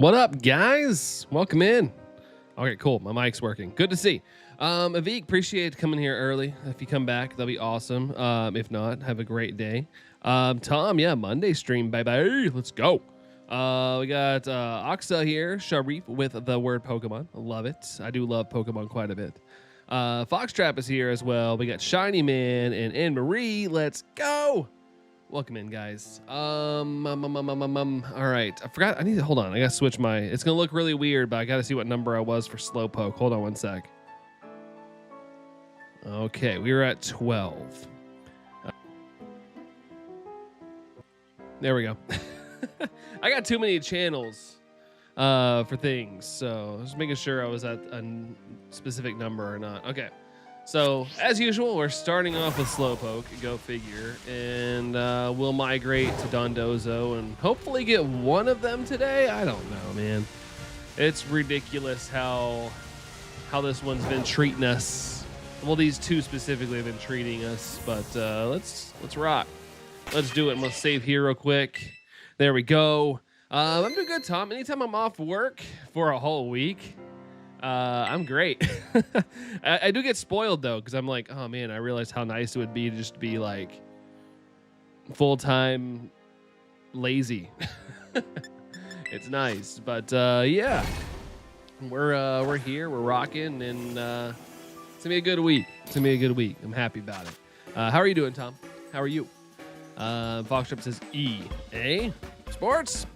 What up, guys? Welcome in. Okay, cool. My mic's working. Good to see. Avik, appreciate coming here early. If you come back, that'll be awesome. If not, have a great day. Tom, yeah, Monday stream, baby. Let's go. We got Oxa here, Sharif with the word Pokemon. I love it. I do love Pokemon quite a bit. Foxtrap is here as well. We got Shiny Man and Anne Marie. Let's go. Welcome in, guys. All right. I forgot. I need to hold on. I gotta switch my. It's gonna look really weird, but I gotta see what number I was for Slowpoke. Hold on one sec. Okay, we were at 12. There we go. I got too many channels for things, so just making sure I was at a specific number or not. Okay. So, as usual, we're starting off with Slowpoke, go figure, and we'll migrate to Dondozo and hopefully get one of them today. I don't know, man. It's ridiculous how this one's been treating us. Well, these two specifically have been treating us, but let's rock. Let's do it. I'm gonna save here real quick. There we go. I'm doing good, Tom. Anytime I'm off work for a whole week, I'm great. I do get spoiled though, because I'm like, oh man, I realized how nice it would be to just be like full-time lazy. It's nice, but yeah, we're here, we're rocking, and it's gonna be a good week. It's gonna be a good week. I'm happy about it. How are you doing, Tom? How are you? Foxtrap says EA Sports.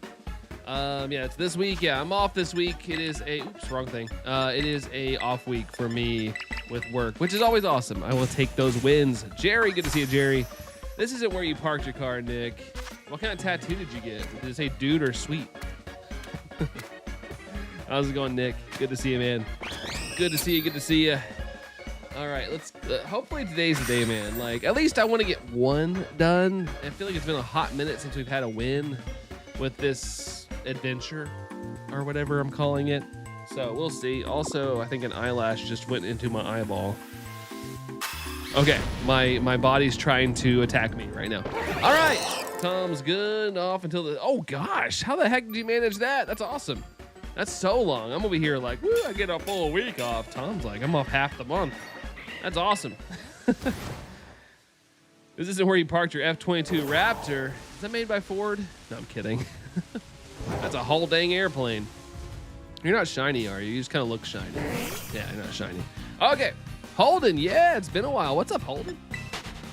Yeah, it's this week. Yeah, I'm off this week. It is a wrong thing. It is a off week for me with work, which is always awesome. I will take those wins. Jerry, good to see you, Jerry. This isn't where you parked your car, Nick. What kind of tattoo did you get? Did it say dude or sweet? How's it going, Nick? Good to see you, man. Good to see you. Good to see you. All right, let's. Hopefully today's the day, man. Like, at least I want to get one done. I feel like it's been a hot minute since we've had a win with this adventure or whatever I'm calling it, so we'll see. Also, I think an eyelash just went into my eyeball. Okay, my body's trying to attack me right now. All right, Tom's good off until the. Oh gosh, how the heck did you manage that? That's awesome. That's so long. I'm over here like, woo, I get a full week off. Tom's like, I'm off half the month. That's awesome. This isn't where you parked your F-22 Raptor. Is that made by Ford? No, I'm kidding. That's a whole dang airplane. You're not shiny, are you? You just kind of look shiny. Yeah, you're not shiny. Okay, Holden. Yeah, it's been a while. What's up, Holden?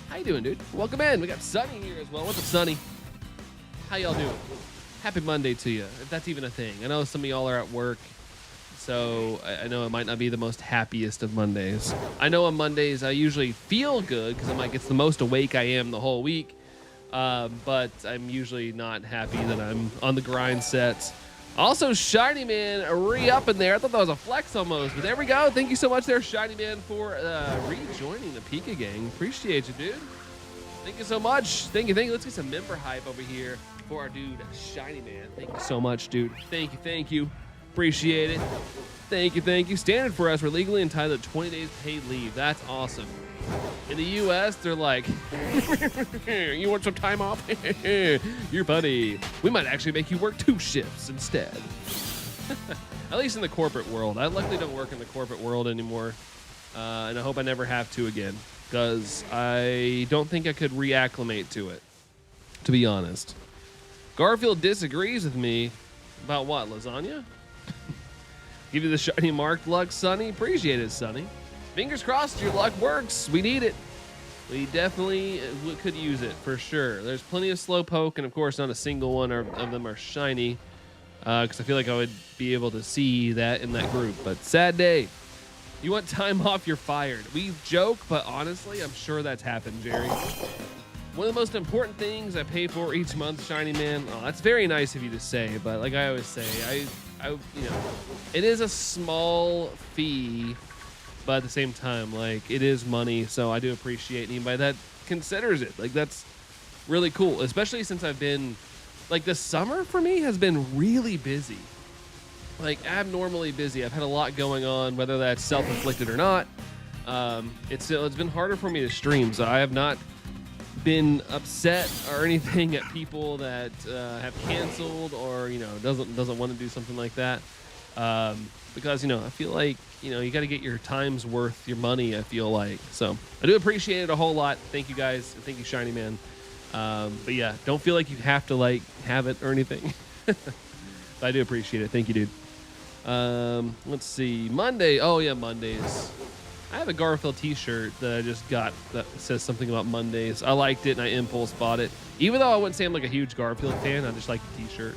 How you doing, dude? Welcome in. We got Sunny here as well. What's up, Sunny? How y'all doing? Happy Monday to you, if that's even a thing. I know some of y'all are at work, so I know it might not be the most happiest of Mondays. I know on Mondays I usually feel good because I'm like, it's the most awake I am the whole week. But I'm usually not happy that I'm on the grind sets. Also, Shiny Man re-up in there. I thought that was a flex almost, but there we go. Thank you so much there, Shiny Man, for rejoining the Pika gang. Appreciate you, dude. Thank you so much. Thank you. Let's get some member hype over here for our dude, Shiny Man. Thank you so much, dude. Thank you. Appreciate it. Thank you. Standard for us, we're legally entitled to 20 days paid leave. That's awesome. In the U.S., they're like, you want some time off? You're buddy. We might actually make you work 2 shifts instead. At least in the corporate world. I luckily don't work in the corporate world anymore. And I hope I never have to again, because I don't think I could reacclimate to it, to be honest. Garfield disagrees with me about what, lasagna? Give you the shiny marked luck, Sonny. Appreciate it, Sonny. Fingers crossed your luck works. We need it. We definitely could use it for sure. There's plenty of Slowpoke, and of course not a single one of them are shiny, because I feel like I would be able to see that in that group. But sad day. You want time off, you're fired. We joke, but honestly, I'm sure that's happened, Jerry. One of the most important things I pay for each month, Shiny Man. Oh, that's very nice of you to say, but like I always say, I you know, it is a small fee. But at the same time, like, it is money, so I do appreciate anybody that considers it. Like, that's really cool, especially since I've been, like, the summer for me has been really busy. Like, abnormally busy. I've had a lot going on, whether that's self-inflicted or not. It's been harder for me to stream, so I have not been upset or anything at people that have canceled or doesn't want to do something like that, because I feel like you got to get your time's worth your money. I feel like, so I do appreciate it a whole lot. Thank you guys. Thank you, Shiny Man. But yeah, don't feel like you have to like have it or anything. But I do appreciate it. Thank you, dude. Let's see, Monday. Oh yeah, Mondays. I have a Garfield t-shirt that I just got that says something about Mondays. I liked it and I impulse bought it. Even though I wouldn't say I'm like a huge Garfield fan, I just like the t-shirt.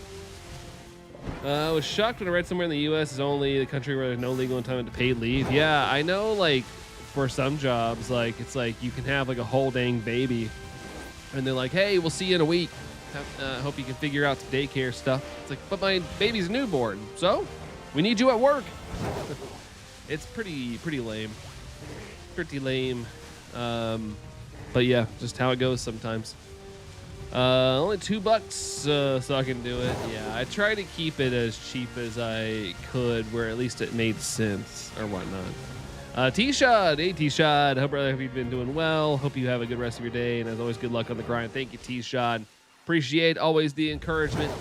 I was shocked when I read somewhere in the U.S. is only the country where there's no legal entitlement to paid leave. Yeah, I know, like, for some jobs, like, it's like you can have like a whole dang baby and they're like, hey, we'll see you in a week. Hope you can figure out some daycare stuff. It's like, but my baby's newborn, so we need you at work. It's pretty lame. Pretty lame. But yeah, just how it goes sometimes. Only $2, so I can do it. Yeah, I try to keep it as cheap as I could, where at least it made sense or whatnot. T-Shot, hey T-Shot, hope you've been doing well. Hope you have a good rest of your day, and as always, good luck on the grind. Thank you, T-Shot. Appreciate always the encouragement.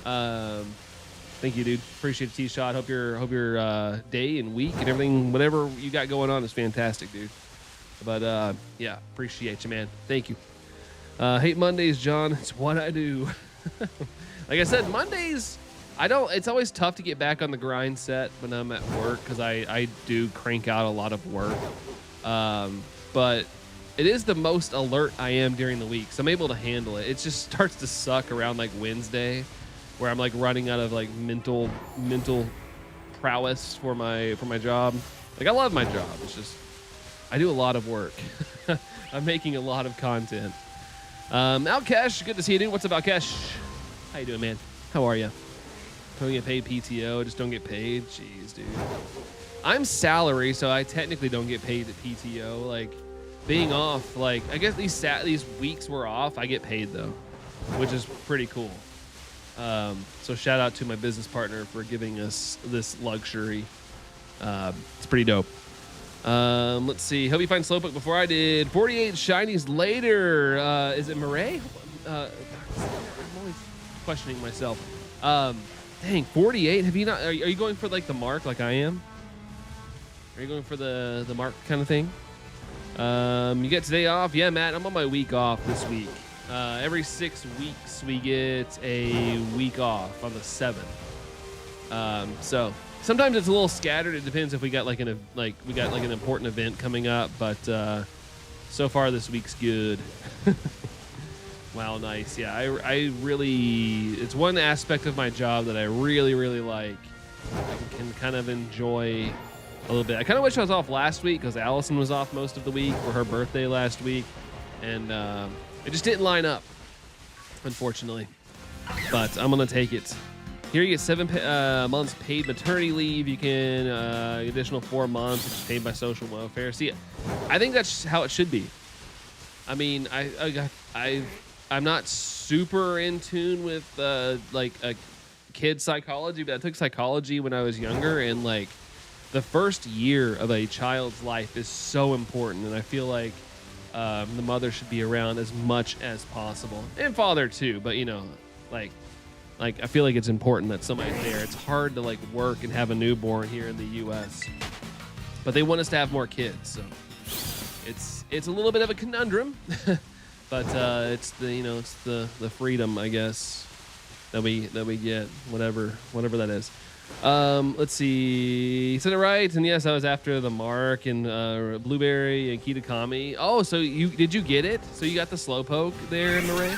Thank you, dude. Appreciate it, T-Shot. Hope your day and week and everything, whatever you got going on, is fantastic, dude. But yeah, appreciate you, man. Thank you. Hate Mondays, John. It's what I do. Like I said, Mondays, it's always tough to get back on the grind set when I'm at work because I do crank out a lot of work. But it is the most alert I am during the week, so I'm able to handle it. It just starts to suck around like Wednesday, where I'm like running out of like mental prowess for my job. Like, I love my job. It's just I do a lot of work. I'm making a lot of content. Outcash, good to see you, dude. What's up, Outcash? How you doing, man? How are you? Don't get paid PTO, just don't get paid. Jeez, dude. I'm salary, so I technically don't get paid at PTO. Like, being off, like, I guess these weeks we're off, I get paid though, which is pretty cool. So shout out to my business partner for giving us this luxury. It's pretty dope. Let's see. Hope you find Slowpoke before I did. 48 shinies later. Is it Murray? I'm always questioning myself. Dang, 48. Have you not? Are you going for like the mark like I am? Are you going for the mark kind of thing? You get today off? Yeah, Matt. I'm on my week off this week. Every 6 weeks we get a week off on the 7th. So sometimes it's a little scattered. It depends if we got like an important event coming up. But so far this week's good. Wow, nice. Yeah, I really, it's one aspect of my job that I really, really like. I can kind of enjoy a little bit. I kind of wish I was off last week because Allison was off most of the week for her birthday last week, and it just didn't line up, unfortunately. But I'm gonna take it. Here you get 7 months paid maternity leave. You can additional 4 months, which is paid by social welfare. See, I think that's how it should be. I mean, I'm not super in tune with like a kid psychology, but I took psychology when I was younger, and like the first year of a child's life is so important, and I feel like the mother should be around as much as possible, and father too. But you know, like I feel like it's important that somebody's there. It's hard to like work and have a newborn here in the U.S., but they want us to have more kids, so it's a little bit of a conundrum. But it's the freedom, I guess, that we get, whatever that is. Let's see. You said it right, and yes, I was after the mark and Blueberry and Kitakami. Oh, so did you get it? So you got the Slowpoke there, Murray?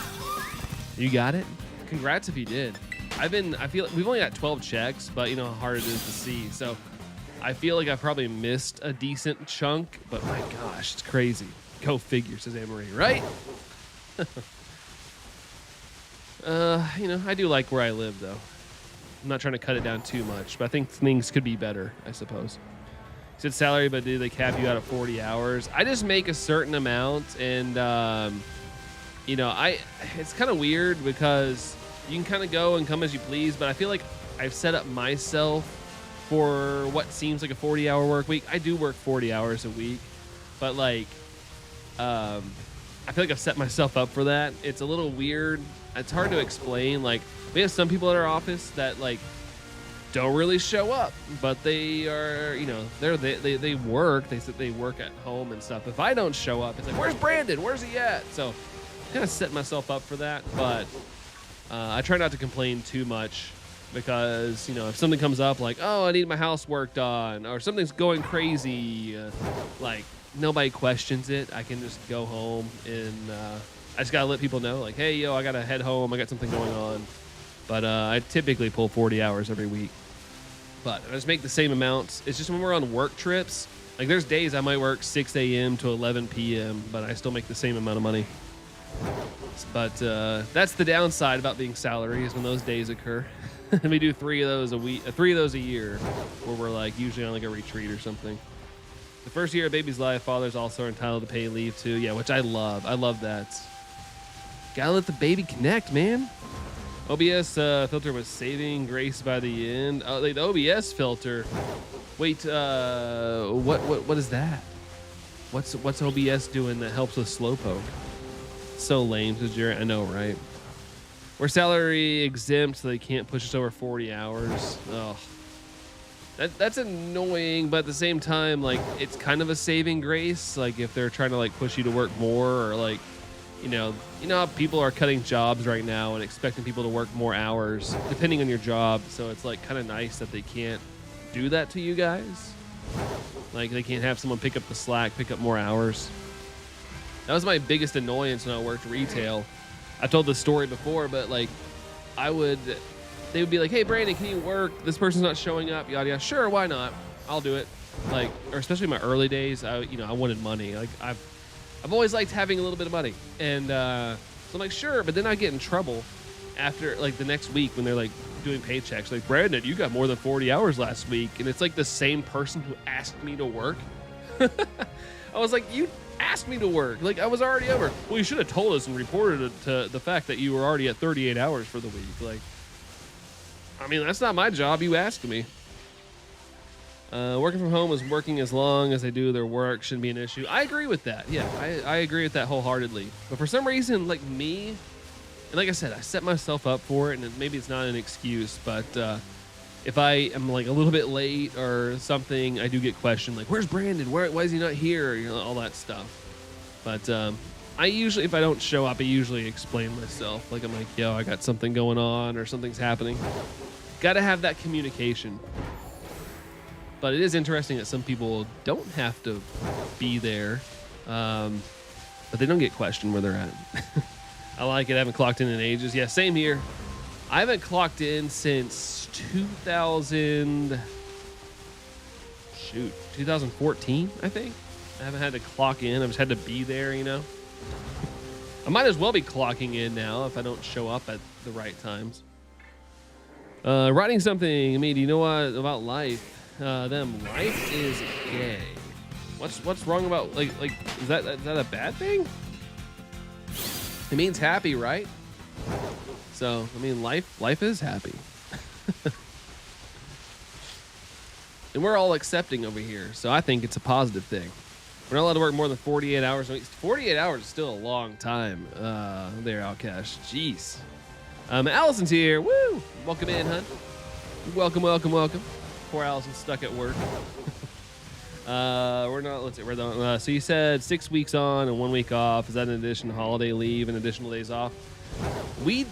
You got it? Congrats if you did. I feel like we've only got 12 checks, but you know how hard it is to see. So I feel like I probably missed a decent chunk, but my gosh, it's crazy. Go figure, says Anne-Marie, right? I do like where I live, though. I'm not trying to cut it down too much, but I think things could be better, I suppose. You said salary, but do they cap you out at 40 hours? I just make a certain amount, and, it's kind of weird because you can kind of go and come as you please, but I feel like I've set up myself for what seems like a 40-hour work week. I do work 40 hours a week, but, like, I feel like I've set myself up for that. It's a little weird. It's hard to explain. Like, we have some people at our office that like don't really show up, but they are, you know, they work. They work at home and stuff. If I don't show up, it's like, where's Brandon? Where's he at? So kind of set myself up for that. But I try not to complain too much because, you know, if something comes up like, oh, I need my house worked on, or something's going crazy, like nobody questions it. I can just go home and I just gotta let people know, like, hey, yo, I gotta head home. I got something going on. But I typically pull 40 hours every week. But I just make the same amounts. It's just when we're on work trips, like there's days I might work 6 a.m. to 11 p.m., but I still make the same amount of money. But that's the downside about being salary, is when those days occur. And we do 3 of those a week, 3 of those a year, where we're like usually on like a retreat or something. The first year of baby's life, fathers also are entitled to pay leave too. Yeah, which I love. I love that. Gotta let the baby connect, man. OBS filter was saving grace by the end. Oh, like the OBS filter. Wait, what is that? What's OBS doing that helps with Slowpoke? So lame, says Jared. I know, right? We're salary exempt, so they can't push us over 40 hours. Oh, that's annoying, but at the same time, like, it's kind of a saving grace. Like, if they're trying to like push you to work more, or like, you know how people are cutting jobs right now and expecting people to work more hours depending on your job. So it's like kind of nice that they can't do that to you guys. Like, they can't have someone pick up the slack, pick up more hours. That was my biggest annoyance when I worked retail. I've told this story before, but like, they would be like, hey, Brandon, can you work? This person's not showing up, yada yada. Sure, why not? I'll do it. Like, or especially in my early days, I wanted money. Like, I've always liked having a little bit of money. And so I'm like, sure, but then I get in trouble after like the next week when they're like doing paychecks. Like, Brandon, you got more than 40 hours last week. And it's like the same person who asked me to work. I was like, you asked me to work. Like, I was already over. Well, you should have told us and reported it to the fact that you were already at 38 hours for the week. Like, I mean, that's not my job. You asked me. Working from home is working as long as they do their work shouldn't be an issue. I agree with that. Yeah, I agree with that wholeheartedly. But for some reason, like me, and like I said, I set myself up for it, and maybe it's not an excuse, but if I am like a little bit late or something, I do get questioned, like, where's Brandon? Why is he not here? You know, all that stuff. But I usually, if I don't show up, I usually explain myself. Like, I'm like, yo, I got something going on or something's happening. Got to have that communication. But it is interesting that some people don't have to be there, but they don't get questioned where they're at. I like it. I haven't clocked in ages. Yeah, same here. I haven't clocked in since 2014, I think. I haven't had to clock in. I've just had to be there, you know. I might as well be clocking in now if I don't show up at the right times. Writing something. I mean, do you know what about life? Life is gay. What's wrong about like is that a bad thing? It means happy, right? So I mean, life is happy. And we're all accepting over here, so I think it's a positive thing. We're not allowed to work more than 48 hours. 48 hours is still a long time. There, Outcast. Jeez. Allison's here. Woo! Welcome in, hun. Welcome. Poor Allison's stuck at work. We're not. Let's see. We're the. So you said 6 weeks on and 1 week off. Is that in addition to holiday leave and additional days off? We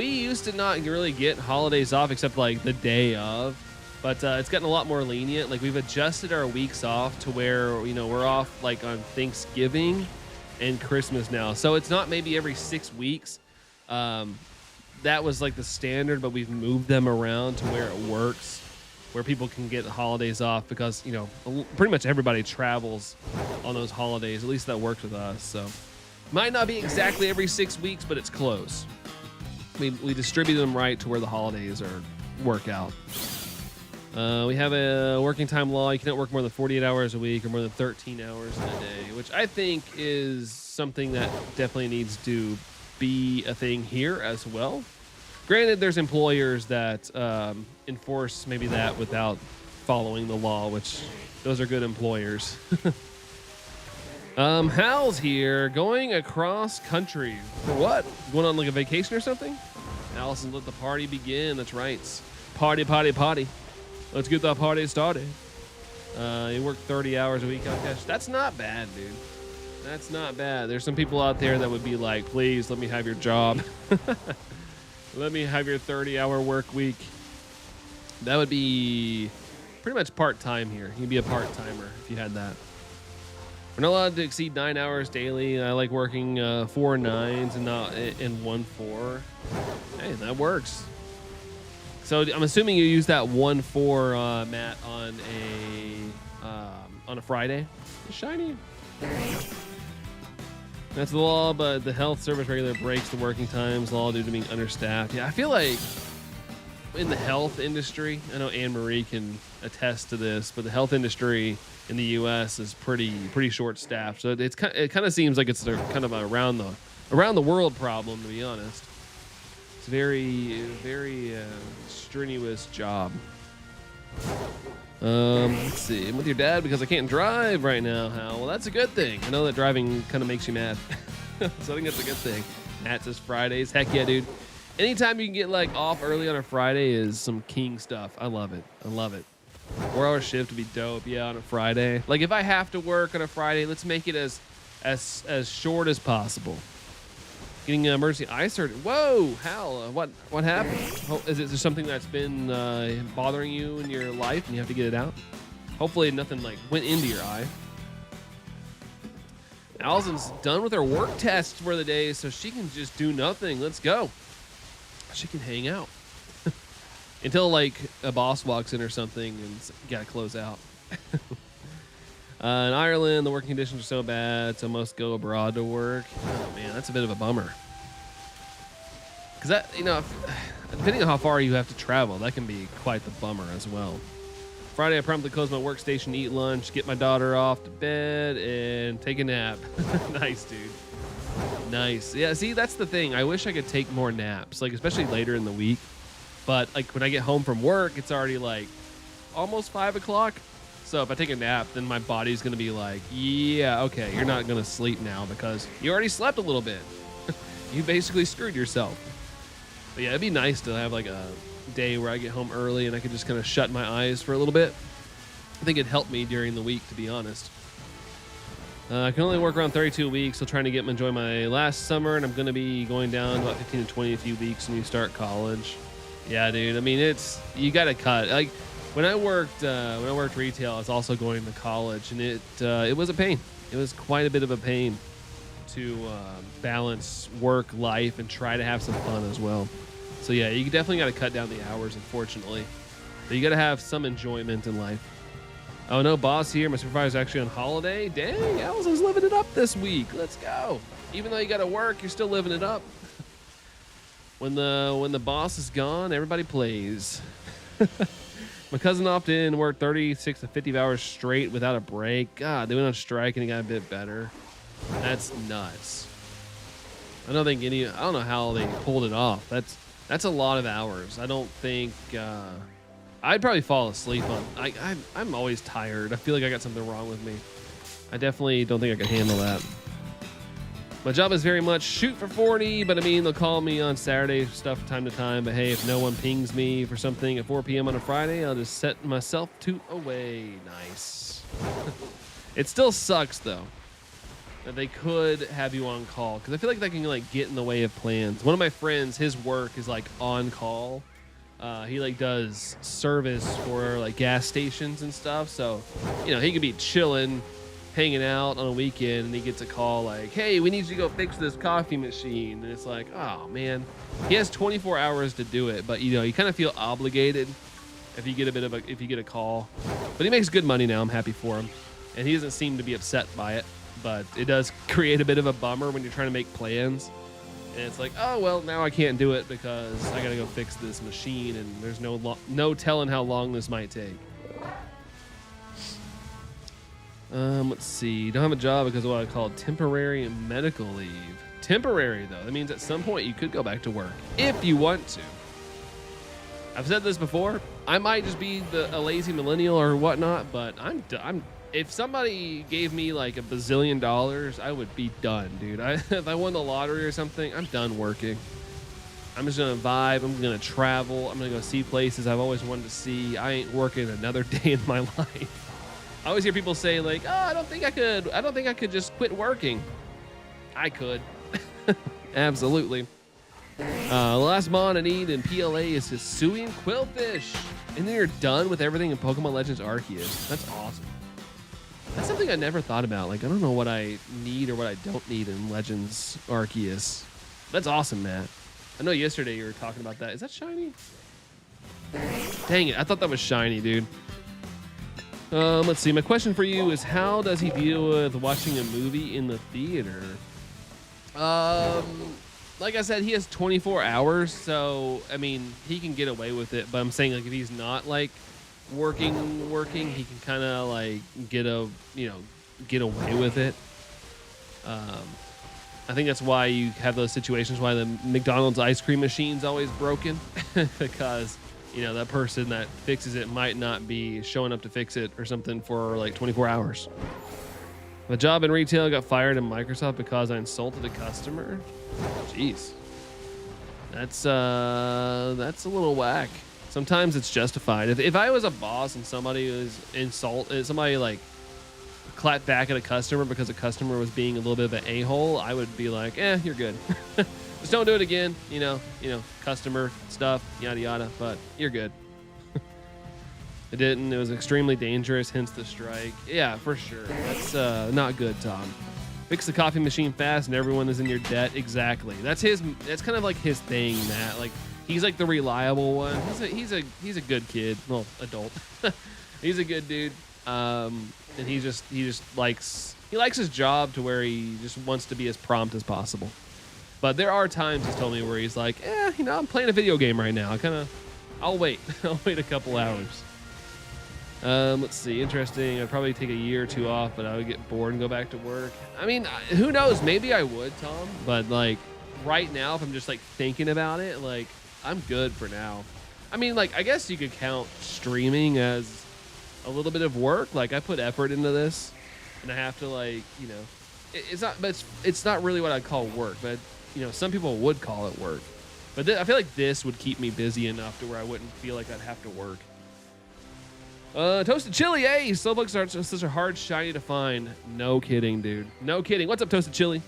used to not really get holidays off except like the day of, but it's gotten a lot more lenient. Like, we've adjusted our weeks off to where, you know, we're off like on Thanksgiving and Christmas now. So it's not maybe every 6 weeks. That was like the standard, but we've moved them around to where it works, where people can get the holidays off, because, you know, pretty much everybody travels on those holidays. At least that works with us. So might not be exactly every 6 weeks, but it's close. We distribute them right to where the holidays work out. We have a working time law. You cannot work more than 48 hours a week or more than 13 hours in a day, which I think is something that definitely needs to be a thing here as well. Granted, there's employers that enforce maybe that without following the law, which those are good employers. Hal's here, going across country. For what? Going on like a vacation or something? Allison, let the party begin. That's right. Party, party, party. Let's get the party started. You work 30 hours a week, Outcash. That's not bad, dude. That's not bad. There's some people out there that would be like, please let me have your job. Let me have your 30-hour work week. That would be pretty much part-time here. You'd be a part-timer if you had that. We're not allowed to exceed 9 hours daily. I like working 4 9s and not in 1 4. Hey, that works. So I'm assuming you use that 1 4 Matt on a Friday. Shiny. That's the law, but the health service regularly breaks the working times law due to being understaffed. Yeah, I feel like in the health industry, I know Anne Marie can attest to this, but the health industry in the U.S. is pretty short staffed. So it kind of seems like it's a kind of a around the world problem, to be honest. It's a very strenuous job. Let's see. I'm with your dad because I can't drive right now, Hal. Well, that's a good thing. I know that driving kind of makes you mad. So I think that's a good thing. Matt says Fridays. Heck yeah, dude. Anytime you can get like off early on a Friday is some king stuff. I love it. I love it. 4-hour shift would be dope. Yeah, on a Friday. Like if I have to work on a Friday, let's make it as short as possible. Getting emergency eye surgery. Whoa, Hal, what happened? Is there something that's been bothering you in your life and you have to get it out? Hopefully nothing like went into your eye. Allison's done with her work tests for the day, so she can just do nothing. Let's go. She can hang out until like a boss walks in or something and gotta close out. In Ireland, the working conditions are so bad, so most go abroad to work. Oh man, that's a bit of a bummer. Because that, depending on how far you have to travel, that can be quite the bummer as well. Friday, I promptly close my workstation, eat lunch, get my daughter off to bed, and take a nap. Nice, dude. Nice. Yeah, see, that's the thing. I wish I could take more naps, like especially later in the week. But like when I get home from work, it's already like almost 5 o'clock. So if I take a nap, then my body's going to be like, yeah, okay, you're not going to sleep now because you already slept a little bit. You basically screwed yourself. But yeah, it'd be nice to have like a day where I get home early and I could just kind of shut my eyes for a little bit. I think it'd help me during the week, to be honest. I can only work around 32 weeks, so trying to enjoy my last summer, and I'm going to be going down to about 15 to 20 a few weeks when you start college. Yeah, dude. I mean, you got to cut. Like when I worked retail, I was also going to college, and it was a pain. It was quite a bit of a pain to balance work life and try to have some fun as well. So yeah, you definitely got to cut down the hours, unfortunately. But you got to have some enjoyment in life. Oh no, boss here. My supervisor's actually on holiday. Dang, Allison's living it up this week. Let's go. Even though you got to work, you're still living it up. When the boss is gone, everybody plays. My cousin opted in and worked 36 to 50 hours straight without a break. God, they went on strike and it got a bit better. That's nuts. I don't know how they pulled it off. That's a lot of hours. I don't think I'd probably fall asleep on. I'm always tired. I feel like I got something wrong with me. I definitely don't think I could handle that. My job is very much shoot for 40, but I mean, they'll call me on Saturday stuff from time to time. But hey, if no one pings me for something at 4 p.m. on a Friday, I'll just set myself to away. Nice. It still sucks though that they could have you on call, because I feel like that can like get in the way of plans. One of my friends, his work is like on call. He like does service for like gas stations and stuff. So, he could be chilling, hanging out on a weekend, and he gets a call like, hey, we need you to go fix this coffee machine. And it's like, oh man, he has 24 hours to do it. But you kind of feel obligated if you get a call. But he makes good money now. I'm happy for him. And he doesn't seem to be upset by it, but it does create a bit of a bummer when you're trying to make plans. And it's like, oh, well, now I can't do it because I got to go fix this machine, and there's no telling how long this might take. Let's see. Don't have a job because of what I call temporary medical leave. Temporary, though. That means at some point you could go back to work if you want to. I've said this before. I might just be a lazy millennial or whatnot, but I'm if somebody gave me like $1 bazillion, I would be done, dude. If I won the lottery or something, I'm done working. I'm just gonna vibe. I'm gonna travel. I'm gonna go see places I've always wanted to see. I ain't working another day in my life. I always hear people say like, "Oh, I don't think I could just quit working." I could. Absolutely. The last mon I need in PLA is Hisuian Quillfish. And then you're done with everything in Pokemon Legends Arceus. That's awesome. That's something I never thought about. Like, I don't know what I need or what I don't need in Legends Arceus. That's awesome, Matt. I know yesterday you were talking about that. Is that shiny? Dang it. I thought that was shiny, dude. Let's see. My question for you is, how does he deal with watching a movie in the theater? Like I said, he has 24 hours, so I mean, he can get away with it. But I'm saying, like, if he's not like working, he can kind of like get away with it. I think that's why you have those situations why the McDonald's ice cream machine's always broken because, you know, that person that fixes it might not be showing up to fix it or something for like 24 hours. My job in retail got fired in Microsoft because I insulted a customer. Jeez. That's a little whack. Sometimes it's justified. If I was a boss and somebody like clapped back at a customer because a customer was being a little bit of an a-hole, I would be like, you're good. Just don't do it again. You know, customer stuff, yada, yada, but you're good. It didn't. It was extremely dangerous, hence the strike. Yeah, for sure. That's not good, Tom. Fix the coffee machine fast and everyone is in your debt. Exactly. That's kind of like his thing, Matt. Like, he's like the reliable one. He's a good kid. Well, adult. He's a good dude. And he just likes his job to where he just wants to be as prompt as possible. But there are times he's told me where he's like, I'm playing a video game right now. I'll wait. I'll wait a couple hours. Let's see. Interesting. I'd probably take a year or two off, but I would get bored and go back to work. I mean, who knows? Maybe I would, Tom. But like right now, if I'm just like thinking about it, like I'm good for now. I mean, like I guess you could count streaming as a little bit of work. Like I put effort into this, and I have to like, it's not really what I'd call work. But some people would call it work. But I feel like this would keep me busy enough to where I wouldn't feel like I'd have to work. Toasted Chili, hey, Slowpokes are such a hard shiny to find. No kidding, dude. No kidding. What's up, Toasted Chili?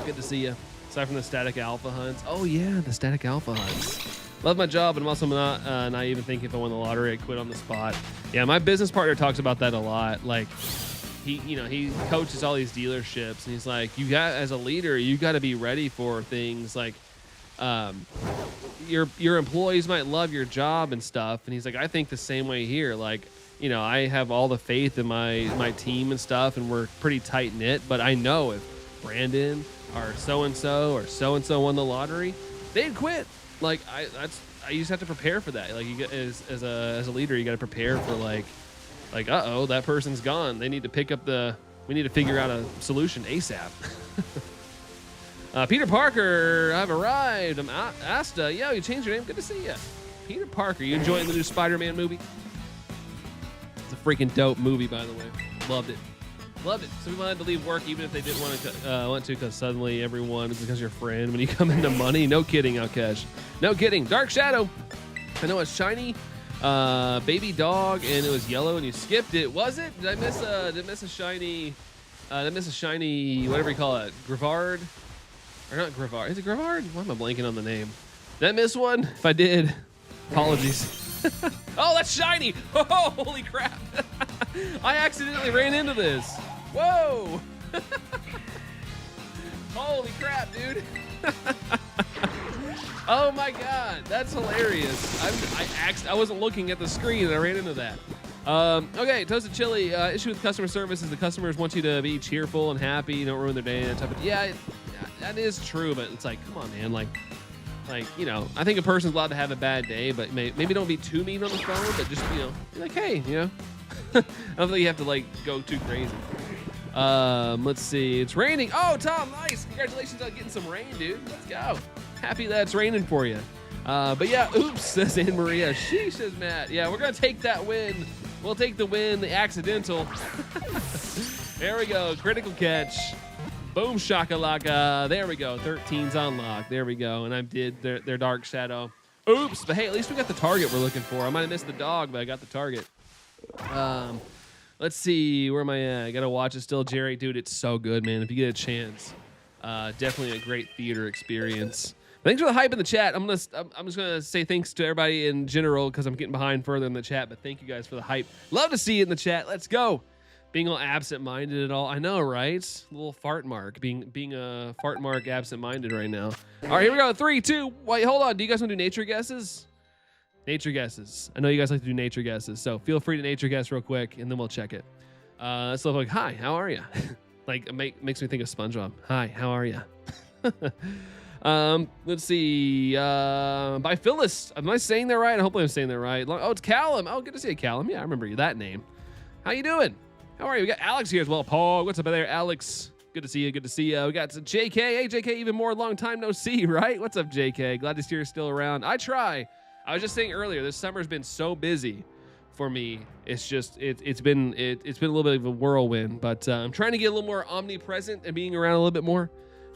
Good to see you. Aside from the static alpha hunts. Oh yeah, the static alpha hunts. Love my job, but I'm also not even thinking if I won the lottery, I'd quit on the spot. Yeah, my business partner talks about that a lot. Like, he coaches all these dealerships, and he's like, as a leader, you got to be ready for things like, your employees might love your job and stuff, and he's like, I think the same way here. Like, I have all the faith in my team and stuff, and we're pretty tight knit. But I know if Brandon or so and so won the lottery, they'd quit. Like I just have to prepare for that. Like as a leader, you got to prepare for like that person's gone. They need to we need to figure out a solution ASAP. Peter Parker, I've arrived. I'm Asta. Yo, you changed your name. Good to see you. Peter Parker, you enjoying the new Spider-Man movie? It's a freaking dope movie, by the way. Loved it. Loved it. Some people had to leave work even if they didn't want to because suddenly everyone is because your friend when you come into money. No kidding, Outcash. No kidding. Dark Shadow. I know it's shiny. Baby dog, and it was yellow, and you skipped it. Was it? Did I miss a shiny? Whatever you call it, Grivard. Or not Grivard. Is it Grivard? Why am I blanking on the name? Did I miss one? If I did, apologies. Oh, that's shiny. Oh, holy crap. I accidentally ran into this. Whoa. Holy crap, dude. Oh my God, that's hilarious. I wasn't looking at the screen and I ran into that. Okay, Toasted Chili. Issue with customer service is the customers want you to be cheerful and happy. Don't ruin their day. That type of, yeah, that is true, but it's like, come on, man. Like, I think a person's allowed to have a bad day, but maybe don't be too mean on the phone, but just, be like, hey, I don't think you have to, like, go too crazy. Let's see. It's raining. Oh, Tom, nice. Congratulations on getting some rain, dude. Let's go. Happy that it's raining for you. But yeah, oops, says Anne Maria. Sheesh, says Matt. Yeah, we're going to take that win We'll take the win, the accidental. There we go, critical catch. Boom shakalaka. There we go, 13's on lock. There we go, and I did their Dark Shadow. Oops, but hey, at least we got the target we're looking for. I might have missed the dog, but I got the target. Let's see, where am I at? I gotta watch it still, Jerry. Dude, it's so good, man. If you get a chance, definitely a great theater experience. Thanks for the hype in the chat. I'm just gonna say thanks to everybody in general because I'm getting behind further in the chat. But thank you guys for the hype. Love to see it in the chat. Let's go. Being all absent-minded and all. I know, right? A little fart mark. Being a fart mark absent-minded right now. All right, here we go. 3, 2. Wait, hold on. Do you guys want to do nature guesses? Nature guesses. I know you guys like to do nature guesses, so feel free to nature guess real quick, and then we'll check it. Slowpoke, hi, how are you? Like, it makes me think of SpongeBob. Hi, how are you? Let's see. By Phyllis. Am I saying that right? Hopefully I'm saying that right. Oh, it's Callum. Oh, good to see you, Callum. Yeah, I remember you, that name. How you doing? How are you? We got Alex here as well. Paul, what's up there, Alex? Good to see you. Good to see you. We got JK. Hey, JK, even more. Long time no see, right? What's up, JK? Glad to see you're still around. I try. I was just saying earlier, this summer's been so busy for me. It's just it's been a little bit of a whirlwind, but I'm trying to get a little more omnipresent and being around a little bit more.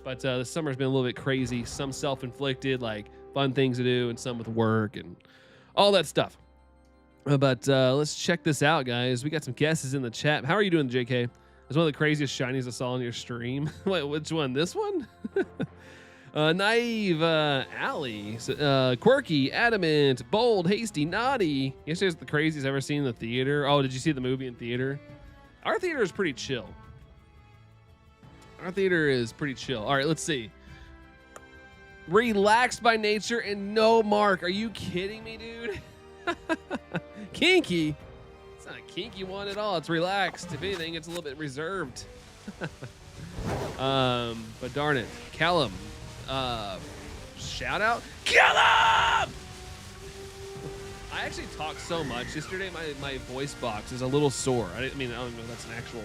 But this summer's been a little bit crazy. Some self-inflicted, like fun things to do, and some with work and all that stuff. But let's check this out, guys. We got some guesses in the chat. How are you doing, JK? It's one of the craziest shinies I saw on your stream. Wait, which one? This one? Naive, Allie, Quirky, Adamant, Bold, Hasty, Naughty. Yesterday's the craziest I've ever seen in the theater. Oh, did you see the movie in theater? Our theater is pretty chill. Our theater is pretty chill. All right, let's see. Relaxed by nature and no mark. Are you kidding me, dude? Kinky. It's not a kinky one at all. It's relaxed. If anything, it's a little bit reserved. But darn it, Callum. Shout out, Callum! I actually talked so much yesterday. My voice box is a little sore. I don't know if that's an actual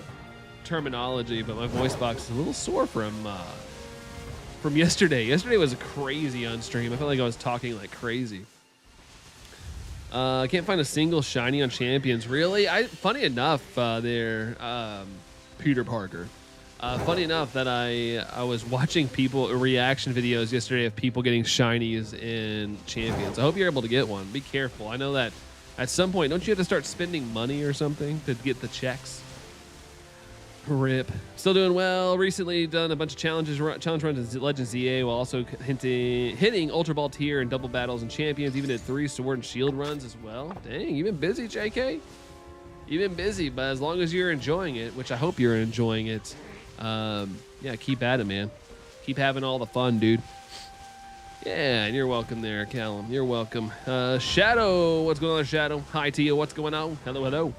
terminology, but my voice box is a little sore from yesterday. Yesterday was crazy on stream. I felt like I was talking like crazy. I can't find a single shiny on Champions. Really? Funny enough, Peter Parker. Funny enough that I was watching reaction videos yesterday of people getting shinies in Champions. I hope you're able to get one. Be careful. I know that at some point, don't you have to start spending money or something to get the checks? Rip. Still doing well. Recently done a bunch of challenge runs in Legends ZA while also hitting Ultra Ball tier and double battles and Champions. Even did 3 Sword and Shield runs as well. Dang, you've been busy, JK. You've been busy, but as long as you're enjoying it, which I hope you're enjoying it, yeah, keep at it, man. Keep having all the fun, dude. Yeah, and you're welcome there, Callum. You're welcome. Shadow, what's going on, Shadow? Hi to you. What's going on? Hello, hello.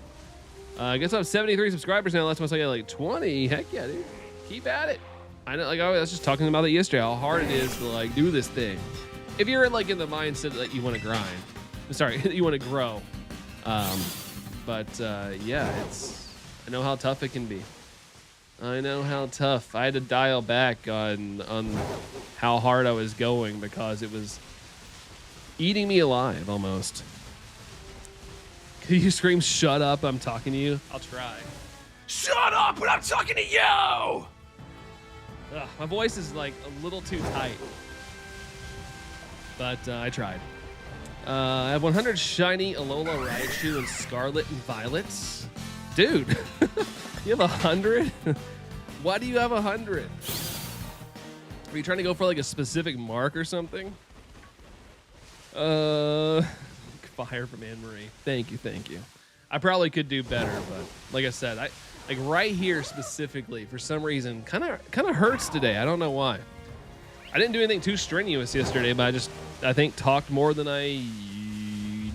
I guess I have 73 subscribers now. Last time I saw you like 20. Heck yeah, dude. Keep at it. I know, like I was just talking about it yesterday, how hard it is to like do this thing. If you're like in the mindset that you want to grind, sorry, you want to grow. Yeah, I know how tough it can be. I know how tough. I had to dial back on how hard I was going because it was eating me alive almost. Can you scream, shut up, I'm talking to you? I'll try. Shut up when I'm talking to you! Ugh, my voice is like a little too tight. But I tried. I have 100 shiny Alola Raichu and Scarlet and Violets. Dude, you have 100? Why do you have 100? Are you trying to go for like a specific mark or something? Fire from Anne-Marie. Thank you. I probably could do better, but like I said, like right here specifically, for some reason, kind of hurts today. I don't know why. I didn't do anything too strenuous yesterday, but I think talked more than I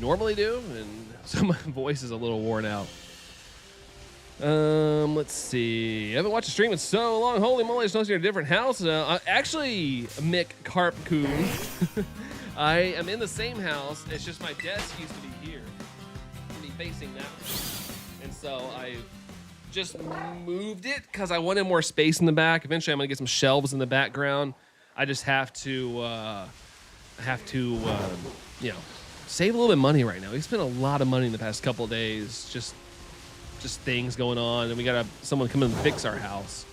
normally do, and so my voice is a little worn out. Let's see. I haven't watched a stream in so long. Holy moly, it's nice to be in a different house. Actually, Mick Carp-coon. I am in the same house. It's just my desk used to be here, be facing that way. And so I just moved it because I wanted more space in the back. Eventually, I'm gonna get some shelves in the background. I just have to, you know, save a little bit of money right now. We spent a lot of money in the past couple of days, just things going on, and we got someone come in and fix our house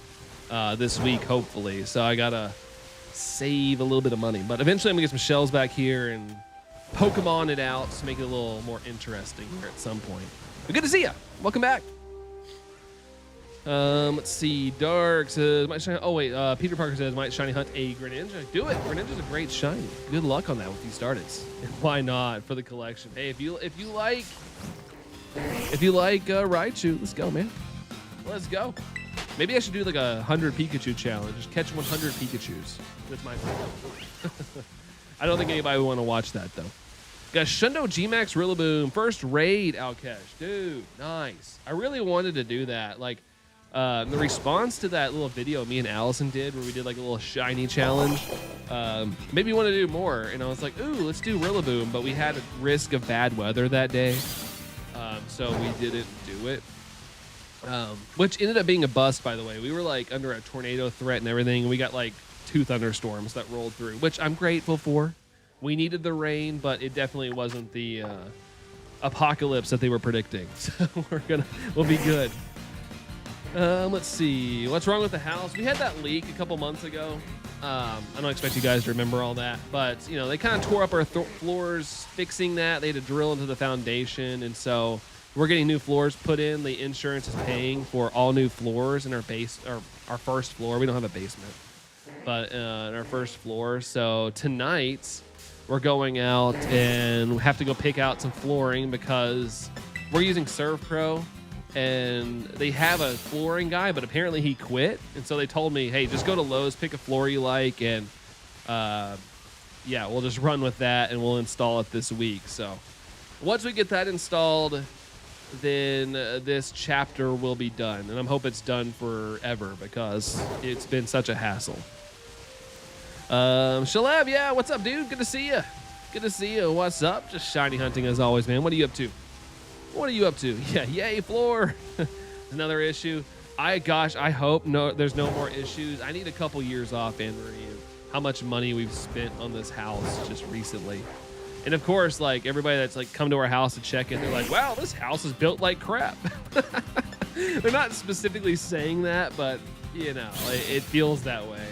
this week, hopefully. So I gotta save a little bit of money, but eventually I'm gonna get some shells back here and Pokemon it out to make it a little more interesting here at some point. But good to see ya. Welcome back. Let's see. Dark says, might shiny. Oh wait, Peter Parker says, might shiny hunt a Greninja. Do it. Greninja's a great shiny. Good luck on that with these starteds. And why not for the collection? Hey, if you like Raichu, let's go, man. Let's go. Maybe I should do like 100 Pikachu challenge. Just catch 100 Pikachus. That's my plan. I don't think anybody would want to watch that though. Got Shundo G-Max Rillaboom. First raid Alkesh. Dude, nice. I really wanted to do that. Like, the response to that little video me and Allison did where we did like a little shiny challenge, maybe you want to do more. And I was like, ooh, let's do Rillaboom. But we had a risk of bad weather that day. So we didn't do it. Which ended up being a bust, by the way. We were like under a tornado threat and everything. And we got like 2 thunderstorms that rolled through, which I'm grateful for. We needed the rain, but it definitely wasn't the apocalypse that they were predicting. So we'll be good. Let's see. What's wrong with the house? We had that leak a couple months ago. I don't expect you guys to remember all that, but you know, they kind of tore up our floors fixing that. They had to drill into the foundation, and so we're getting new floors put in. The insurance is paying for all new floors in our our first floor. We don't have a basement, but in our first floor. So tonight we're going out and we have to go pick out some flooring because we're using ServPro. And they have a flooring guy, but apparently he quit. And so they told me, hey, just go to Lowe's, pick a floor you like, and yeah, we'll just run with that and we'll install it this week. So once we get that installed, then this chapter will be done. And I'm hoping it's done forever because it's been such a hassle. Shalab, yeah, what's up, dude? Good to see you. Good to see you. What's up? Just shiny hunting as always, man. What are you up to? What are you up to? Yeah, yay, floor. Another issue. I hope there's no more issues. I need a couple years off, Anne-Marie, of how much money we've spent on this house just recently. And of course, like everybody that's like come to our house to check it, they're like, wow, this house is built like crap. They're not specifically saying that, but you know, it feels that way.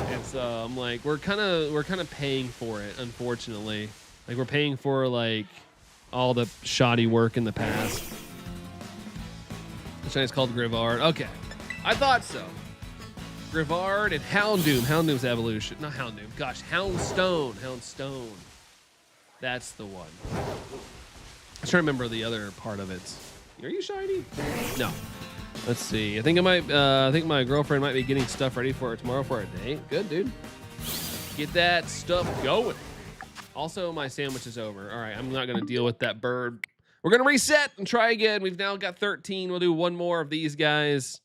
And so I'm like, we're kind of paying for it, unfortunately. Like we're paying for like all the shoddy work in the past. The Chinese called Grivard. Okay, I thought so. Grivard and Houndoom. Houndoom's evolution. Not Houndoom. Gosh, Houndstone. Houndstone. That's the one. I was trying to remember the other part of it. Are you shiny? No. Let's see. I think my girlfriend might be getting stuff ready for her tomorrow for a date. Good, dude. Get that stuff going. Also, my sandwich is over. All right, I'm not going to deal with that bird. We're going to reset and try again. We've now got 13. We'll do one more of these guys.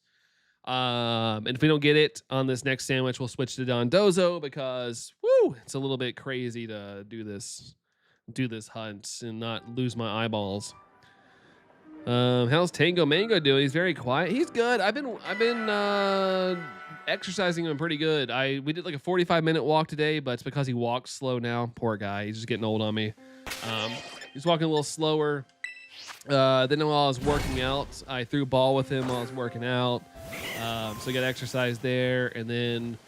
And if we don't get it on this next sandwich, we'll switch to Dondozo because, woo, it's a little bit crazy to do this hunt and not lose my eyeballs. How's Tango Mango doing? He's very quiet. He's good. I've been exercising him pretty good. We did like a 45-minute walk today, but it's because he walks slow now. Poor guy. He's just getting old on me. He's walking a little slower. Then while I was working out, I threw a ball with him while I was working out. So I got exercise there. And then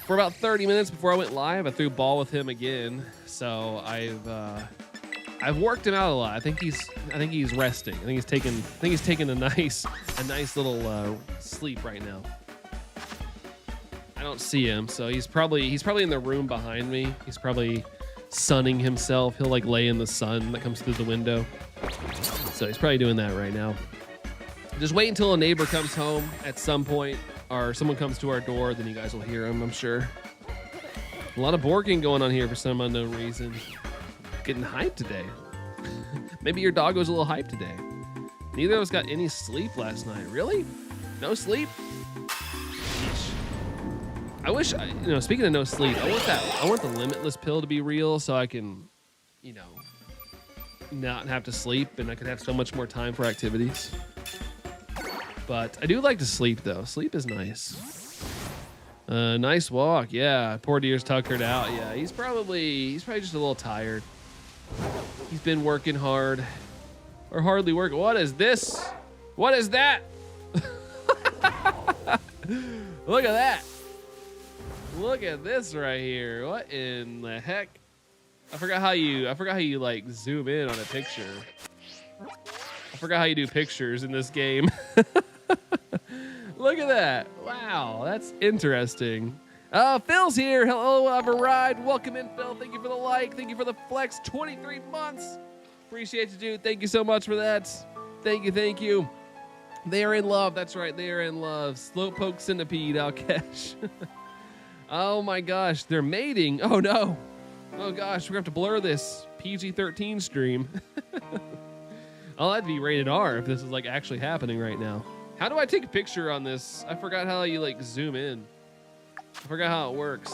for about 30 minutes before I went live, I threw a ball with him again. So I've worked him out a lot. I think he's resting. I think he's taking a nice little sleep right now. I don't see him, so he's probably in the room behind me. He's probably sunning himself. He'll like lay in the sun that comes through the window. So he's probably doing that right now. Just wait until a neighbor comes home at some point, or someone comes to our door, then you guys will hear him, I'm sure. A lot of borking going on here for some unknown reason. Getting hyped today. Maybe your dog was a little hyped today. Neither of us got any sleep last night. Really? No sleep? Sheesh. I wish, speaking of no sleep, I want the Limitless pill to be real so I can, not have to sleep and I could have so much more time for activities. But I do like to sleep though. Sleep is nice. Nice walk. Yeah, poor deer's tuckered out. Yeah, he's probably just a little tired. He's been working hard. Or hardly working. What is this? What is that? Look at that. Look at this right here. What in the heck? I forgot how you like zoom in on a picture. I forgot how you do pictures in this game. Look at that. Wow, that's interesting. Phil's here. Hello, Everride. Welcome in, Phil. Thank you for the like. Thank you for the flex. 23 months. Appreciate you, dude. Thank you so much for that. Thank you, thank you. They are in love. That's right. They are in love. Slowpoke Centipede, Alkesh. Oh my gosh, they're mating. Oh no. Oh gosh, we're gonna have to blur this PG-13 stream. I'll have to be rated R if this is like actually happening right now. How do I take a picture on this? I forgot how you like zoom in. I forgot how it works.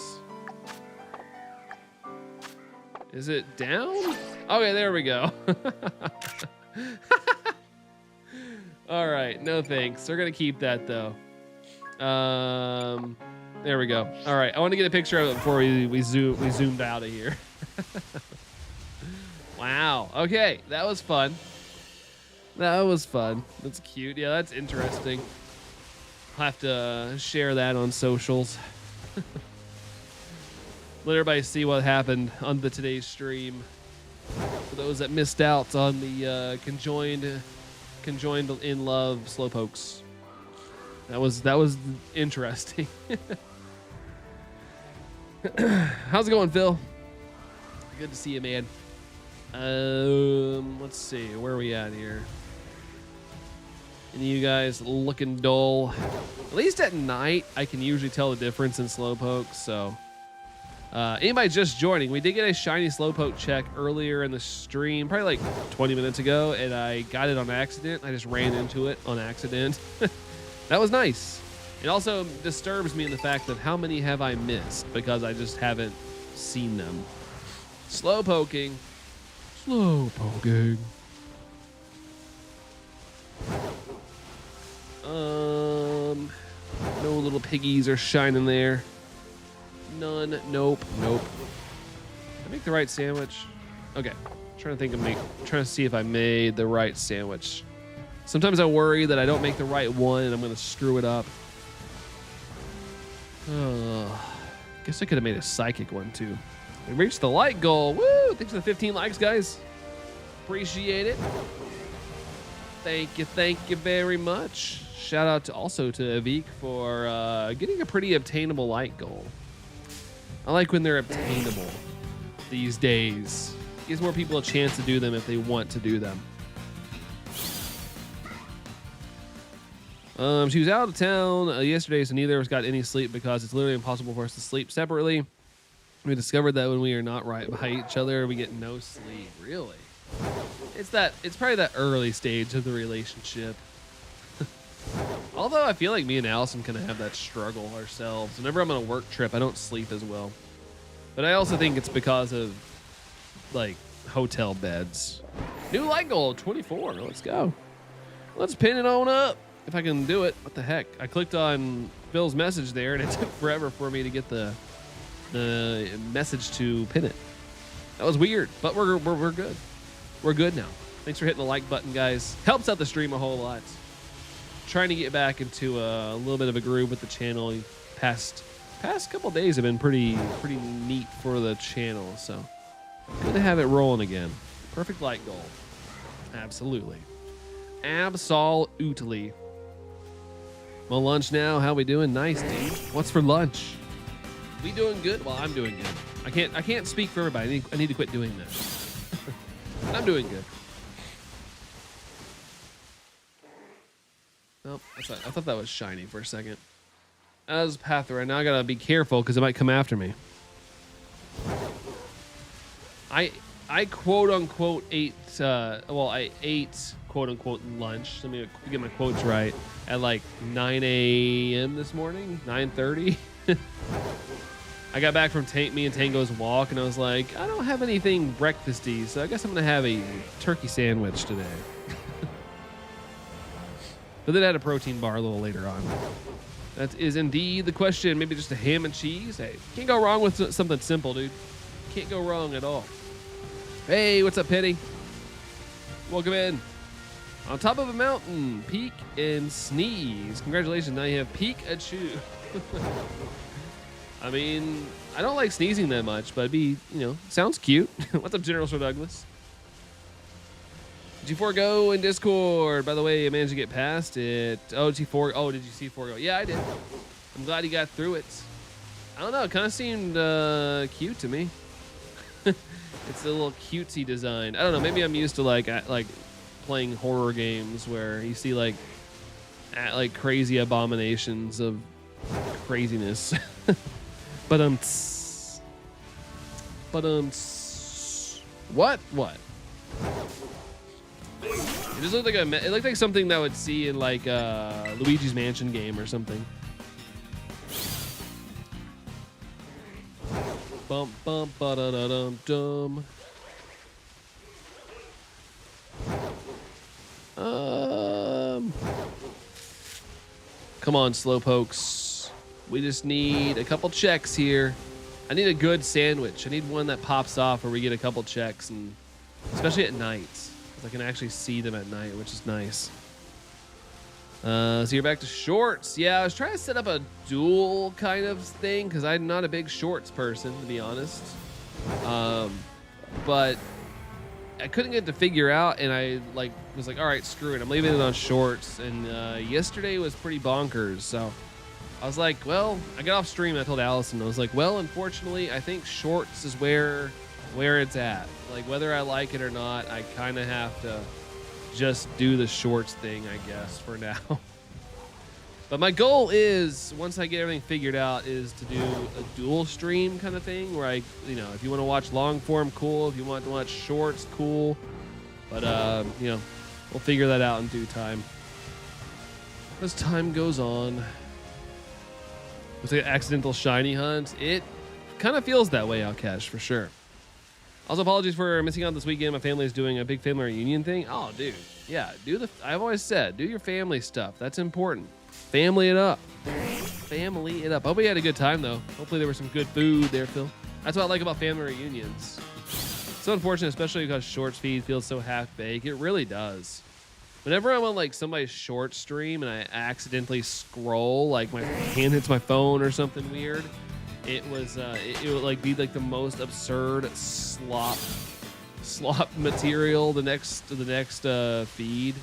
Is it down? Okay, there we go. All right, no thanks. We're gonna keep that though. There we go. All right, I want to get a picture of it before we zoomed out of here. Wow. Okay, that was fun. That was fun. That's cute. Yeah, that's interesting. I'll have to share that on socials. Let everybody see what happened on today's stream. For those that missed out on the conjoined in love Slowpokes. That was interesting. How's it going, Phil? Good to see you, man. Let's see, where are we at here? Any of you guys looking dull? At least at night, I can usually tell the difference in Slowpoke. So, anybody just joining, we did get a shiny Slowpoke check earlier in the stream, probably like 20 minutes ago, and I got it on accident. I just ran into it on accident. That was nice. It also disturbs me in the fact of how many have I missed because I just haven't seen them. Slowpoking. Slowpoking. No little piggies are shining there. None. Nope. Nope. Did I make the right sandwich? Okay. Trying to see if I made the right sandwich. Sometimes I worry that I don't make the right one and I'm gonna screw it up. Guess I could have made a psychic one too. We reached the like goal. Woo! Thanks for the 15 likes, guys. Appreciate it. Thank you very much. Shout out also to Avik for getting a pretty obtainable like goal. I like when they're obtainable these days. Gives more people a chance to do them if they want to do them. She was out of town yesterday, so neither of us got any sleep because it's literally impossible for us to sleep separately. We discovered that when we are not right by each other, we get no sleep. Really? It's probably that early stage of the relationship. Although I feel like me and Allison kind of have that struggle ourselves. Whenever I'm on a work trip, I don't sleep as well. But I also think it's because of like hotel beds. New light goal, 24. Let's go. Let's pin it on up. If I can do it. What the heck? I clicked on Phil's message there and it took forever for me to get the message to pin it. That was weird, but we're good. We're good now. Thanks for hitting the like button, guys. Helps out the stream a whole lot. Trying to get back into a little bit of a groove with the channel. Past couple days have been pretty neat for the channel, so good to have it rolling again. Perfect light goal. Absolutely. Absolutely. Well, lunch now. How we doing? Nice, dude. What's for lunch? We doing good? Well, I'm doing good. I can't speak for everybody. I need to quit doing this. I'm doing good. Nope. I thought that was shiny for a second. As Pathra, now I gotta be careful because it might come after me. I quote unquote ate. I ate quote unquote lunch. Let me get my quotes right. At like 9 a.m. this morning, 9:30. I got back from me and Tango's walk, and I was like, I don't have anything breakfasty, so I guess I'm gonna have a turkey sandwich today. But then I had a protein bar a little later on. That is indeed the question. Maybe just a ham and cheese. Hey, can't go wrong with something simple, dude. Can't go wrong at all. Hey, what's up, Penny? Welcome in. On top of a mountain, peek and sneeze. Congratulations, now you have Pikachu. I mean, I don't like sneezing that much, but it'd be, sounds cute. What's up, General Sir Douglas? Did you forego in Discord? By the way, I managed to get past it. Oh, did you see forego? Yeah, I did. I'm glad you got through it. I don't know, it kind of seemed cute to me. It's a little cutesy design. I don't know, maybe I'm used to like playing horror games where you see like crazy abominations of craziness. But what? It just looked like it looked like something that would see in like Luigi's Mansion game or something. Bump bump ba da da dum dum. Come on, Slowpokes. We just need a couple checks here. I need a good sandwich. I need one that pops off where we get a couple checks, and especially at night, because I can actually see them at night, which is nice. So you're back to shorts. Yeah, I was trying to set up a dual kind of thing because I'm not a big shorts person, to be honest. But I couldn't get it to figure out, and I was like, all right, screw it. I'm leaving it on shorts. And yesterday was pretty bonkers, so I was like, well, I got off stream and I told Allison, I was like, well, unfortunately, I think shorts is where it's at. Like, whether I like it or not, I kind of have to just do the shorts thing, I guess, for now. But my goal is, once I get everything figured out, is to do a dual stream kind of thing where if you want to watch long form, cool. If you want to watch shorts, cool. But, we'll figure that out in due time. As time goes on. It's like an accidental shiny hunt. It kind of feels that way, Outcash, for sure. Also, apologies for missing out this weekend. My family is doing a big family reunion thing. Oh, dude. Yeah, I've always said, do your family stuff. That's important. Family it up. Family it up. Hope we had a good time, though. Hopefully there was some good food there, Phil. That's what I like about family reunions. So unfortunate, especially because shorts feed feels so half-baked. It really does. Whenever I'm on somebody's short stream and I accidentally scroll, like my hand hits my phone or something weird, it would be the most absurd slop material the next feed,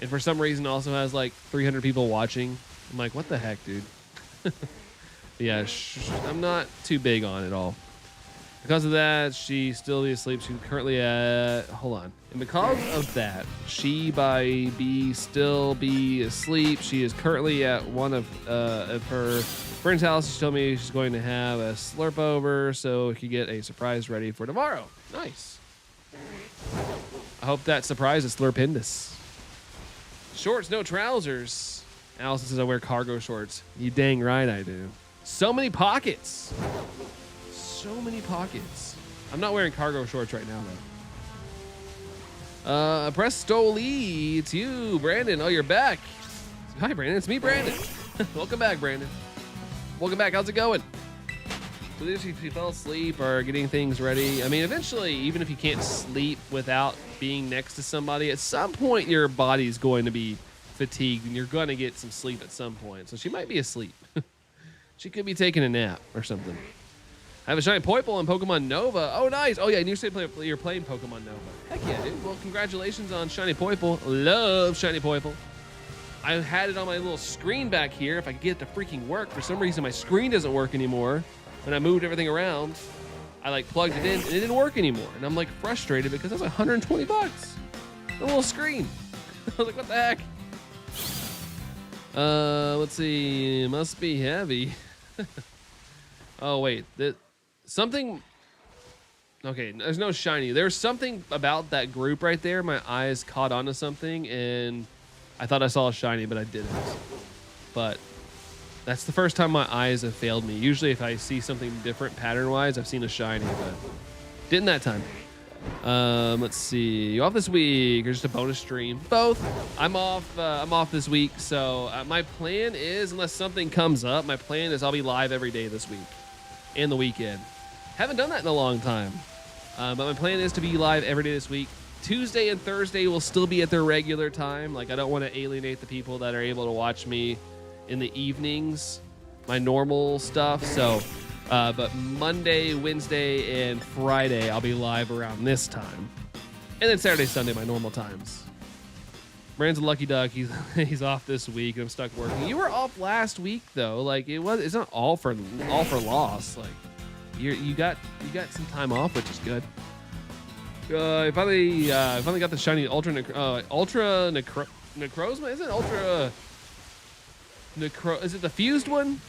and for some reason also has 300 people watching. I'm like, what the heck, dude? Yeah, I'm not too big on it all. Because of that, she still be asleep. She's currently at, hold on. And because of that, still be asleep. She is currently at one of her friend's house. She told me she's going to have a slurp over so we could get a surprise ready for tomorrow. Nice. I hope that surprise is slurpindus. Shorts, no trousers. Allison says I wear cargo shorts. You dang right I do. So many pockets. So many pockets. I'm not wearing cargo shorts right now, though. Prestoli, it's you, Brandon. Oh, you're back. Hi, Brandon. It's me, Brandon. Welcome back, Brandon. Welcome back. How's it going? So if you fell asleep or getting things ready, I mean, eventually, even if you can't sleep without being next to somebody, at some point your body's going to be fatigued and you're going to get some sleep at some point. So she might be asleep. She could be taking a nap or something. I have a shiny Poiple on Pokemon Nova. Oh, nice. Oh, yeah, and you said you're playing Pokemon Nova. Heck yeah, dude. Well, congratulations on shiny Poiple. Love shiny Poiple. I had it on my little screen back here. If I could get it to freaking work. For some reason, my screen doesn't work anymore. When I moved everything around, I plugged it in and it didn't work anymore. And I'm frustrated because that's $120. The little screen. I was like, what the heck? Let's see. It must be heavy. Oh, wait. Something. Okay, there's no shiny. There's something about that group right there. My eyes caught onto something and I thought I saw a shiny, but I didn't. But that's the first time my eyes have failed me. Usually if I see something different pattern-wise, I've seen a shiny, but didn't that time. Let's see. You off this week or just a bonus stream? Both. I'm off this week, so my plan is, unless something comes up, my plan is I'll be live every day this week and the weekend. Haven't done that in a long time. But my plan is to be live every day this week. Tuesday and Thursday will still be at their regular time. Like, I don't want to alienate the people that are able to watch me in the evenings, my normal stuff. So, but Monday, Wednesday, and Friday, I'll be live around this time. And then Saturday, Sunday, my normal times. Brand's a lucky duck. He's off this week, and I'm stuck working. You were off last week though. Like, it's not all for loss. Like, you got some time off, which is good. I finally got the shiny Ultra Necrozma. Is it Ultra Necro? Is it the fused one?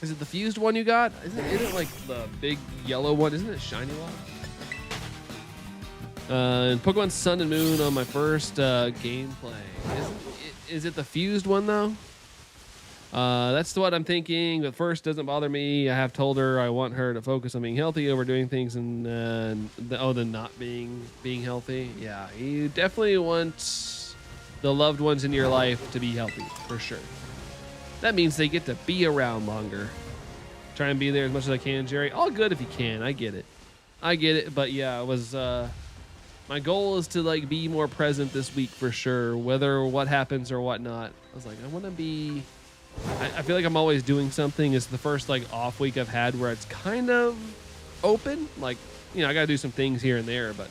Is it the fused one you got? Isn't it like the big yellow one? Isn't it shiny one? And Pokemon Sun and Moon on my first gameplay. Is it the fused one though? That's what I'm thinking. But first, doesn't bother me. I have told her I want her to focus on being healthy over doing things and the not being healthy. Yeah, you definitely want the loved ones in your life to be healthy for sure. That means they get to be around longer. Try and be there as much as I can, Jerry. All good if you can. I get it. But yeah, it was. My goal is to like be more present this week for sure, whether what happens or whatnot. I was like, I want to be. I feel like I'm always doing something. It's the first like off week I've had where it's kind of open. Like, you know, I gotta do some things here and there, but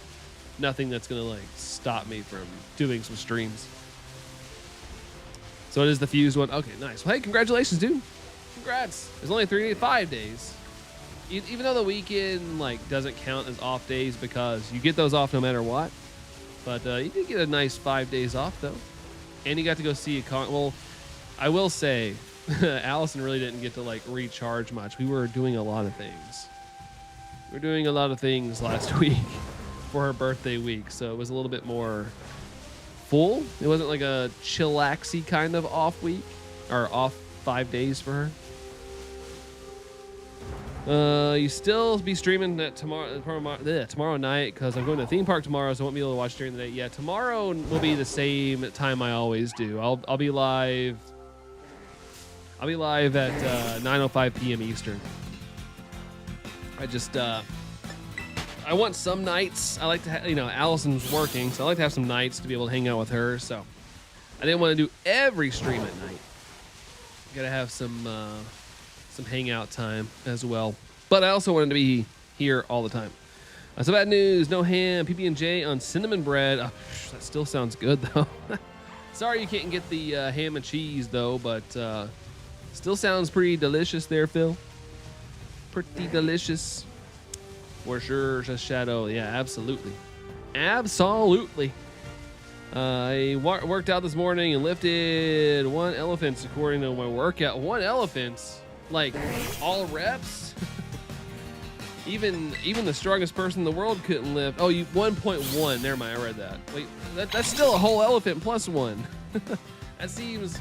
nothing that's gonna like stop me from doing some streams. So it is the fused one. Okay, nice. Well, hey, congratulations, dude. Congrats. It's only 5 days. Even though the weekend like doesn't count as off days because you get those off no matter what. But you did get a nice 5 days off though, and you got to go see a con. Well, I will say, Allison really didn't get to like recharge much. We were doing a lot of things. We were doing a lot of things last week for her birthday week, so it was a little bit more full. It wasn't like a chillaxy kind of off week or off 5 days for her. You still be streaming tomorrow night because I'm going to the theme park tomorrow, so I won't be able to watch during the day. Yeah, tomorrow will be the same time I always do. I'll be live. I'll be live at 9:05 p.m. Eastern. I want some nights. I like to, Allison's working, so I like to have some nights to be able to hang out with her. So I didn't want to do every stream at night. Gotta have some hangout time as well. But I also wanted to be here all the time. So bad news, no ham, PB&J on cinnamon bread. Oh, that still sounds good though. Sorry you can't get the ham and cheese though, but still sounds pretty delicious there, Phil. Pretty delicious. For sure, just Shadow. Yeah, absolutely. Absolutely. I worked out this morning and lifted 1 elephant according to my workout. 1 elephant? Like, all reps? Even the strongest person in the world couldn't lift. Oh, 1.1. Never mind, I read that. Wait, that's still a whole elephant plus 1. That seems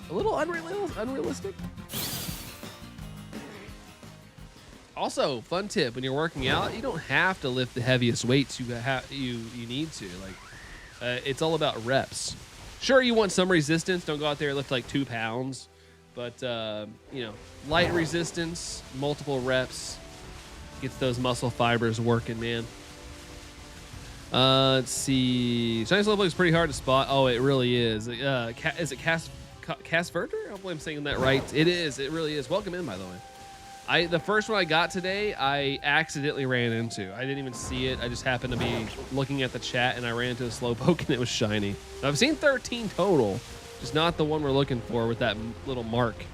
a little unrealistic. Also, fun tip: when you're working out, you don't have to lift the heaviest weights you need to. Like, it's all about reps. Sure, you want some resistance. Don't go out there and lift like 2 pounds. But, light resistance, multiple reps, gets those muscle fibers working, man. Let's see. Shiny Slowpoke is pretty hard to spot. Oh, it really is. Is it Casverter? Hopefully I'm saying that right. It is. It really is. Welcome in, by the way. The first one I got today, I accidentally ran into. I didn't even see it. I just happened to be looking at the chat, and I ran into a Slowpoke, and it was shiny. I've seen 13 total. Just not the one we're looking for with that little mark.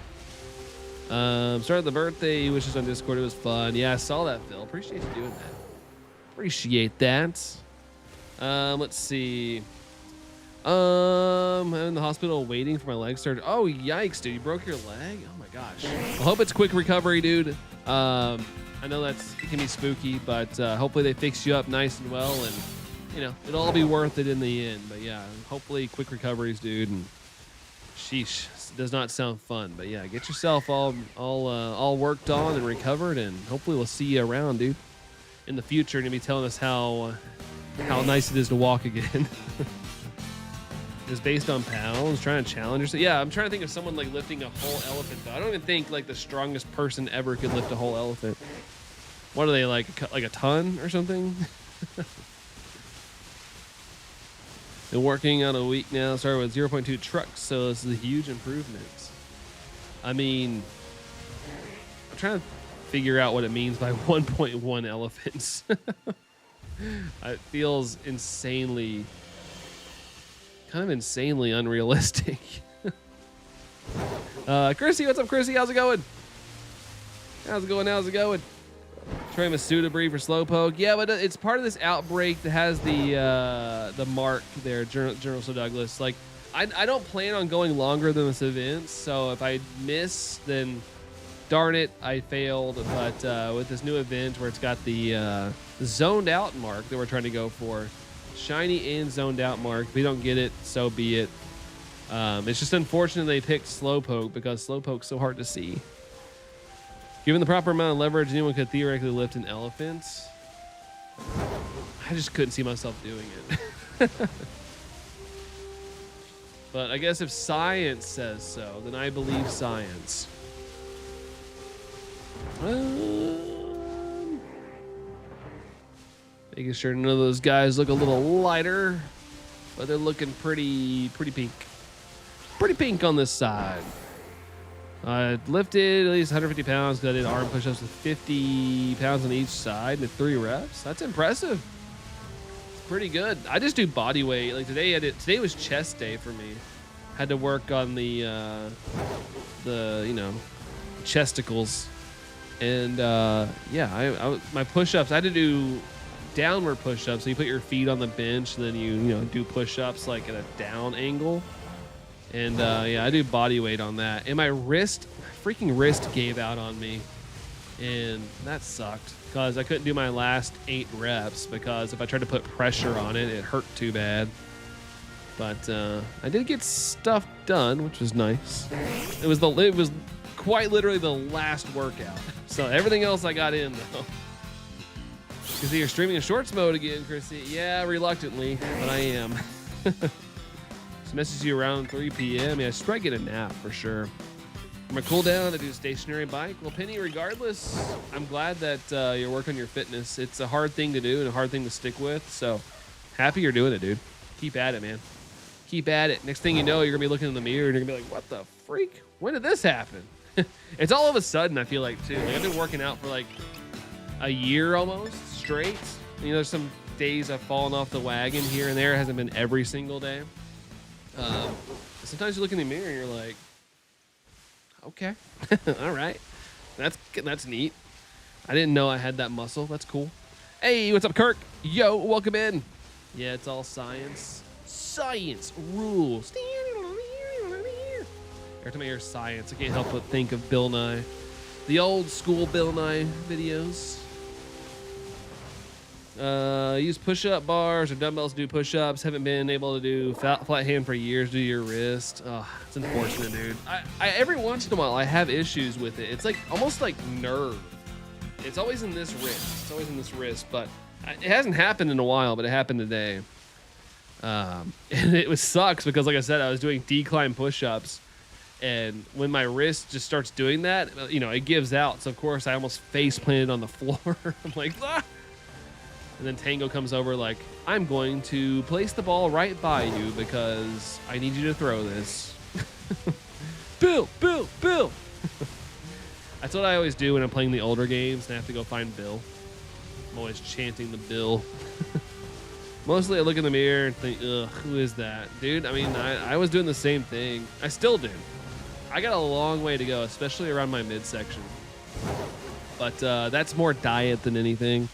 Started the birthday wishes on Discord. It was fun. Yeah, I saw that, Phil. Appreciate you doing that. Appreciate that. Let's see. I'm in the hospital waiting for my leg surgery. Oh, yikes, dude. You broke your leg? Oh, my gosh. I hope it's quick recovery, dude. I know it can be spooky, but hopefully they fix you up nice and well, and, it'll all be worth it in the end. But, yeah, hopefully quick recoveries, dude, and sheesh, does not sound fun, but yeah, get yourself all worked on and recovered, and hopefully we'll see you around, dude, in the future. And you'll be telling us how nice it is to walk again. It's based on pounds, trying to challenge yourself. Yeah, I'm trying to think of someone like lifting a whole elephant though. I don't even think like the strongest person ever could lift a whole elephant. What are they, like a ton or something? Been working on a week now. Started with 0.2 trucks, so this is a huge improvement. I mean, I'm trying to figure out what it means by 1.1 elephants. It feels insanely, kind of insanely unrealistic. Chrissy, what's up, Chrissy? How's it going? How's it going? How's it going? Trying a Suda breed for Slowpoke. Yeah, but it's part of this outbreak that has the mark there, General So Douglas. Like, I don't plan on going longer than this event, so if I miss, then darn it, I failed. But with this new event where it's got the zoned out mark that we're trying to go for, shiny and zoned out mark, if we don't get it, so be it. It's just unfortunate they picked Slowpoke because Slowpoke's so hard to see. Given the proper amount of leverage, anyone could theoretically lift an elephant. I just couldn't see myself doing it. But I guess if science says so, then I believe science. Making sure none of those guys look a little lighter, but they're looking pretty pink. Pretty pink on this side. I lifted at least 150 pounds because I did arm push-ups with 50 pounds on each side and 3 reps. That's impressive. It's pretty good. I just do body weight. Like today, today was chest day for me. Had to work on the you know, chesticles, and yeah, my push-ups. I had to do downward push-ups. So you put your feet on the bench, and then you know do push-ups like at a down angle. And yeah, I do body weight on that. And my freaking wrist gave out on me. And that sucked because I couldn't do my last 8 reps because if I tried to put pressure on it, it hurt too bad. But I did get stuff done, which was nice. It was quite literally the last workout. So everything else I got in though. You see, you're streaming in shorts mode again, Chrissy. Yeah, reluctantly, but I am. Message you around 3 p.m. Yeah, I should probably get a nap for sure. For my cooldown, I do stationary bike. Well, Penny, regardless, I'm glad that you're working on your fitness. It's a hard thing to do and a hard thing to stick with. So happy you're doing it, dude. Keep at it, man. Keep at it. Next thing you know, you're gonna be looking in the mirror and you're gonna be like, "What the freak? When did this happen?" It's all of a sudden. I feel like too. Like I've been working out for like a year almost straight. You know, there's some days I've fallen off the wagon here and there. It hasn't been every single day. Sometimes you look in the mirror and you're like, okay, all right, that's neat. I didn't know I had that muscle. That's cool. Hey, what's up, Kirk? Yo, welcome in. Yeah, it's all science. Science rules. Every time I hear science, I can't help but think of Bill Nye, the old school Bill Nye videos. Use push-up bars or dumbbells to do push-ups. Haven't been able to do flat hand for years due to your wrist. Oh, it's unfortunate, dude. I every once in a while I have issues with it. It's like almost like nerve. It's always in this wrist. It's always in this wrist, but it hasn't happened in a while, but it happened today. And it sucks because, like I said, I was doing decline push-ups, and when my wrist just starts doing that, you know, it gives out. So of course I almost face planted on the floor. I'm like, ah! And then Tango comes over like, I'm going to place the ball right by you because I need you to throw this. Bill. That's what I always do when I'm playing the older games and I have to go find Bill. I'm always chanting the Bill. Mostly I look in the mirror and think, ugh, who is that? Dude, I mean, I was doing the same thing. I still do. I got a long way to go, especially around my midsection. But that's more diet than anything.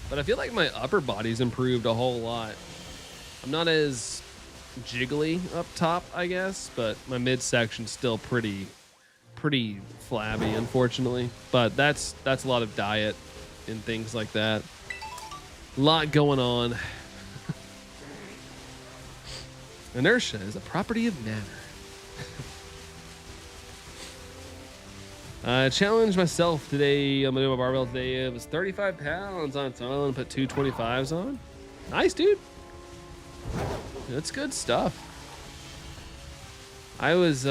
But I feel like my upper body's improved a whole lot. I'm not as jiggly up top, I guess, but my midsection's still pretty flabby, unfortunately. But that's a lot of diet and things like that. A lot going on. Inertia is a property of matter. I challenged myself today. I'm gonna do my barbell today. It was 35 pounds on its own. Put 225s on. Nice, dude. That's good stuff. I was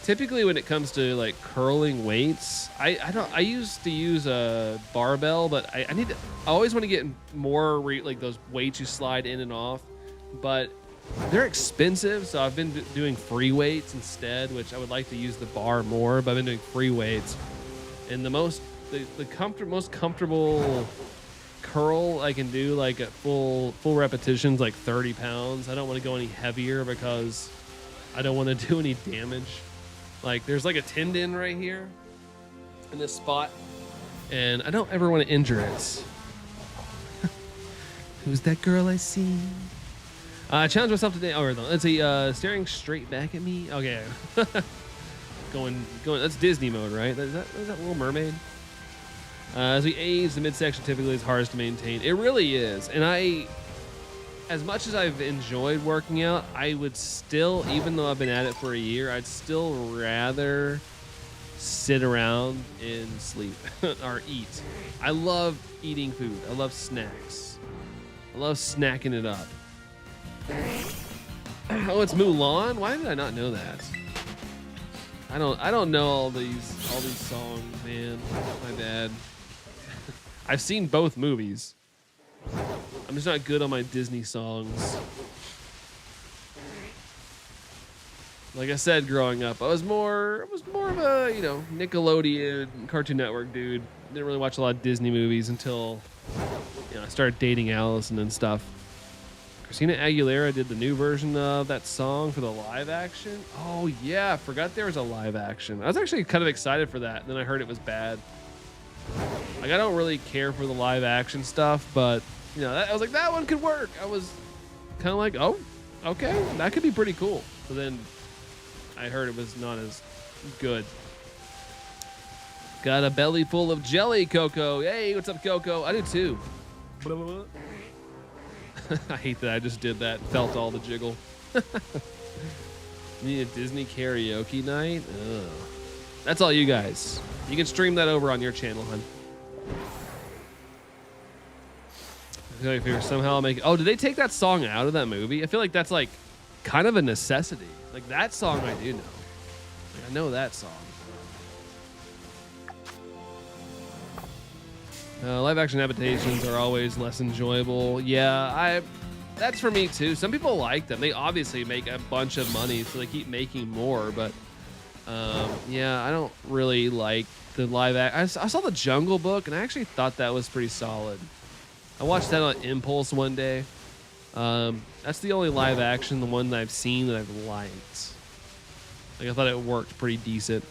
typically when it comes to like curling weights, I used to use a barbell, but I always want to get more like those weights you slide in and off, but they're expensive. So I've been doing free weights instead, which I would like to use the bar more, but I've been doing free weights. And the most comfortable curl I can do, like at full repetitions, like 30 pounds. I don't want to go any heavier because I don't want to do any damage. Like there's like a tendon right here in this spot, and I don't ever want to injure it. Who's that girl I see? Challenge myself today. Oh, let's see. Staring straight back at me. Okay. going. That's Disney mode, right? Is that Little Mermaid? As we age, the midsection typically is hardest to maintain. It really is. And as much as I've enjoyed working out, I would still, even though I've been at it for a year, I'd still rather sit around and sleep or eat. I love eating food. I love snacks. I love snacking it up. Oh, it's Mulan? Why did I not know that? I don't know all these songs, man. My bad. I've seen both movies. I'm just not good on my Disney songs. Like I said, growing up, I was more of a, Nickelodeon, Cartoon Network dude. Didn't really watch a lot of Disney movies until, I started dating Allison and stuff. Christina Aguilera did the new version of that song for the live action. Oh yeah, I forgot there was a live action. I was actually kind of excited for that. Then I heard it was bad. Like I don't really care for the live action stuff, but I was like, that one could work. I was kind of like, oh, okay, that could be pretty cool. But then I heard it was not as good. Got a belly full of jelly, Coco. Hey, what's up, Coco? I do too. I hate that I just did that. Felt all the jiggle. Need a Disney karaoke night? Ugh. That's all you guys. You can stream that over on your channel, hun. I feel like if you're somehow making... Oh, did they take that song out of that movie? I feel like that's like kind of a necessity. Like that song I do know. Like, I know that song. Live action adaptations are always less enjoyable. Yeah, that's for me too. Some people like them. They obviously make a bunch of money, so they keep making more. But yeah, I don't really like the live act. I saw The Jungle Book, and I actually thought that was pretty solid. I watched that on Impulse one day. That's the only live action, the one that I've seen that I've liked. Like I thought it worked pretty decent.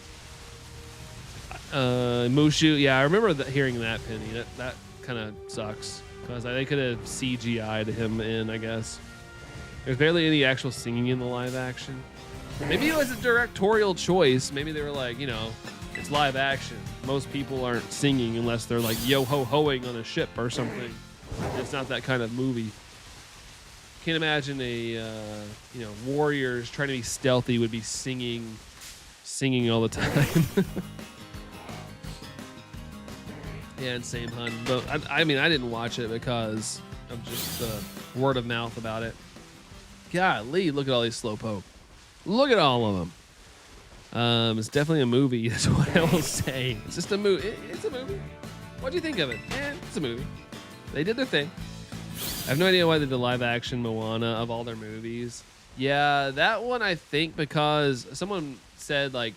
Mushu, yeah, I remember hearing that, Penny. That kind of sucks because they could have CGI'd him in, I guess. There's barely any actual singing in the live action. Maybe it was a directorial choice. Maybe they were like, it's live action. Most people aren't singing unless they're like yo-ho-hoing on a ship or something. It's not that kind of movie. Can't imagine warriors trying to be stealthy would be singing all the time. Yeah, and same, hun. But I didn't watch it because of just the word of mouth about it. Golly, look at all these Slowpoke. Look at all of them. It's definitely a movie, is what I will say. It's just a movie. It's a movie. What do you think of it? It's a movie. They did their thing. I have no idea why they did live action Moana of all their movies. Yeah, that one I think because someone said like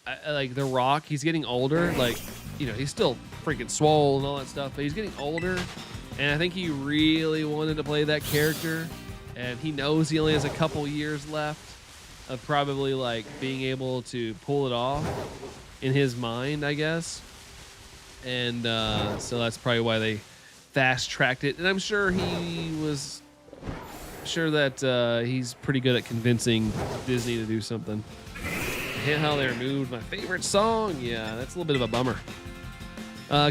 The Rock, he's getting older. Like, he's still freaking swole and all that stuff, but he's getting older. And I think he really wanted to play that character. And he knows he only has a couple years left of probably like being able to pull it off in his mind, I guess. And so that's probably why they fast tracked it. And I'm sure that he's pretty good at convincing Disney to do something. Hate how they removed my favorite song. Yeah, that's a little bit of a bummer.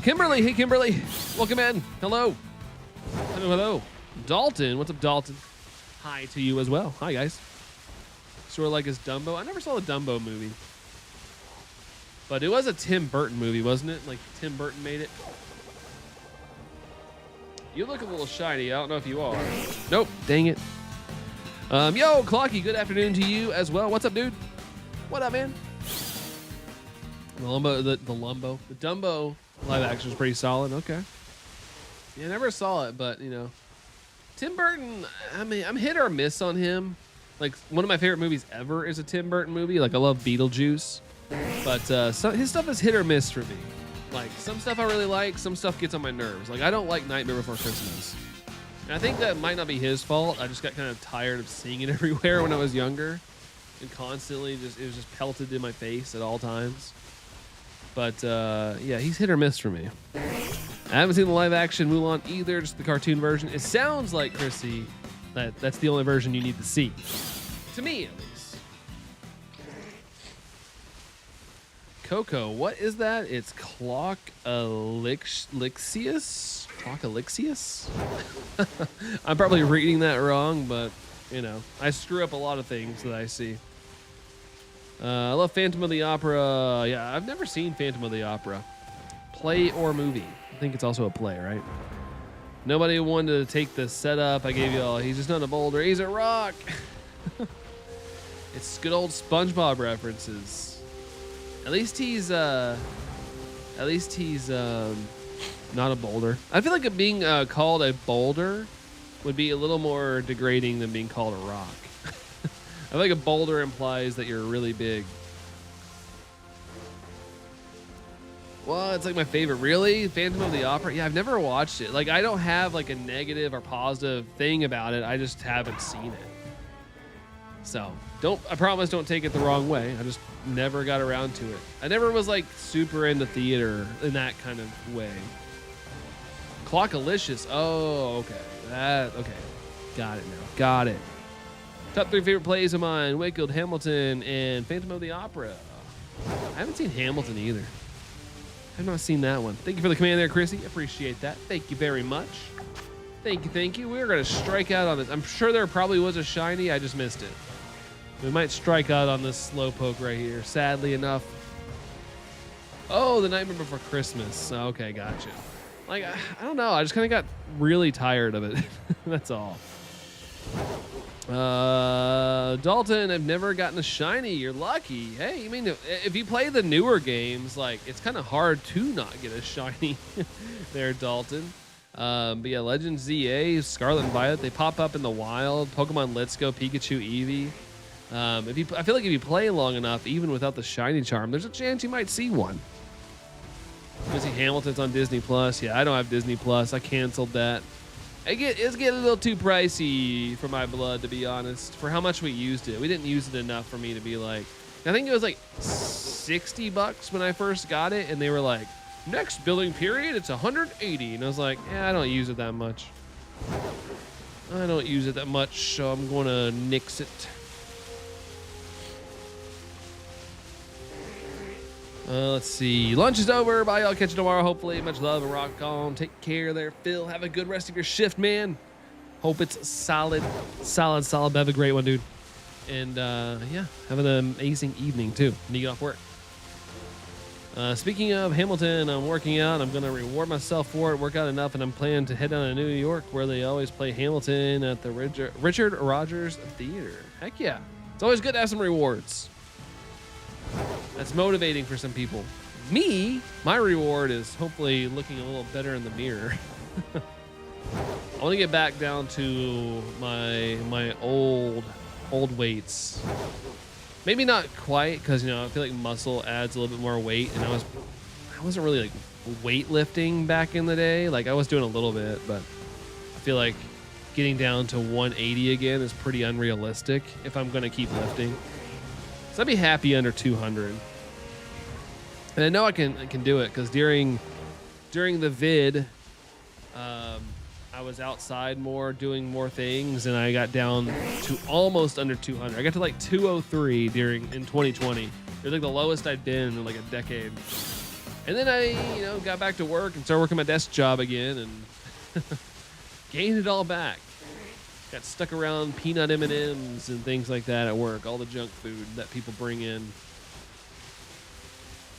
Kimberly, hey Kimberly, welcome in. Hello. Hello. Dalton, what's up, Dalton? Hi to you as well. Hi guys. Sort of like his Dumbo. I never saw the Dumbo movie, but it was a Tim Burton movie, wasn't it? Like Tim Burton made it. You look a little shiny. I don't know if you are. Nope. Dang it. Yo, Clocky. Good afternoon to you as well. What's up, dude? What up, man? The Dumbo live action is pretty solid. Okay. Yeah, I never saw it, but you know, Tim Burton. I mean, I'm hit or miss on him. Like one of my favorite movies ever is a Tim Burton movie. Like I love Beetlejuice, but his stuff is hit or miss for me. Like some stuff I really like, some stuff gets on my nerves. Like I don't like Nightmare Before Christmas. And I think that might not be his fault. I just got kind of tired of seeing it everywhere when I was younger, and constantly it was just pelted in my face at all times. But yeah, he's hit or miss for me. I haven't seen the live action Mulan either, just the cartoon version. It sounds like, Chrissy, that's the only version you need to see. To me, at least. Coco, what is that? It's Clock-Elixius? Clock-Elixius? I'm probably reading that wrong, but, you know, I screw up a lot of things that I see. I love Phantom of the Opera. Yeah, I've never seen Phantom of the Opera. Play or movie? I think it's also a play, right? Nobody wanted to take the setup I gave you all. He's just not a boulder. He's a rock. It's good old SpongeBob references. At least he's not a boulder. I feel like being called a boulder would be a little more degrading than being called a rock. I feel like a boulder implies that you're really big. Well, it's like my favorite. Really? Phantom of the Opera? Yeah, I've never watched it. Like, I don't have like a negative or positive thing about it. I just haven't seen it. So, I promise don't take it the wrong way. I just never got around to it. I never was like super into theater in that kind of way. Clockalicious. Oh, okay. Okay. Got it now. Got it. Top 3 favorite plays of mine: Wakefield, Hamilton, and Phantom of the Opera. I haven't seen Hamilton either. I've not seen that one. Thank you for the command there, Chrissy. Appreciate that. Thank you very much. Thank you. We're going to strike out on this. I'm sure there probably was a shiny. I just missed it. We might strike out on this Slowpoke right here, sadly enough. Oh, The Nightmare Before Christmas. Okay, gotcha. Like, I don't know. I just kind of got really tired of it. That's all. Dalton, I've never gotten a shiny. You're lucky. Hey, I mean, if you play the newer games, like, it's kind of hard to not get a shiny there, Dalton. But yeah, Legend ZA, Scarlet and Violet, they pop up in the wild. Pokemon Let's Go, Pikachu, Eevee. I feel like if you play long enough, even without the shiny charm, there's a chance you might see one. Missy Hamilton's on Disney Plus. Yeah, I don't have Disney Plus. I canceled that. It's getting a little too pricey for my blood, to be honest, for how much we used it. We didn't use it enough for me to be like, I think it was like $60 when I first got it, and they were like, next billing period, it's $180. And I was like, yeah, I don't use it that much. So I'm going to nix it. Let's see. Lunch is over. Bye. I'll catch you tomorrow, hopefully. Much love and rock on. Take care there, Phil. Have a good rest of your shift, man. Hope it's solid. Have a great one, dude. And yeah, have an amazing evening, too, when you get off work. Speaking of Hamilton, I'm working out. I'm going to reward myself for it, work out enough, and I'm planning to head down to New York, where they always play Hamilton at the Richard Rogers Theater. Heck yeah. It's always good to have some rewards. That's motivating for some people. Me, my reward is hopefully looking a little better in the mirror. I want to get back down to my old weights. Maybe not quite, because I feel like muscle adds a little bit more weight, and I wasn't really like weightlifting back in the day. Like I was doing a little bit, but I feel like getting down to 180 again is pretty unrealistic if I'm going to keep lifting. So I'd be happy under 200. And I know I can do it because during the vid, I was outside more, doing more things, and I got down to almost under 200. I got to like 203 in 2020. It was like the lowest I'd been in like a decade. And then I, got back to work and started working my desk job again and gained it all back. Got stuck around peanut M&Ms and things like that at work, all the junk food that people bring in.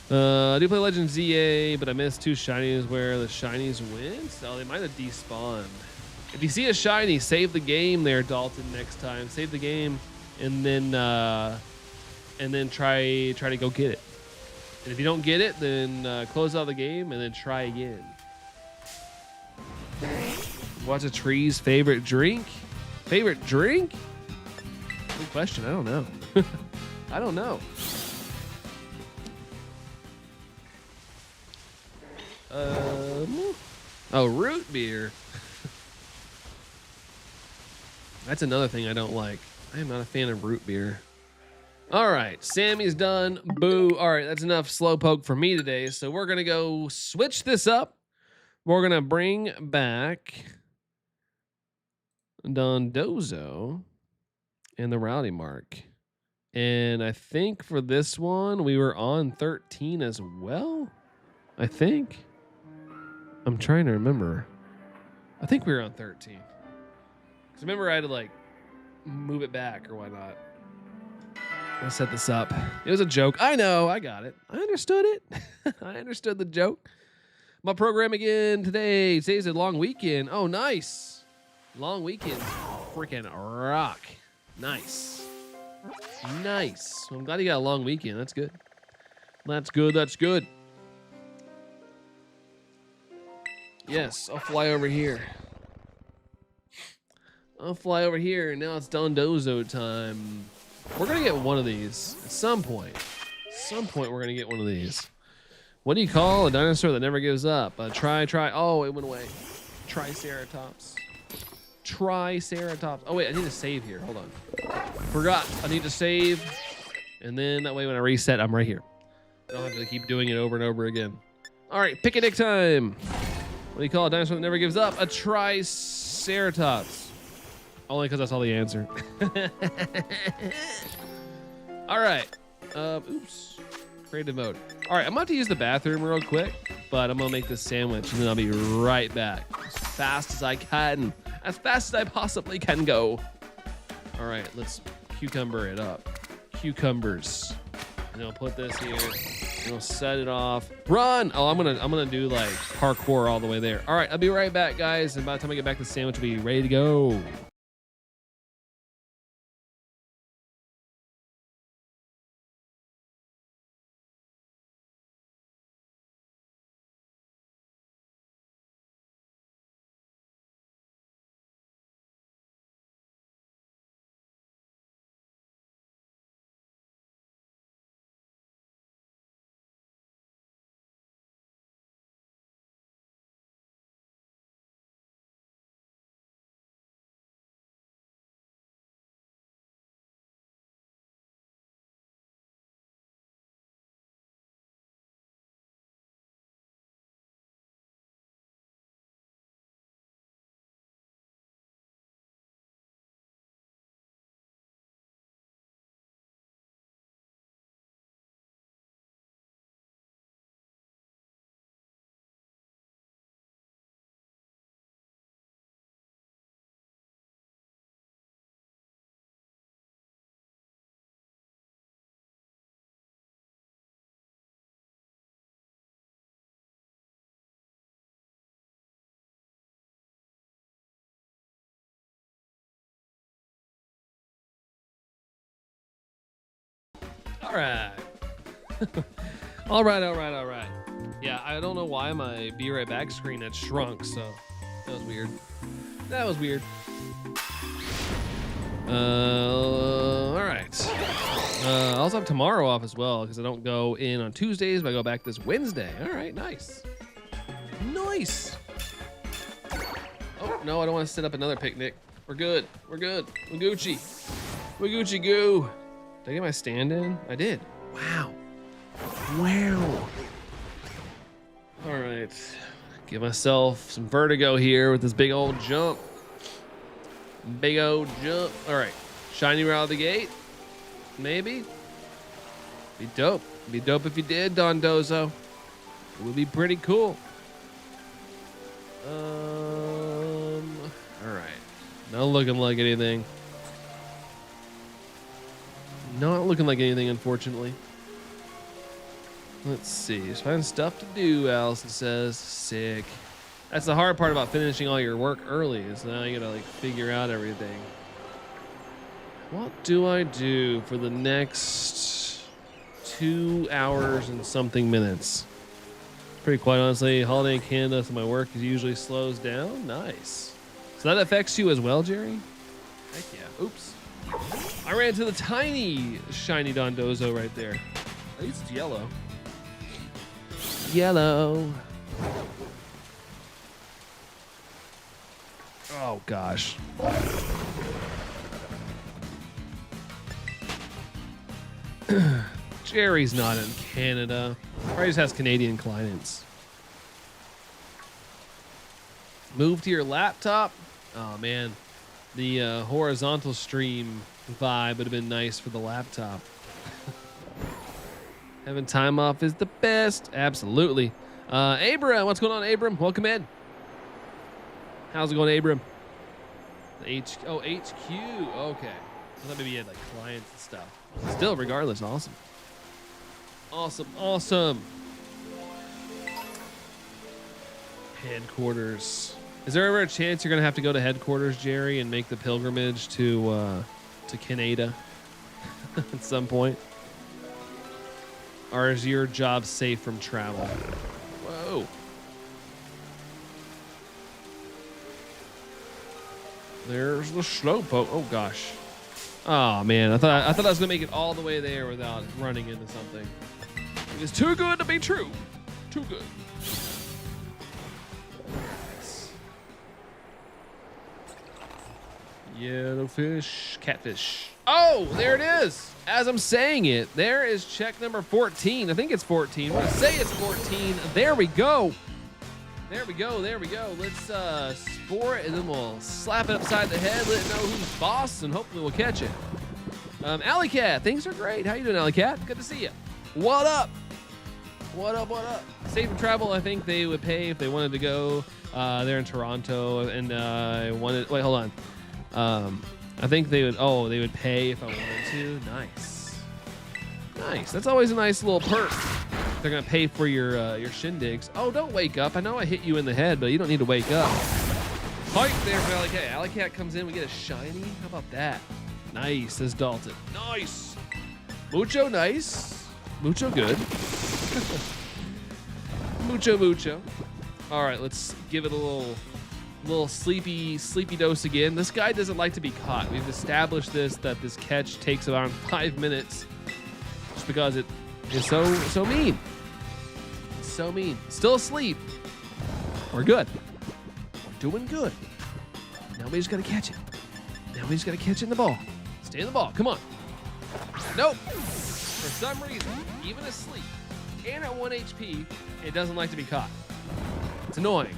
I do play Legend ZA, but I missed 2 shinies where the shinies win. So they might have despawned. If you see a shiny, save the game there, Dalton, next time. Save the game and then try to go get it. And if you don't get it, then close out the game and then try again. What's a tree's favorite drink? Favorite drink? Good question. I don't know. I don't know. Oh, root beer. That's another thing I don't like. I am not a fan of root beer. All right, Sammy's done. Boo. All right, that's enough Slowpoke for me today. So we're going to go switch this up. We're going to bring back Dondozo and the Rowdy Mark. And I think for this one, we were on 13 as well. I think. I'm trying to remember. I think we were on 13. Because remember I had to like move it back or whatnot. Let's set this up. It was a joke. I know. I got it. I understood it. I understood the joke. My program again today. Today's a long weekend. Oh, nice. Long weekend. Freaking rock. Nice. Nice. I'm glad you got a long weekend. That's good. That's good. That's good. Yes, I'll fly over here. I'll fly over here, and now it's Dondozo time. We're going to get one of these at some point. At some point, we're going to get one of these. What do you call a dinosaur that never gives up? Try. Oh, it went away. Triceratops. Triceratops. Oh, wait, I need to save here. Hold on. Forgot. I need to save. And then that way when I reset, I'm right here. I don't have to keep doing it over and over again. All right, picnic time. What do you call a dinosaur that never gives up? A Triceratops. Only because that's all the answer. All right. Oops. Creative mode. All right, I'm about to use the bathroom real quick, but I'm going to make this sandwich, and then I'll be right back. As fast as I can. As fast as I possibly can go. All right, let's cucumber it up. Cucumbers. And I'll put this here. And I'll set it off. Run! Oh, I'm gonna do like parkour all the way there. All right, I'll be right back, guys. And by the time I get back, the sandwich will be ready to go. All right. All right. Yeah, I don't know why my be right back screen had shrunk, so that was weird. All right. I also have tomorrow off as well because I don't go in on Tuesdays, but I go back this Wednesday. All right, nice. Oh, no, I don't want to set up another picnic. We're good. We're Gucci. We're Gucci goo. Did I get my stand in? I did. Wow. All right. Give myself some vertigo here with this big old jump. All right. Shiny right out of the gate. Maybe. Be dope. Be dope if you did, Dondozo. It would be pretty cool. All right. Not looking like anything. Not looking like anything, unfortunately. Let's see. Just find stuff to do, Allison says. Sick. That's the hard part about finishing all your work early, is now you gotta like figure out everything. What do I do for the next 2 hours and something minutes. Pretty quite honestly, holiday in Canada, so my work usually slows down. Nice. So that affects you as well, Jerry? Heck yeah. Oops. I ran into the tiny shiny Dondozo right there. At least it's yellow. Yellow. Oh, gosh. Jerry's not in Canada. Probably just has Canadian clients. Move to your laptop. Oh, man. The horizontal stream vibe would have been nice for the laptop. Having time off is the best. Absolutely. Abram, what's going on, Abram? Welcome in. How's it going, Abram? HQ. Okay. I thought maybe you had like clients and stuff. Still, regardless, awesome. Awesome. Headquarters. Is there ever a chance you're gonna have to go to headquarters, Jerry, and make the pilgrimage to Canada at some point? Or is your job safe from travel? Whoa. There's the Slowpoke. Oh gosh. Oh man, I thought I was gonna make it all the way there without running into something. It is too good to be true. Too good. Nice. Yellowfish, catfish. Oh, there it is. As I'm saying it, there is check number 14. I think it's 14. We're gonna say it's 14. There we go. There we go. Let's spore it, and then we'll slap it upside the head, let it know who's boss, and hopefully we'll catch it. Alley Cat, things are great. How you doing, Alley Cat? Good to see you. What up? Safe and travel, I think they would pay if they wanted to go. They're in Toronto, and wait, hold on. I think they would pay if I wanted to. Nice. That's always a nice little perk. They're gonna pay for your shindigs. Oh, don't wake up. I know I hit you in the head, but you don't need to wake up. Fight there for Alley Cat. Alley Cat comes in, we get a shiny. How about that? Nice, says Dalton. Nice. Mucho nice. Mucho good. Mucho. All right, let's give it a little sleepy dose again. This guy doesn't like to be caught. We've established that this catch takes around 5 minutes, just because it is so mean. So mean. Still asleep. We're good. We're doing good. Now we just gotta catch it. Now we just gotta catch it in the ball. Stay in the ball. Come on. Nope. For some reason, even asleep and at 1 HP, it doesn't like to be caught. It's annoying.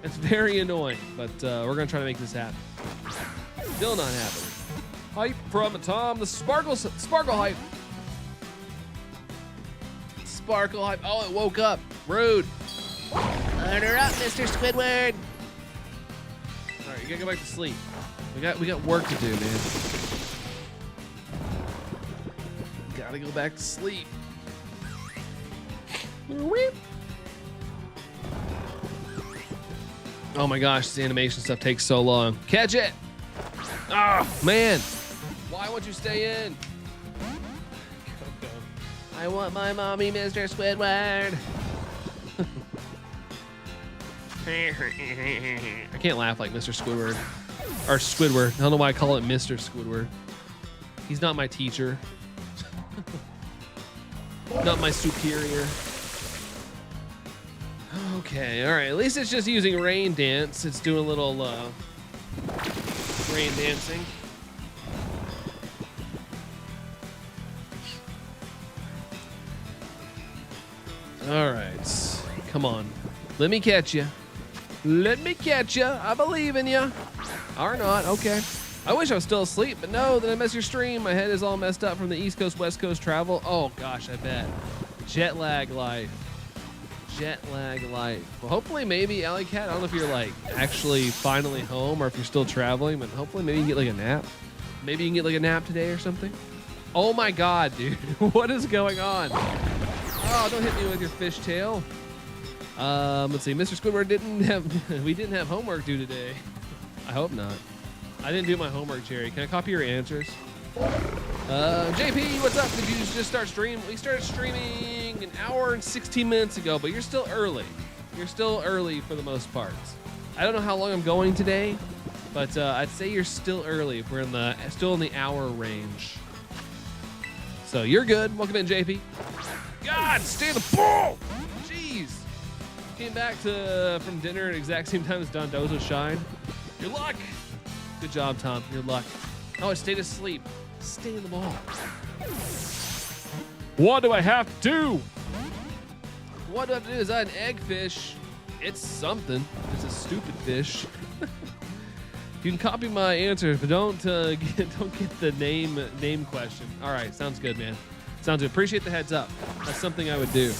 It's very annoying, but we're gonna try to make this happen. Still not happening. Hype from Tom, the sparkle hype. Sparkle hype. Oh, it woke up. Rude. Order up, Mr. Squidward. All right, you gotta go back to sleep. We got work to do, man. Gotta go back to sleep. Weep. Oh my gosh, this animation stuff takes so long. Catch it! Oh, man. Why won't you stay in? I want my mommy, Mr. Squidward. I can't laugh like Mr. Squidward. Or Squidward. I don't know why I call it Mr. Squidward. He's not my teacher. Not my superior. Okay, all right. At least it's just using rain dance. It's doing a little rain dancing. All right, come on. Let me catch you. I believe in you. Or not. Okay. I wish I was still asleep, but no. Then I missed your stream. My head is all messed up from the East Coast, West Coast travel. Oh gosh, I bet. Jet lag life. Well, hopefully, maybe, Alley Cat, I don't know if you're like actually finally home or if you're still traveling, but hopefully maybe you can get like a nap. Maybe you can get like a nap today or something. Oh my God, dude. What is going on? Oh, don't hit me with your fishtail. Let's see. Mr. Squidward we didn't have homework due today. I hope not. I didn't do my homework, Jerry. Can I copy your answers? JP, what's up? Did you just start streaming? We started streaming an hour and 16 minutes ago, but you're still early. You're still early for the most part. I don't know how long I'm going today, but I'd say you're still early. We're still in the hour range. So you're good. Welcome in, JP. God, stay in the ball! Jeez. Came back from dinner at the exact same time as Don Dozo Shine. Your luck. Good job, Tom. Your luck. Oh, I stayed asleep. Stay in the ball. What do I have to do? What do I have to do? Is that an egg fish? It's something. It's a stupid fish. You can copy my answer, but don't get the name question. All right, sounds good, man. Sounds good. Appreciate the heads up. That's something I would do.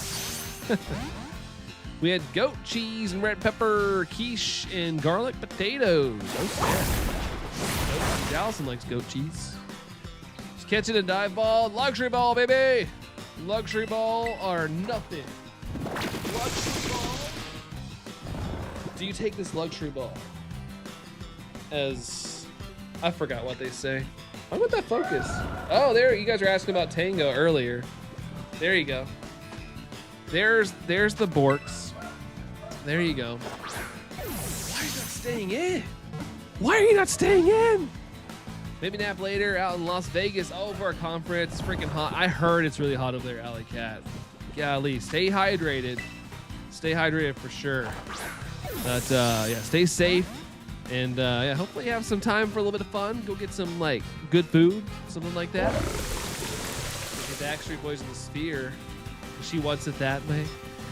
We had goat cheese and red pepper, quiche, and garlic potatoes. Oh, yeah. Allison likes goat cheese. Just catch it and dive ball. Luxury ball, baby. Luxury ball or nothing. Luxury ball. Do you take this luxury ball as... I forgot what they say. Why would that focus? Oh, there, you guys were asking about Tango earlier. There you go. There's the Borks. There you go. Why are you not staying in? Why are you not staying in? Maybe nap later out in Las Vegas. Oh, for a conference. It's freaking hot. I heard it's really hot over there, Alley Cat. Golly, stay hydrated. Stay hydrated for sure. But yeah, stay safe. And yeah, hopefully you have some time for a little bit of fun. Go get some like good food, something like that. The Backstreet Boys in the Sphere. She wants it that way.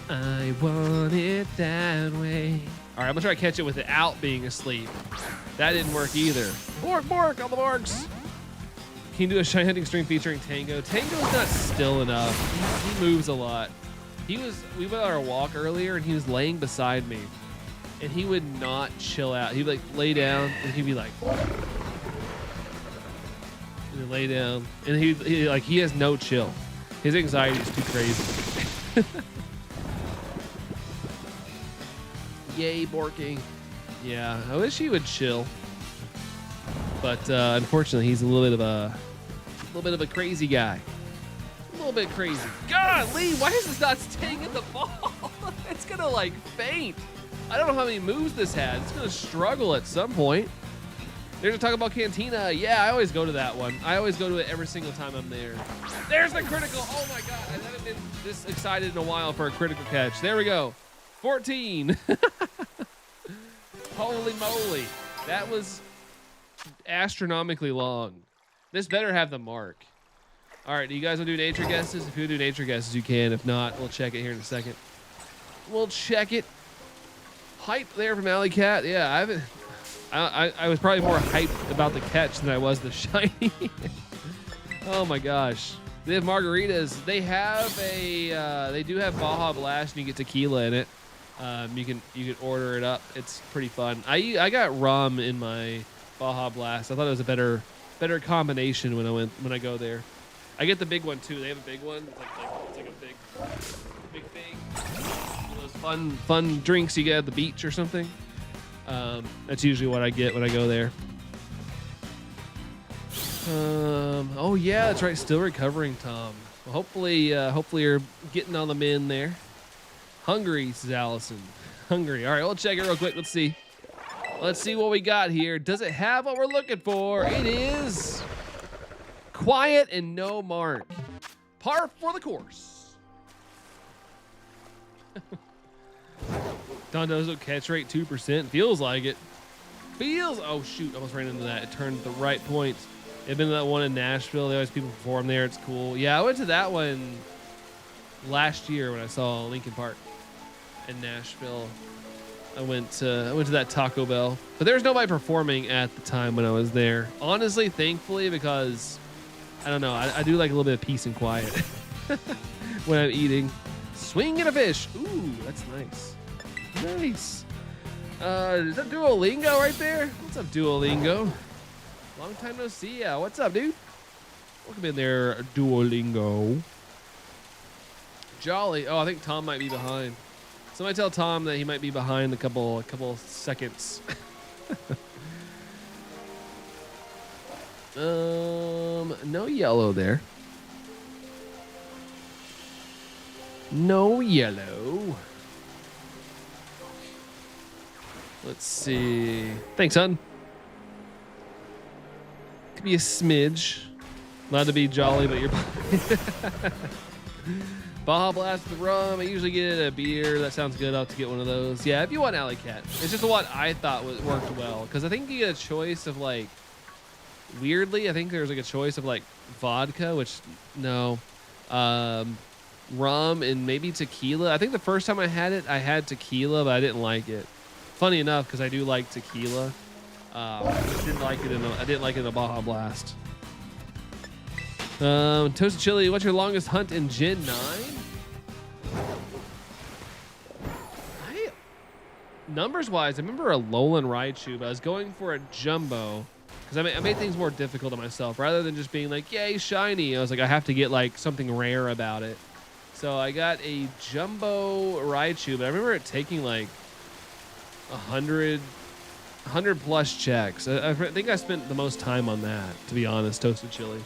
I want it that way. All right, I'm gonna try to catch it without being asleep. That didn't work either. Bork, all the Borks. Can you do a shiny hunting stream featuring Tango? Tango's not still enough. He moves a lot. We went on our walk earlier and he was laying beside me. And he would not chill out. He'd like lay down and he'd be like, and he'd lay down and he has no chill. His anxiety is too crazy. Yay, borking. Yeah, I wish he would chill. But unfortunately, he's a little bit of a crazy guy. A little bit crazy. Golly, why is this not staying in the ball? It's gonna like faint. I don't know how many moves this has. It's gonna struggle at some point. There's a Taco Bell Cantina. Yeah, I always go to that one. I always go to it every single time I'm there. There's the critical. Oh my God, I haven't been this excited in a while for a critical catch. There we go. 14. Holy moly. That was astronomically long. This better have the mark. All right, do you guys want to do nature guesses? If you want to do nature guesses, you can. If not, we'll check it here in a second. We'll check it. Hype there from Alley Cat. Yeah, I was probably more hyped about the catch than I was the shiny. Oh my gosh. They have margaritas. They have they do have Baja Blast and you get tequila in it. You can order it up. It's pretty fun. I got rum in my Baja Blast. I thought it was a better combination when I go there. I get the big one too. They have a big one. It's like a big thing. One of those fun drinks you get at the beach or something. That's usually what I get when I go there. Oh yeah, that's right. Still recovering, Tom. Well, hopefully you're getting on the mend there. Hungry, says Allison. Hungry. All right, we'll check it real quick. Let's see. Let's see what we got here. Does it have what we're looking for? It is quiet and no mark. Par for the course. Dondozo catch rate 2%. Feels like it. Oh shoot, almost ran into that. It turned at the right point. I've been to that one in Nashville. They always people perform there. It's cool. Yeah, I went to that one last year when I saw Lincoln Park in Nashville. I went to that Taco Bell, but there was nobody performing at the time when I was there. Honestly, thankfully, because I don't know, I do like a little bit of peace and quiet when I'm eating. Swinging a fish. Ooh, that's nice. Nice. Is that Duolingo right there? What's up, Duolingo? Long time no see ya. What's up, dude? Welcome in there, Duolingo. Jolly. Oh, I think Tom might be behind. Somebody tell Tom that he might be behind a couple seconds. No yellow there. No yellow. Let's see. Thanks, hon. Could be a smidge. Not to be jolly, but you're. Baja Blast with rum. I usually get a beer. That sounds good. I'll have to get one of those. Yeah, if you want Alley Cat. It's just what I thought worked well. Because I think you get a choice of like, weirdly, I think there's like a choice of like vodka, which no. Rum and maybe tequila. I think the first time I had tequila, but I didn't like it. Funny enough, because I do like tequila. I just didn't like it I didn't like it in a Baja Blast. Toasted Chili, what's your longest hunt in Gen 9? Numbers wise, I remember a Alolan Raichu, but I was going for a Jumbo because I made things more difficult on myself rather than just being like, yay, shiny. I was like, I have to get like something rare about it. So I got a Jumbo Raichu, but I remember it taking like 100 plus checks. I think I spent the most time on that, to be honest, Toasted Chili.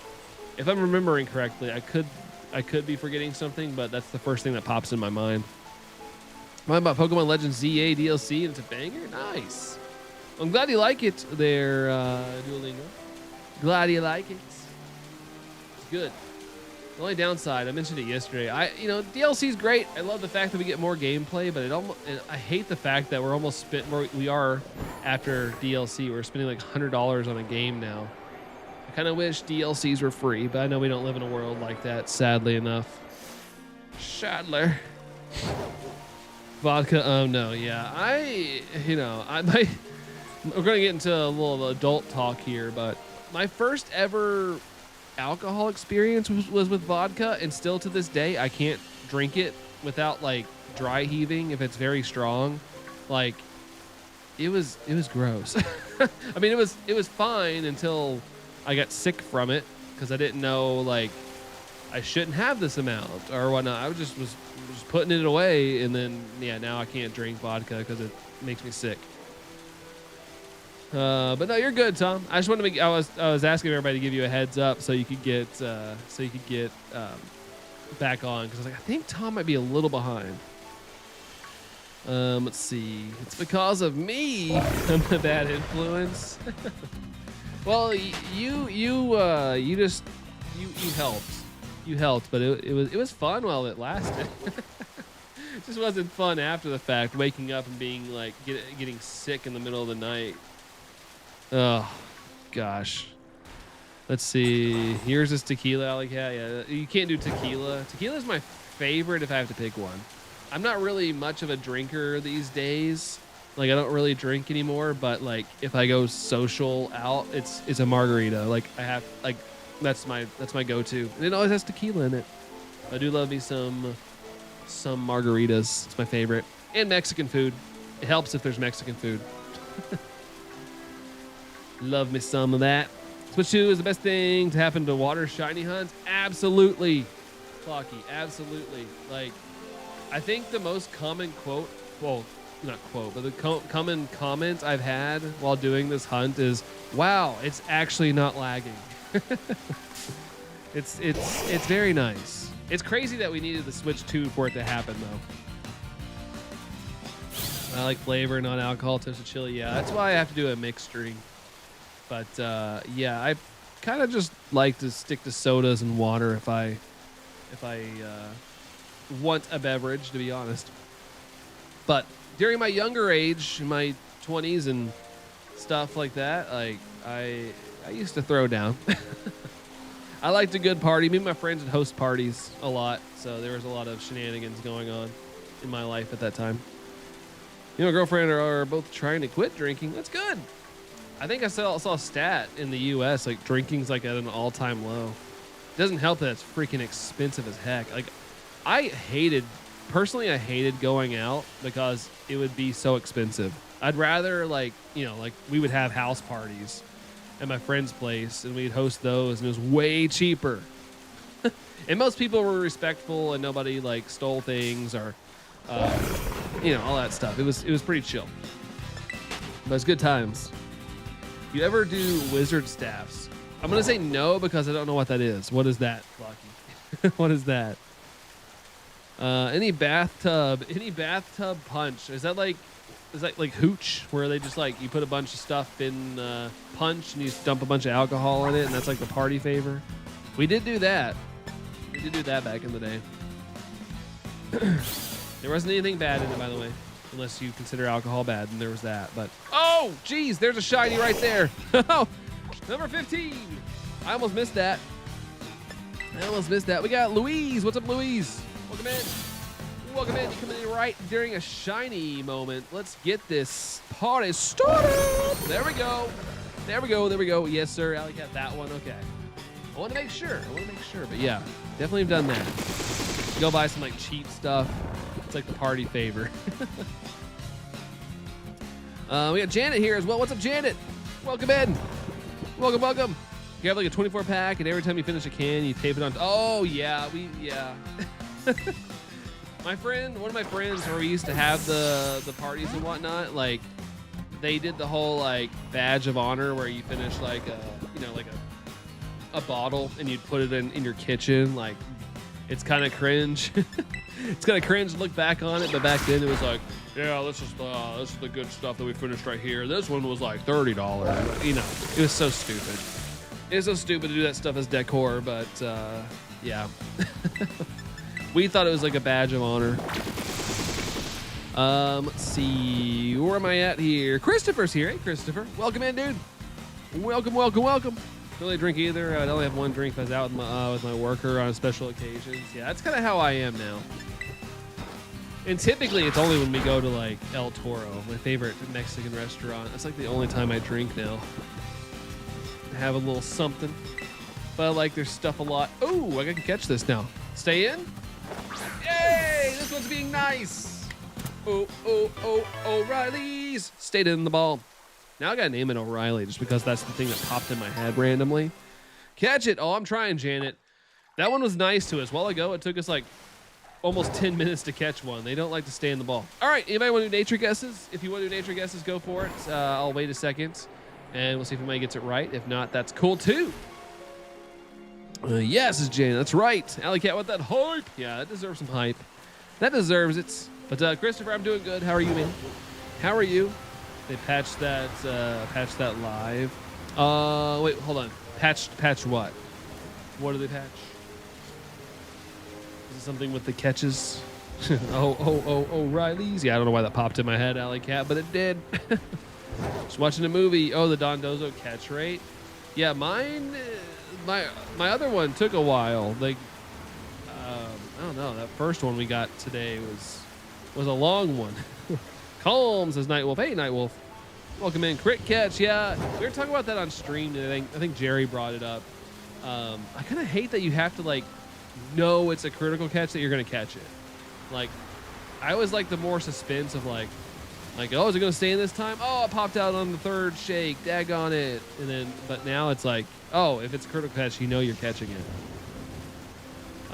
If I'm remembering correctly, I could be forgetting something, but that's the first thing that pops in my mind. Mine about Pokemon Legends ZA DLC, and it's a banger. Nice. I'm glad you like it there, Duolingo. Glad you like it. It's good. The only downside, I mentioned it yesterday. DLC is great. I love the fact that we get more gameplay, but I hate the fact that we are after DLC. We're spending like $100 on a game now. I kind of wish DLCs were free, but I know we don't live in a world like that, sadly enough. Shadler. Vodka, no, yeah. We're going to get into a little adult talk here, but my first ever alcohol experience was with vodka, and still to this day, I can't drink it without like dry heaving if it's very strong. Like, it was gross. I mean, it was fine until I got sick from it because I didn't know like I shouldn't have this amount or whatnot. I was just putting it away, and then now I can't drink vodka because it makes me sick. But no, you're good, Tom. I just wanted to make. I was asking everybody to give you a heads up so you could get back on, because I was like, I think Tom might be a little behind. Let's see. It's because of me. I'm a bad influence. Well, you helped. You helped, but it was fun while it lasted. It just wasn't fun after the fact, waking up and being like getting sick in the middle of the night. Oh, gosh. Let's see. Here's this tequila alley cat. Yeah, you can't do tequila. Tequila is my favorite if I have to pick one. I'm not really much of a drinker these days. Like, I don't really drink anymore, but like if I go social out, it's a margarita. Like I have like that's my go-to. And it always has tequila in it. I do love me some margaritas. It's my favorite. And Mexican food. It helps if there's Mexican food. Love me some of that. Switch 2 is the best thing to happen to water shiny hunts. Absolutely, Clocky. Absolutely. Like, I think the most common quote, well, not quote, but the common comment I've had while doing this hunt is, "Wow, it's actually not lagging." It's very nice. It's crazy that we needed the Switch 2 for it to happen, though. I like flavor, non-alcohol, toasted chili. Yeah, that's why I have to do a mixed drink. But yeah, I kind of just like to stick to sodas and water if I want a beverage, to be honest. But during my younger age, in my 20s and stuff like that, like I used to throw down. I liked a good party. Me and my friends would host parties a lot, so there was a lot of shenanigans going on in my life at that time. You know, my girlfriend are both trying to quit drinking. That's good. I think I saw a stat in the U.S. like drinking's like at an all-time low. It doesn't help that it's freaking expensive as heck. Like, I hated going out because it would be so expensive. I'd rather like we would have house parties at my friend's place and we'd host those, and it was way cheaper. And most people were respectful and nobody like stole things or all that stuff. It was pretty chill. But it's good times. You ever do wizard staffs? I'm gonna say no because I don't know what that is. What is that, Lucky? What is that? Any bathtub punch? Is that like hooch, where they just like you put a bunch of stuff in punch and you dump a bunch of alcohol in it, and that's like the party favor? We did do that. We did do that back in the day. There wasn't anything bad in it, by the way, unless you consider alcohol bad, and there was that. But oh, geez, there's a shiny right there. Number 15. I almost missed that. We got Louise. What's up, Louise? Welcome in. Welcome in. You coming in right during a shiny moment. Let's get this party started. There we go. Yes, sir. Allie got that one. Okay. I want to make sure. But yeah, definitely have done that. Go buy some like cheap stuff. It's like the party favor. We got Janet here as well. What's up, Janet? Welcome in. Welcome. You have like a 24 pack, and every time you finish a can, you tape it on. Oh yeah, one of my friends, where we used to have the parties and whatnot, like they did the whole like badge of honor where you finish like a bottle and you'd put it in your kitchen. Like, it's kind of cringe. It's kind of cringe to look back on it, but back then it was like, yeah, this is the good stuff that we finished right here. This one was like $30. You know, it was so stupid. It was so stupid to do that stuff as decor, but yeah. We thought it was like a badge of honor. Let's see, where am I at here? Christopher's here. Hey, Christopher. Welcome in, dude. Welcome. Don't really drink either. I'd only have one drink if I was out with my worker on special occasions. Yeah, that's kind of how I am now. And typically, it's only when we go to like El Toro, my favorite Mexican restaurant. That's like the only time I drink now. Have a little something. But I like their stuff a lot. Oh, I can catch this now. Stay in. Yay! This one's being nice. Oh, O'Reilly's. Stayed in the ball. Now I gotta name it O'Reilly just because that's the thing that popped in my head randomly. Catch it. Oh, I'm trying, Janet. That one was nice to us. A while ago, it took us like almost 10 minutes to catch one. They don't like to stay in the ball. All right, anybody want to do nature guesses? If you want to do nature guesses, go for it. I'll wait a second, and we'll see if anybody gets it right. If not, that's cool too. Yes, it's Janet. That's right. Alley Cat, what that hype? Yeah, that deserves some hype. That deserves it. But Christopher, I'm doing good. How are you, man? How are you? They patched that live. Wait, hold on. Patch what? What did they patch? Is it something with the catches? O'Reilly's. Yeah, I don't know why that popped in my head, Alley Cat, but it did. Just watching a movie. Oh, the Don Dozo catch rate. Yeah, mine. My other one took a while. Like, I don't know. That first one we got today was a long one. Calm, says Nightwolf. Hey, Nightwolf. Welcome in. Crit catch. Yeah, we were talking about that on stream today. I think Jerry brought it up. I kind of hate that you have to like know it's a critical catch that you're gonna catch it. Like, I always like the more suspense of like, oh, is it gonna stay in this time? Oh, it popped out on the third shake. Daggone it. And then, but now it's like, oh, if it's a critical catch, you know you're catching it.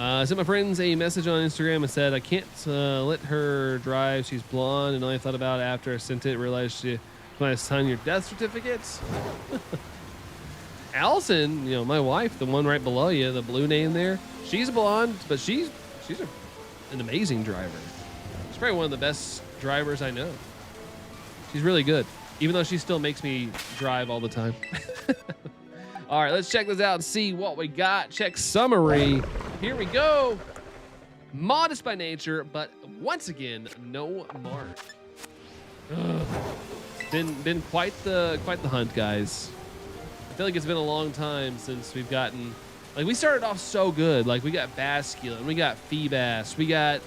I sent my friends a message on Instagram and said I can't let her drive. She's blonde, and all I thought about it after I sent it, realized she might have signed your death certificates. Allison, you know, my wife, the one right below you, the blue name there, she's blonde, but she's an amazing driver. She's probably one of the best drivers I know. She's really good, even though she still makes me drive all the time. All right, let's check this out and see what we got. Check summary. Here we go. Modest by nature, but once again, no mark. It's been quite the hunt, guys. I feel like it's been a long time since we've gotten, like, we started off so good. Like, we got Basculin, we got Feebas, we got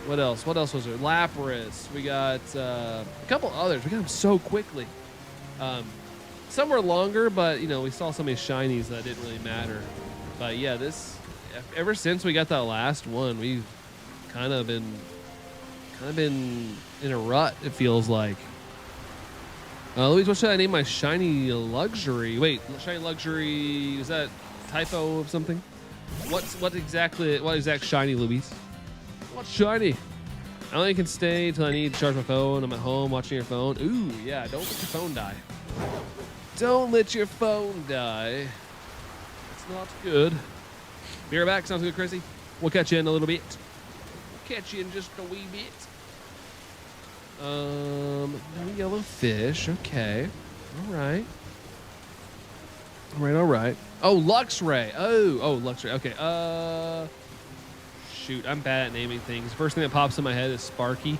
what else was there? Lapras, we got a couple others. We got them so quickly. Some were longer, but you know, we saw so many shinies that didn't really matter. But yeah, ever since we got that last one, we've kind of been in a rut, it feels like. Louise, what should I name my shiny luxury? Wait, shiny luxury, is that a typo of something? What exact shiny, Louise? What shiny? I only can stay till I need to charge my phone. I'm at home watching your phone. Ooh, yeah, don't let your phone die. Don't let your phone die. It's not good. Be right back. Sounds good, Chrissy. We'll catch you in a little bit. Catch you in just a wee bit. No yellow fish. Okay. All right. All right. Oh, Luxray. Oh, Luxray. Okay. Shoot, I'm bad at naming things. First thing that pops in my head is Sparky.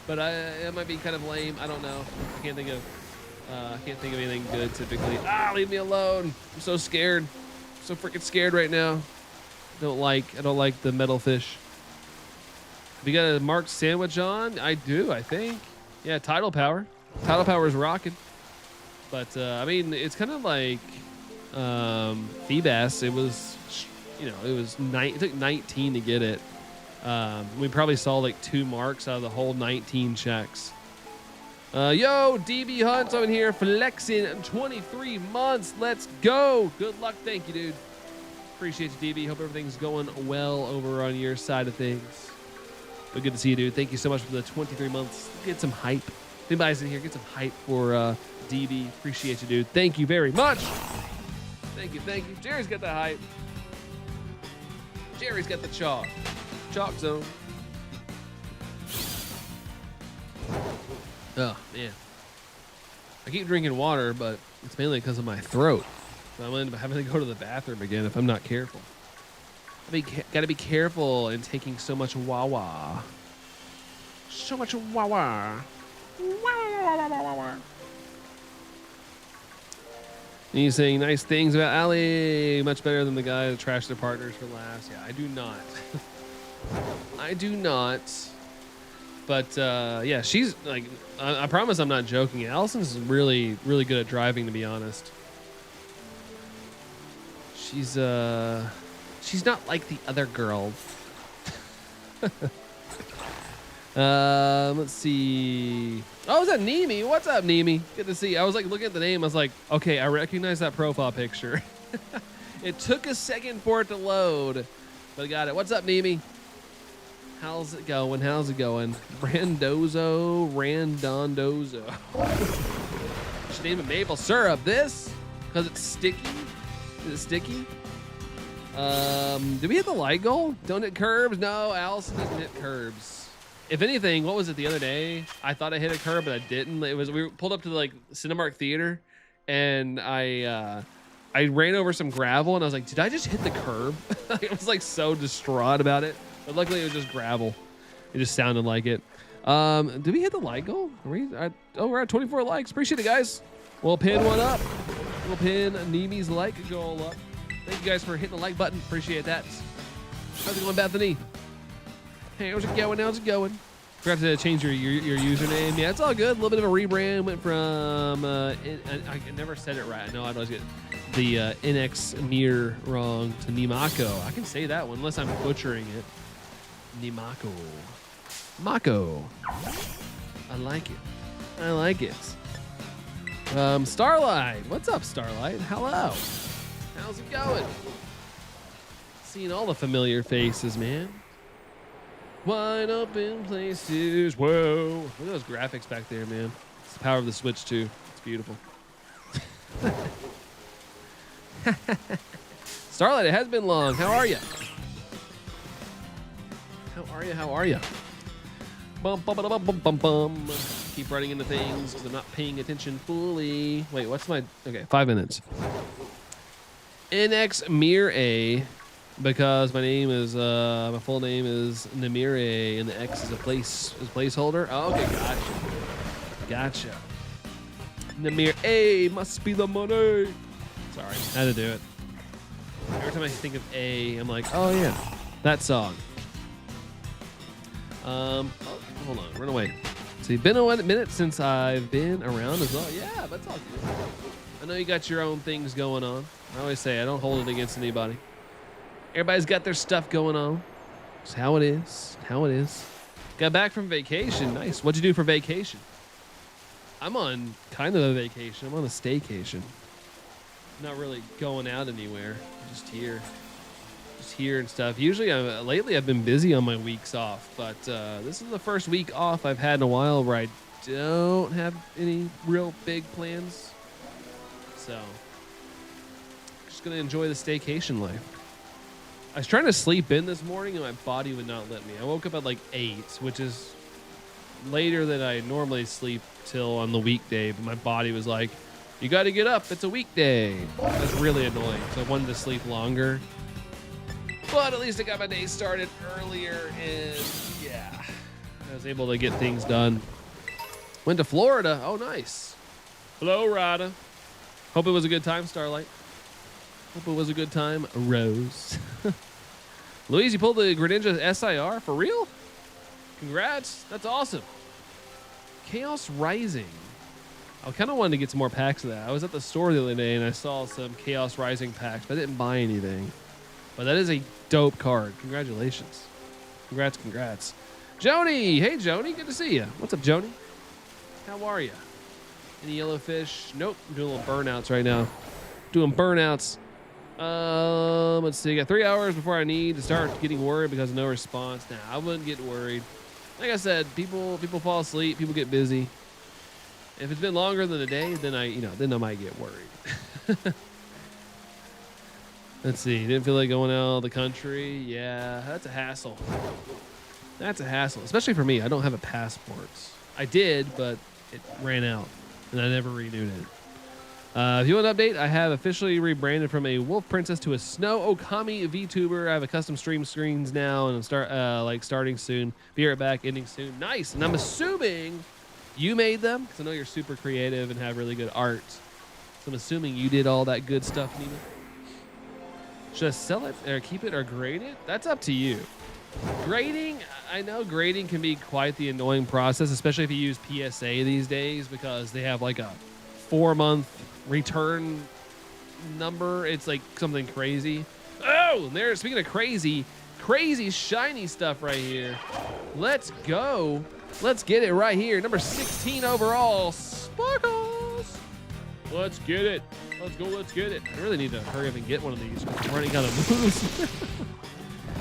But it might be kind of lame. I don't know. I can't think of anything good typically. Leave me alone. I'm so scared. I'm so freaking scared right now. I don't like the metal fish. We got a marked sandwich on? I do, I think. Yeah, Tidal Power. Tidal Power is rocking. But I mean, it's kind of like Feebas. It was, it took 19 to get it. We probably saw like 2 marks out of the whole 19 checks. Yo, DB Hunt's over here flexing 23 months. Let's go. Good luck. Thank you, dude. Appreciate you, DB. Hope everything's going well over on your side of things. But good to see you, dude. Thank you so much for the 23 months. Get some hype. If anybody's in here, get some hype for DB. Appreciate you, dude. Thank you very much. Thank you. Jerry's got the hype. Jerry's got the chalk. Chalk zone. Oh, man. I keep drinking water, but it's mainly because of my throat. I'm going to end up having to go to the bathroom again if I'm not careful. Gotta be careful in taking so much Wawa. So much Wawa. And he's saying nice things about Allie. Much better than the guy that trashed their partners for last. Yeah, I do not. I do not. But yeah, she's like, I promise I'm not joking. Allison's really, really good at driving, to be honest. She's not like the other girls. Let's see. Oh, is that Nemi? What's up, Nemi? Good to see you. I was like looking at the name. I was like, okay, I recognize that profile picture. It took a second for it to load, but I got it. What's up, Nemi? How's it going? Randondozo. Should name it maple syrup. This? Because it's sticky? Is it sticky? Did we hit the light goal? Don't hit curbs? No, Allison doesn't hit curbs. If anything, what was it the other day? I thought I hit a curb, but I didn't. We pulled up to the Cinemark Theater, and I ran over some gravel, and I was like, did I just hit the curb? I was like so distraught about it. But luckily it was just gravel. It just sounded like it. Did we hit the like goal? We're at 24 likes. Appreciate it, guys. We'll pin one up. We'll pin Nemi's like goal up. Thank you guys for hitting the like button. Appreciate that. How's it going, Bethany? Hey, how's it going? Forgot to change your username. Yeah, it's all good. A little bit of a rebrand. Went from I never said it right. I know I always get the NX mirror wrong to Nimako. I can say that one unless I'm butchering it. Nimako. Mako. I like it. Starlight. What's up, Starlight? Hello. How's it going? Seeing all the familiar faces, man. Wide open places. Whoa. Look at those graphics back there, man. It's the power of the Switch, too. It's beautiful. Starlight, it has been long. How are you? How are you? Bum, bum, bum, bum, bum, bum. Keep running into things because I'm not paying attention fully. Wait, what's my... Okay, 5 minutes. NX Mir A, because my name is... my full name is Namire, and the X is a placeholder. Oh, okay, gotcha. Namir A must be the money. Sorry, I had to do it. Every time I think of A, I'm like, oh yeah, that song. Oh, hold on, run away. See, been a minute since I've been around as well. Yeah, but it's all good. I know you got your own things going on. I always say I don't hold it against anybody. Everybody's got their stuff going on. It's how it is. Got back from vacation. Nice. What'd you do for vacation? I'm on kind of a vacation. I'm on a staycation. Not really going out anywhere. Just here and stuff. Usually, lately I've been busy on my weeks off, but this is the first week off I've had in a while where I don't have any real big plans. So just gonna enjoy the staycation life. I was trying to sleep in this morning and my body would not let me. I woke up at like 8, which is later than I normally sleep till on the weekday, but my body was like, you got to get up, it's a weekday. That's really annoying. So I wanted to sleep longer, but at least I got my day started earlier, and yeah, I was able to get things done. Went to Florida. Oh, nice. Florida. Hope it was a good time, Starlight. Hope it was a good time, Rose. Louise, you pulled the Greninja SIR for real? Congrats. That's awesome. Chaos Rising. I kind of wanted to get some more packs of that. I was at the store the other day and I saw some Chaos Rising packs, but I didn't buy anything. But that is a dope card. Congratulations. Congrats. Joni. Hey, Joni. Good to see you. What's up, Joni? How are you? Any yellowfish? Nope. I'm doing little burnouts right now. Doing burnouts. Let's see. I got 3 hours before I need to start getting worried because of no response. Nah, I wouldn't get worried. Like I said, people fall asleep. People get busy. If it's been longer than a day, then I might get worried. Let's see. Didn't feel like going out of the country. Yeah, that's a hassle. That's a hassle, especially for me. I don't have a passport. I did, but it ran out, and I never renewed it. If you want an update, I have officially rebranded from a Wolf Princess to a Snow Okami VTuber. I have a custom stream screens now, and I'm starting soon. Be right back, ending soon. Nice, and I'm assuming you made them, because I know you're super creative and have really good art. So I'm assuming you did all that good stuff, Nina. Should I sell it, or keep it, or grade it? That's up to you. Grading, I know grading can be quite the annoying process, especially if you use PSA these days, because they have like a 4-month return number. It's like something crazy. Oh, there, speaking of crazy shiny stuff right here. Let's go. Let's get it right here. Number 16 overall, Sparkles. Let's get it. Let's go, let's get it. I really need to hurry up and get one of these because I'm running out of moves.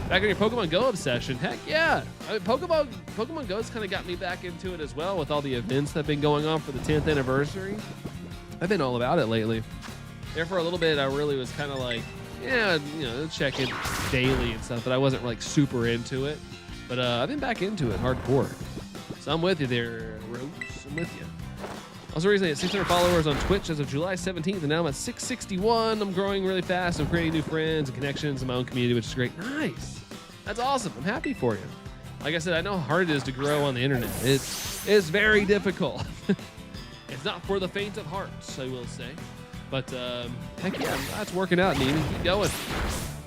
Back on your Pokemon Go obsession. Heck yeah. I mean, Pokemon Go's kind of got me back into it as well with all the events that have been going on for the 10th anniversary. I've been all about it lately. There for a little bit, I really was kind of like, yeah, check it daily and stuff, but I wasn't like super into it. But I've been back into it hardcore. So I'm with you there, Rose. I'm with you. Also recently at 600 followers on Twitch as of July 17th, and now I'm at 661. I'm growing really fast. I'm creating new friends and connections in my own community, which is great. Nice. That's awesome. I'm happy for you. Like I said, I know how hard it is to grow on the internet. It's very difficult. It's not for the faint of heart, I will say. But heck yeah, that's working out, Nina. Keep going.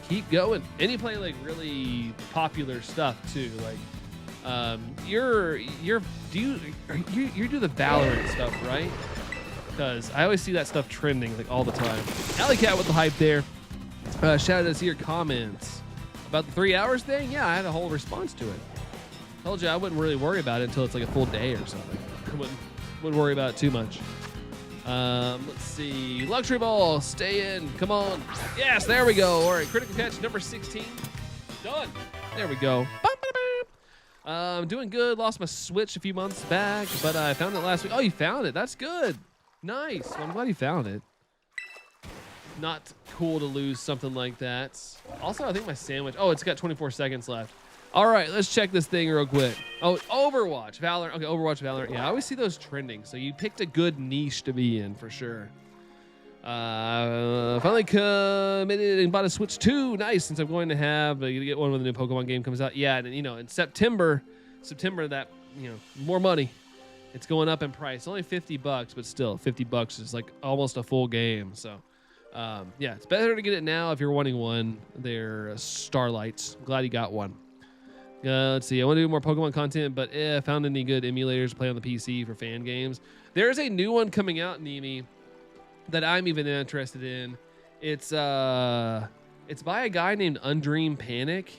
Keep going. And you play like really popular stuff too. Like you do the Valorant stuff, right? Because I always see that stuff trending like all the time. Alley Cat with the hype there. Shout out to see your comments about the 3 hours thing. Yeah, I had a whole response to it. Told you I wouldn't really worry about it until it's like a full day or something. I wouldn't worry about it too much. Let's see. Luxury Ball, stay in. Come on. Yes, there we go. All right, critical catch number 16. Done. There we go. Doing good. Lost my Switch a few months back, but I found it last week. Oh, you found it. That's good. Nice. Well, I'm glad you found it. Not cool to lose something like that. Also, I think my sandwich. Oh, it's got 24 seconds left. All right, let's check this thing real quick. Oh, Overwatch, Valorant. Okay, Overwatch, Valorant. Yeah, I always see those trending. So you picked a good niche to be in for sure. Finally committed and bought a Switch 2. Nice, since I'm going to have to get one when the new Pokemon game comes out. Yeah, and in September that more money. It's going up in price. Only $50, but still $50 is like almost a full game. So. Yeah, it's better to get it now if you're wanting one. They're Starlights. Glad you got one. Let's see. I want to do more Pokemon content, but I found any good emulators to play on the PC for fan games. There's a new one coming out, Nimi, that I'm even interested in. It's by a guy named Undream Panic,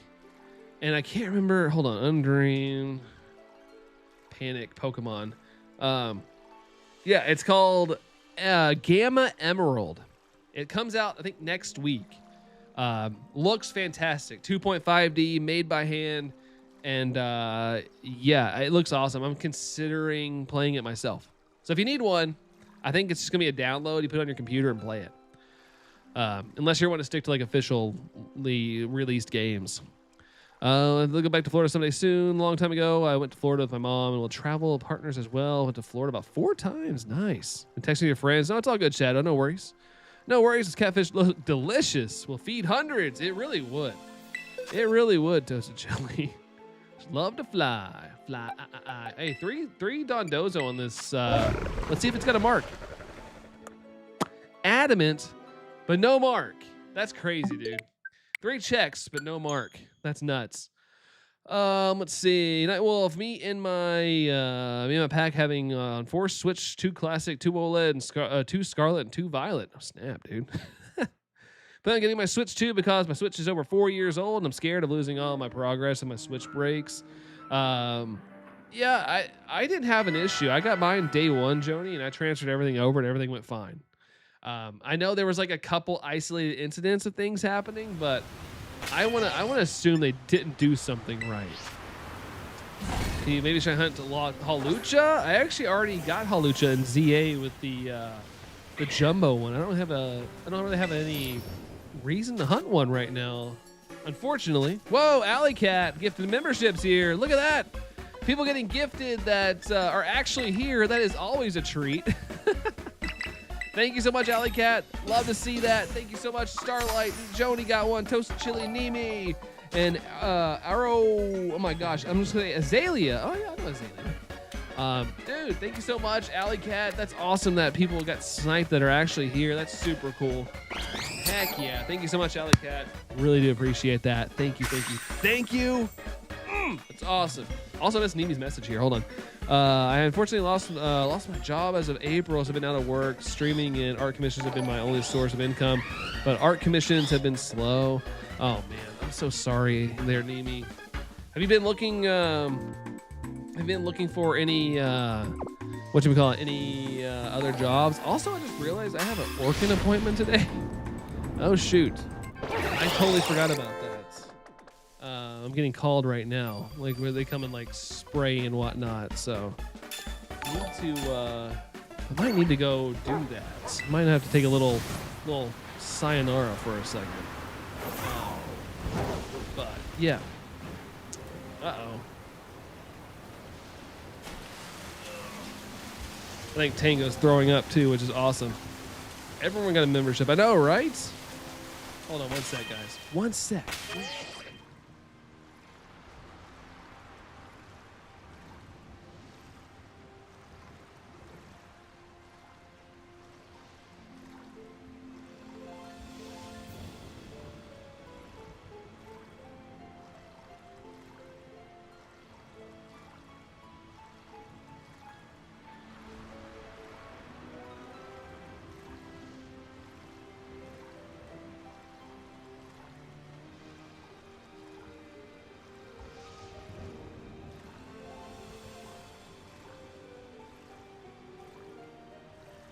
and I can't remember. Hold on, Undream Panic Pokemon. Yeah, it's called Gamma Emerald. It comes out, I think, next week. Looks fantastic. 2.5D, made by hand. And yeah, it looks awesome. I'm considering playing it myself. So if you need one, I think it's just gonna be a download. You put it on your computer and play it. Unless you want to stick to like officially released games. I'll go back to Florida someday soon. Long time ago, I went to Florida with my mom, and we'll travel partners as well. Went to Florida about 4 times. Nice. And texting your friends. No, it's all good, Shadow. No worries. No worries. This catfish looks delicious. We'll feed hundreds. It really would. It really would, Toasted Jelly. Love to fly. Fly. Hey, three Dondozo on this. Let's see if it's got a mark. Adamant, but no mark. That's crazy, dude. 3 checks, but no mark. That's nuts. Let's see. Nightwolf, me and my pack having 4 Switch, 2 Classic, 2 OLED, and 2 Scarlet, and 2 Violet. Oh, snap, dude. But I'm getting my Switch 2 because my Switch is over 4 years old, and I'm scared of losing all my progress and my Switch breaks. Yeah, I didn't have an issue. I got mine day 1, Joni, and I transferred everything over, and everything went fine. I know there was like a couple isolated incidents of things happening, but I wanna assume they didn't do something right. Can you maybe try to hunt Halucha? I actually already got Halucha in ZA with the jumbo one. I don't really have any reason to hunt one right now, unfortunately. Whoa, Alley Cat gifted memberships here. Look at that. People getting gifted that are actually here. That is always a treat. Thank you so much, Alley Cat. Love to see that. Thank you so much, Starlight. Joni got one. Toasted Chili, Nimi, and Arrow. Oh my gosh, I'm just gonna say Azalea. Oh yeah, I know Azalea. Dude, thank you so much, Alley Cat. That's awesome that people got sniped that are actually here. That's super cool. Heck yeah. Thank you so much, Alley Cat. Really do appreciate that. Thank you, thank you, thank you. That's awesome. Also, missed Nimi's message here. Hold on. I unfortunately lost my job as of April, so I've been out of work. Streaming and art commissions have been my only source of income, but art commissions have been slow. Oh man, I'm so sorry there, Nimi. Have you been looking? For any any other jobs? Also, I just realized I have an Orkin appointment today. Oh shoot, I totally forgot about that. I'm getting called right now, like where they come and like spray and whatnot. So I might need to go do that. Might have to take a little sayonara for a second. But yeah. Uh-oh. I think Tango's throwing up too, which is awesome. Everyone got a membership. I know, right? Hold on one sec, guys. One sec.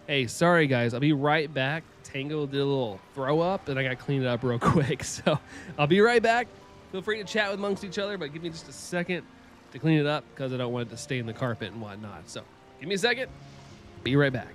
Hey, sorry guys, I'll be right back. Tango did a little throw up and I gotta clean it up real quick. So I'll be right back. Feel free to chat amongst each other, but give me just a second to clean it up because I don't want it to stain the carpet and whatnot. So give me a second. Be right back.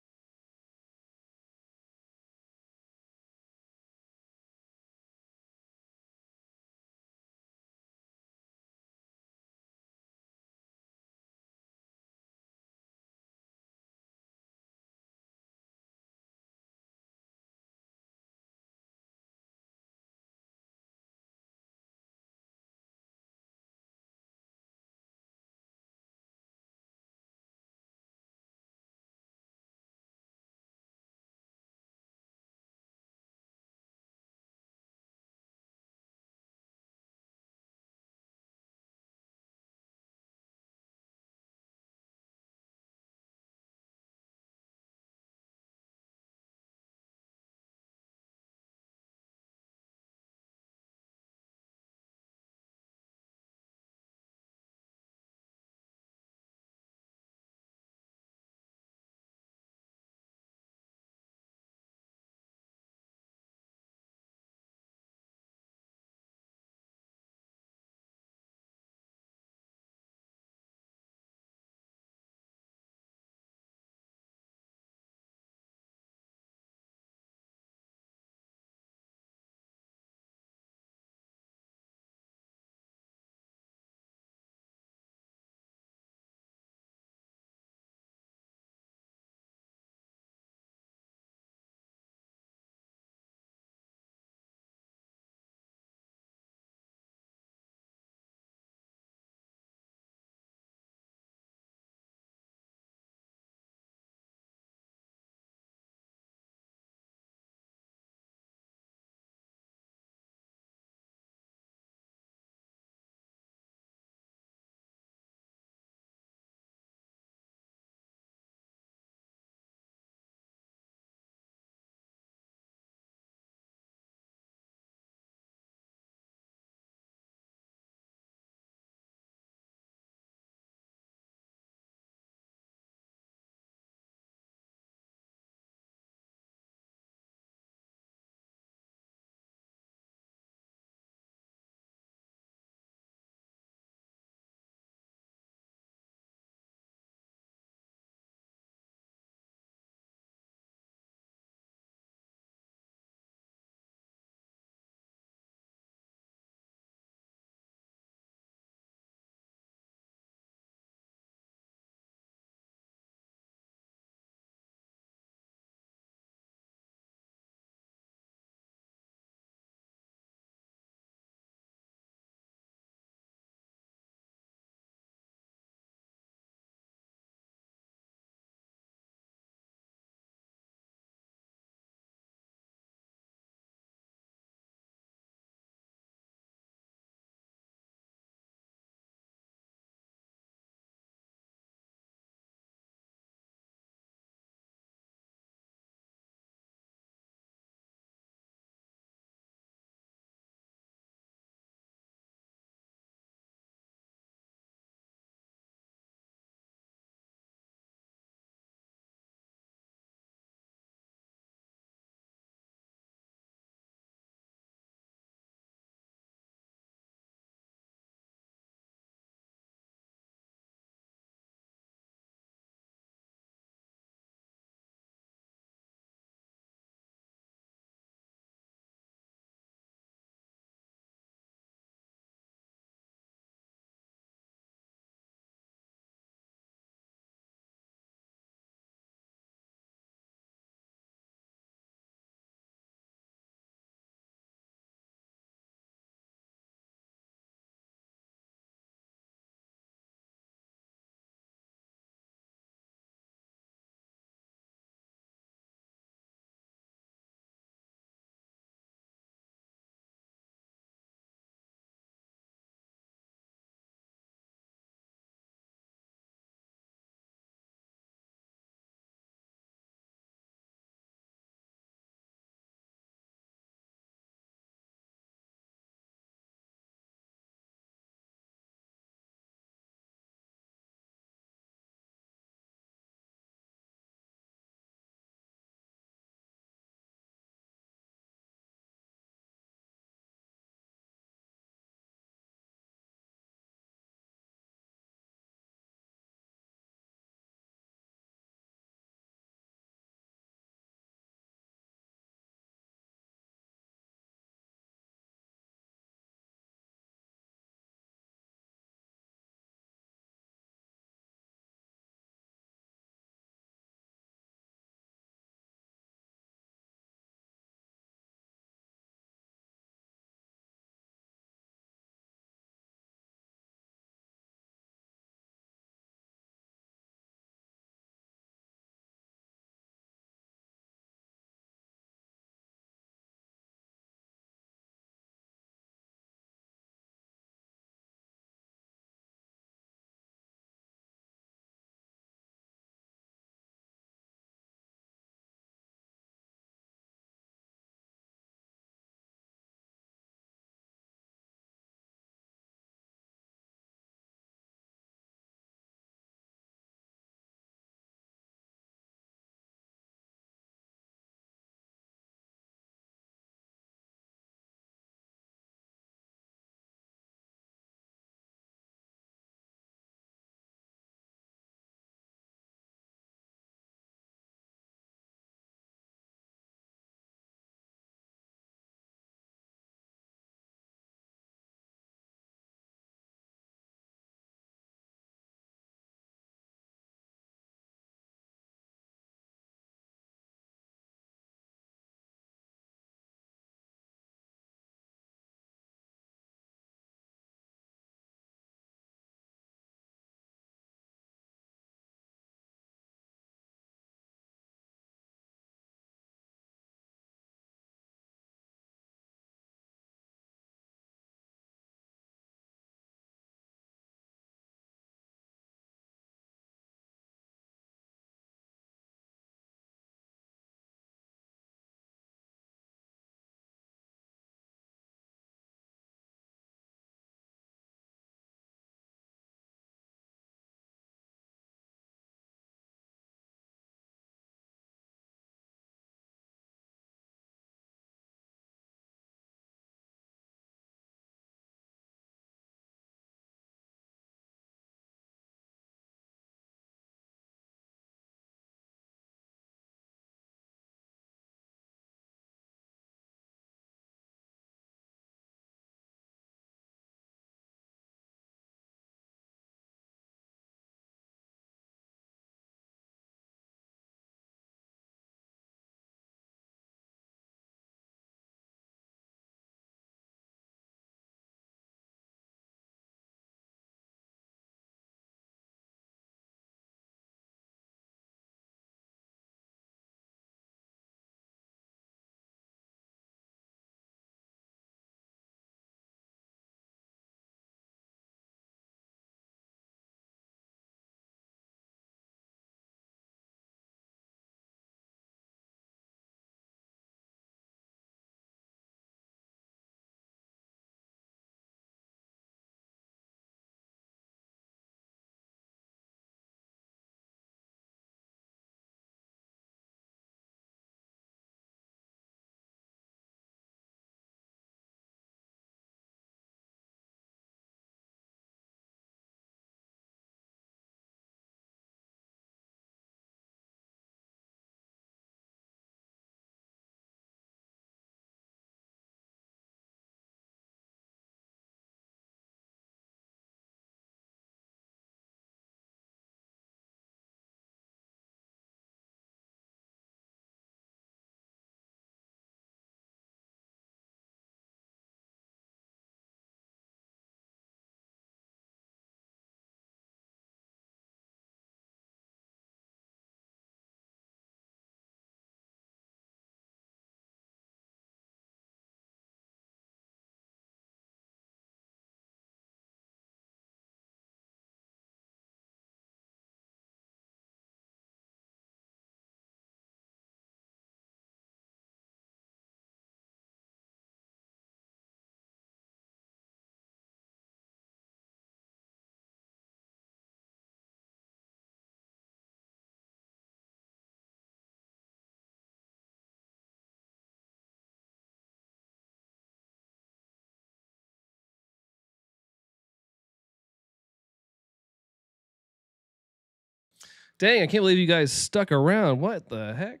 Dang, I can't believe you guys stuck around. What the heck?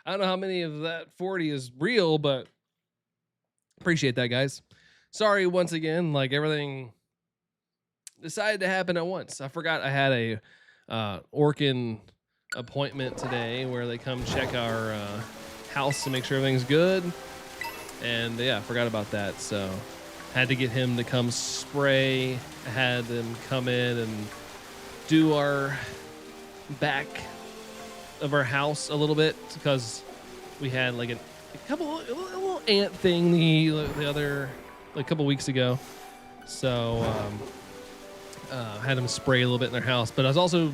I don't know how many of that 40 is real, but appreciate that, guys. Sorry once again, like everything decided to happen at once. I forgot I had a Orkin appointment today where they come check our house to make sure everything's good. And yeah, I forgot about that. So had to get him to come spray. I had them come in and do our back of our house a little bit because we had like a little ant thing the other like a couple weeks ago. So had them spray a little bit in their house, but I was also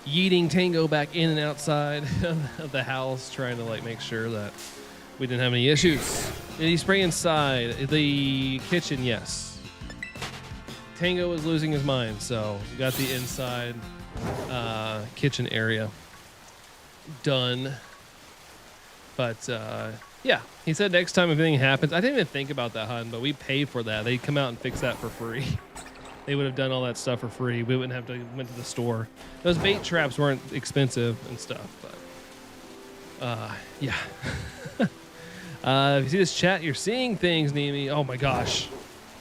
yeeting Tango back in and outside of the house, trying to like make sure that we didn't have any issues. Did he spray inside the kitchen? Yes. Tango was losing his mind, so we got the inside kitchen area done. But yeah, he said next time if anything happens, I didn't even think about that, hun, but we paid for that. They'd come out and fix that for free. They would have done all that stuff for free. We wouldn't have to went to the store. Those bait traps weren't expensive and stuff, but yeah. If you see this chat, you're seeing things, Nemi. Oh my gosh.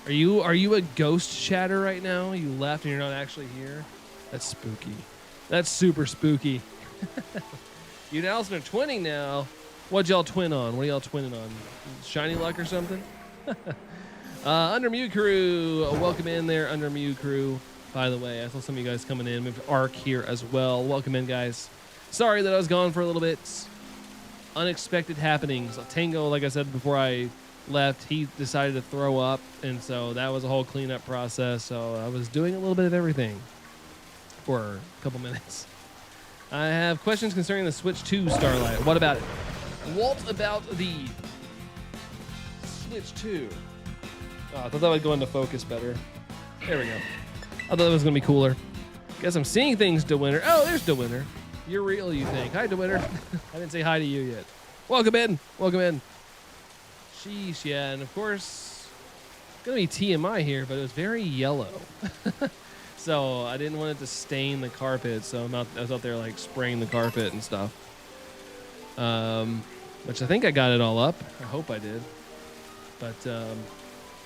Are you a ghost chatter right now? You left and you're not actually here? That's spooky. That's super spooky. You and Allison are twinning now. What'd y'all twin on? What are y'all twinning on? Shiny luck or something? Under Mew Crew, welcome in there, Under Mew Crew. By the way, I saw some of you guys coming in. We have Ark here as well. Welcome in, guys. Sorry that I was gone for a little bit. Unexpected happenings. Tango, like I said before I left, he decided to throw up, and so that was a whole cleanup process. So I was doing a little bit of everything for a couple minutes. I have questions concerning the Switch 2 Starlight. What about it? What about the Switch 2? Oh, I thought that would go into focus better. There we go. I thought that was going to be cooler. Guess I'm seeing things, DeWinter. Oh, there's DeWinter. You're real, you think. Hi, DeWinter. I didn't say hi to you yet. Welcome in. Welcome in. Sheesh, yeah. And of course, it's going to be TMI here, but it was very yellow. So I didn't want it to stain the carpet. So I was out there like spraying the carpet and stuff. Which I think I got it all up. I hope I did. But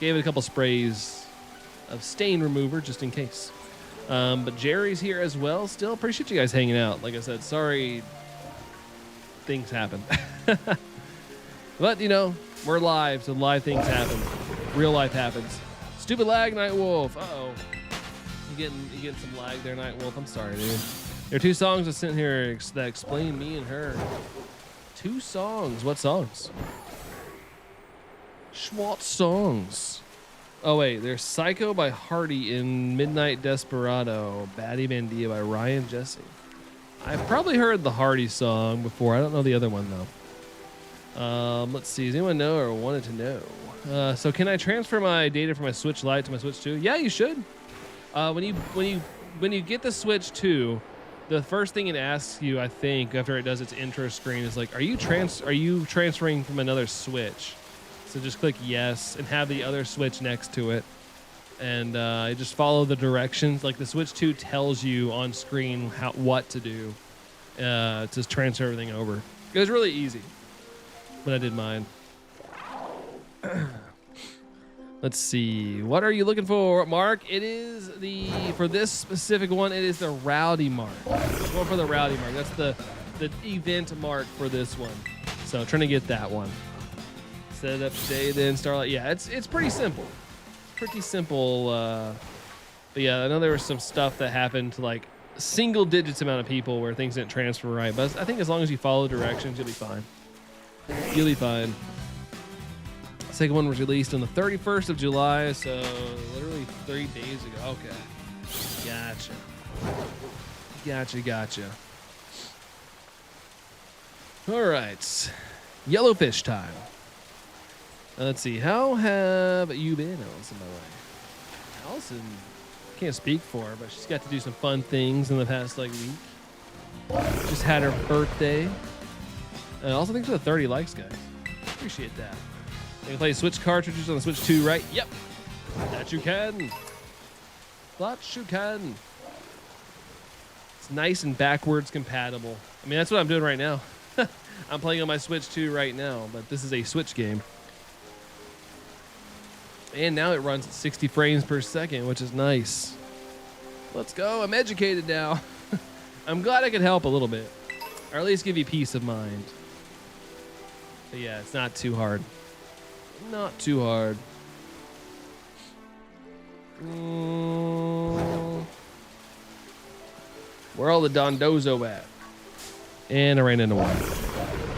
gave it a couple sprays of stain remover just in case. But Jerry's here as well. Still appreciate you guys hanging out. Like I said, sorry things happen. But, you know, we're live, so live things happen. Real life happens. Stupid lag, Night Wolf. Uh-oh. You getting some lag there, Night Wolf. I'm sorry, dude. There are two songs that's sitting here that explain me and her. 2 songs. What songs? What songs? Oh, wait. There's Psycho by Hardy and Midnight Desperado. Batty Bandia by Ryan Jesse. I've probably heard the Hardy song before. I don't know the other one, though. Let's see. Does anyone know or wanted to know? So can I transfer my data from my Switch Lite to my Switch 2? Yeah, you should. When you get the Switch 2, the first thing it asks you, I think, after it does its intro screen, is like, are you transferring from another Switch? So just click yes and have the other Switch next to it, and just follow the directions. Like the Switch 2 tells you on screen what to do to transfer everything over. It was really easy when I did mine. Let's see. What are you looking for, Mark? It is for this specific one, it is the Rowdy Mark. Going for the Rowdy Mark. That's the event mark for this one. So trying to get that one. Set it up today, then Starlight. Yeah, it's pretty simple. Pretty simple. But yeah, I know there was some stuff that happened to like single digits amount of people where things didn't transfer right. But I think as long as you follow directions, you'll be fine. You'll be fine. Second one was released on the 31st of July, so literally 3 days ago. Okay. Gotcha. All right. Yellowfish time. Let's see. How have you been, Allison, by the way? Allison, can't speak for her, but she's got to do some fun things in the past week. Just had her birthday. And also thanks for the 30 likes, guys. Appreciate that. You can play Switch cartridges on the Switch 2, right? Yep. That you can. It's nice and backwards compatible. I mean, that's what I'm doing right now. I'm playing on my Switch 2 right now, but this is a Switch game. And now it runs at 60 frames per second, which is nice. Let's go. I'm educated now. I'm glad I could help a little bit, or at least give you peace of mind. But yeah, it's not too hard. Not too hard. Where all the Dondozo at? And I ran into one.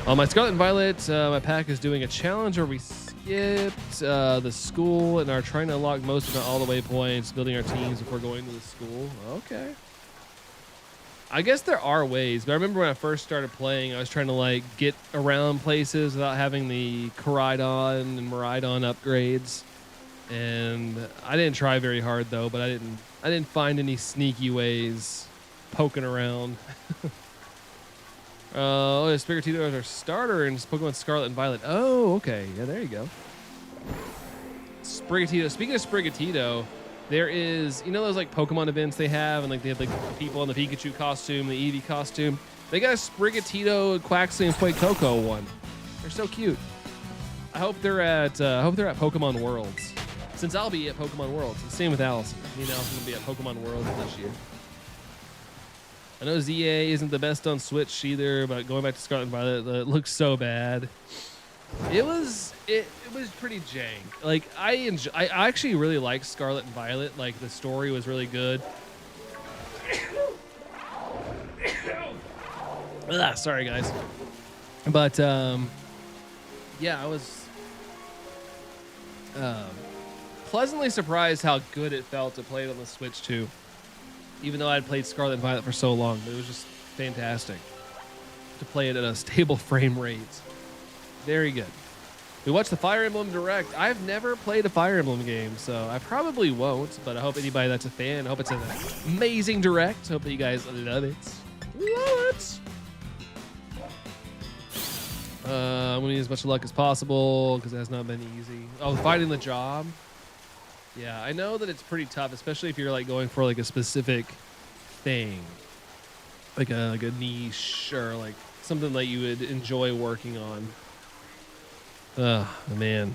On my Scarlet and Violet, my pack is doing a challenge where we skipped the school and are trying to unlock most, if not all, the waypoints, building our teams before going to the school. Okay. I guess there are ways, but I remember when I first started playing, I was trying to like get around places without having the Koraidon and Miraidon upgrades. And I didn't try very hard though, but I didn't find any sneaky ways poking around. Oh, Sprigatito is our starter in Pokemon Scarlet and Violet. Oh, okay. Yeah, there you go. Sprigatito. Speaking of Sprigatito, there is, you know those like Pokemon events they have, and like they have like the people in the Pikachu costume, the Eevee costume. They got a Sprigatito, Quaxley, and Fuecoco one. They're so cute. I hope they're at Pokemon Worlds. Since I'll be at Pokemon Worlds. The same with Allison. Me and Allison will be at Pokemon Worlds this year. I know ZA isn't the best on Switch either, but going back to Scarlet and Violet, it looks so bad. It was pretty jank. Like I actually really liked Scarlet and Violet. Like the story was really good. Ugh, sorry guys, but yeah, I was pleasantly surprised how good it felt to play it on the Switch too. Even though I'd played Scarlet and Violet for so long, but it was just fantastic to play it at a stable frame rate. Very good. We watched the Fire Emblem Direct. I've never played a Fire Emblem game, so I probably won't, but I hope anybody that's a fan, I hope it's an amazing Direct. Hope that you guys love it. Love it! I'm going to use as much luck as possible because it has not been easy. Oh, finding the job. Yeah, I know that it's pretty tough, especially if you're like going for like a specific thing, like a niche or like something that you would enjoy working on. Oh man.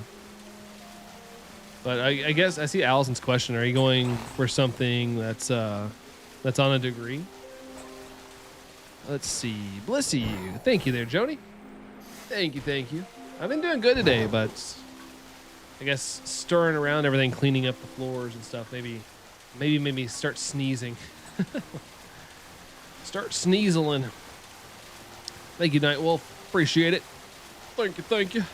But I guess I see Allison's question. Are you going for something that's on a degree? Let's see. Bless you. Thank you there, Joni. Thank you. I've been doing good today, but I guess stirring around everything, cleaning up the floors and stuff. Maybe start sneezing. Start sneezling. Thank you, Nightwolf. Appreciate it. Thank you.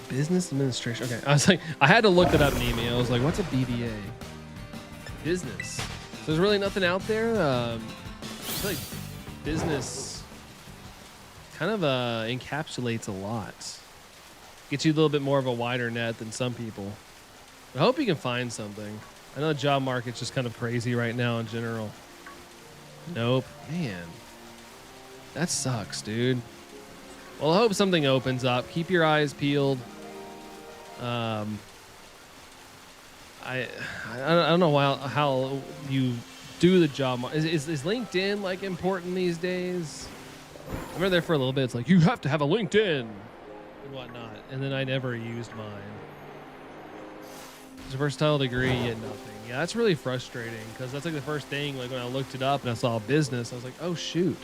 Business administration. Okay, I was like, I had to look it up, Nemi. I was like, what's a BBA? Business. So there's really nothing out there. I feel like business kind of encapsulates a lot. Gets you a little bit more of a wider net than some people. I hope you can find something. I know the job market's just kind of crazy right now in general. Nope. Man. That sucks, dude. Well, I hope something opens up. Keep your eyes peeled. I don't know how you do the job. Is LinkedIn like important these days? I remember there for a little bit. It's like you have to have a LinkedIn and whatnot, and then I never used mine. It's a versatile degree, yet nothing. Yeah, that's really frustrating because that's like the first thing. Like when I looked it up and I saw business, I was like, oh shoot,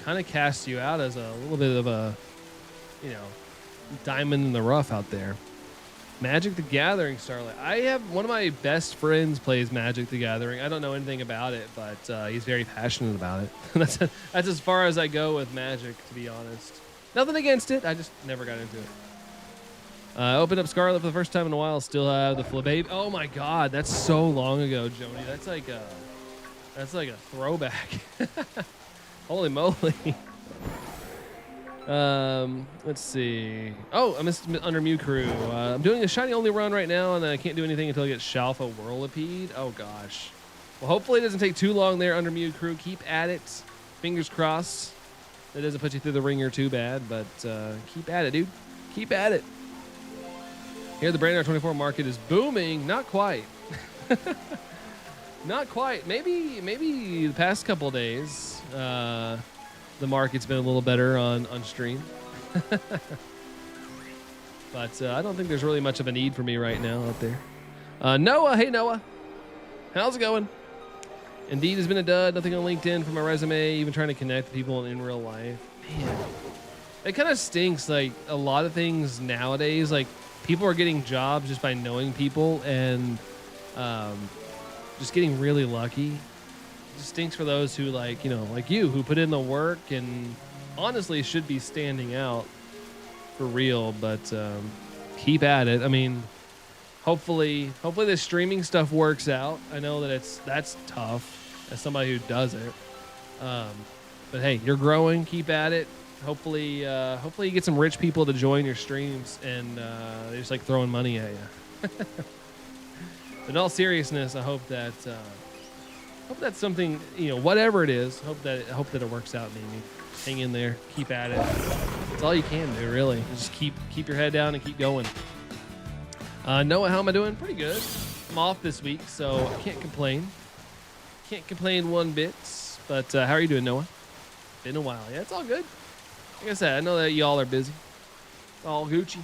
kind of casts you out as a little bit of a, diamond in the rough out there. Magic the Gathering, Starlight. I have one of my best friends plays Magic the Gathering. I don't know anything about it, but he's very passionate about it. That's as far as I go with Magic, to be honest. Nothing against it. I just never got into it. I opened up Scarlet for the first time in a while. Still have the Flababe. Oh my God, that's so long ago, Joni. That's like a throwback. Holy moly. Let's see. Oh, I missed under Mew Crew. I'm doing a shiny only run right now, and I can't do anything until I get Shalfa Whirlipede. Oh gosh, Well, hopefully it doesn't take too long there under Mew Crew. Keep at it. Fingers crossed. That doesn't put you through the ringer too bad, but keep at it, dude. Keep at it. Here, the Brand 24 market is booming. Not quite. Not quite. Maybe the past couple of days, the market's been a little better on stream. But I don't think there's really much of a need for me right now out there. Noah, hey Noah. How's it going? Indeed has been a dud. Nothing on LinkedIn for my resume. Even trying to connect with people in real life. Man, it kind of stinks. Like a lot of things nowadays, like people are getting jobs just by knowing people and just getting really lucky. It just stinks for those who like you who put in the work and honestly should be standing out for real. But keep at it. I mean, hopefully the streaming stuff works out. I know that that's tough as somebody who does it. But hey, you're growing. Keep at it. Hopefully you get some rich people to join your streams and they're just like throwing money at you. In all seriousness, I hope that's something, whatever it is. Hope that it works out, Mimi. Hang in there. Keep at it. That's all you can do, really. Just keep your head down and keep going. Noah, how am I doing? Pretty good. I'm off this week, so I can't complain. Can't complain one bit. But how are you doing, Noah? Been a while. Yeah, it's all good. Like I said, I know that y'all are busy. All Gucci.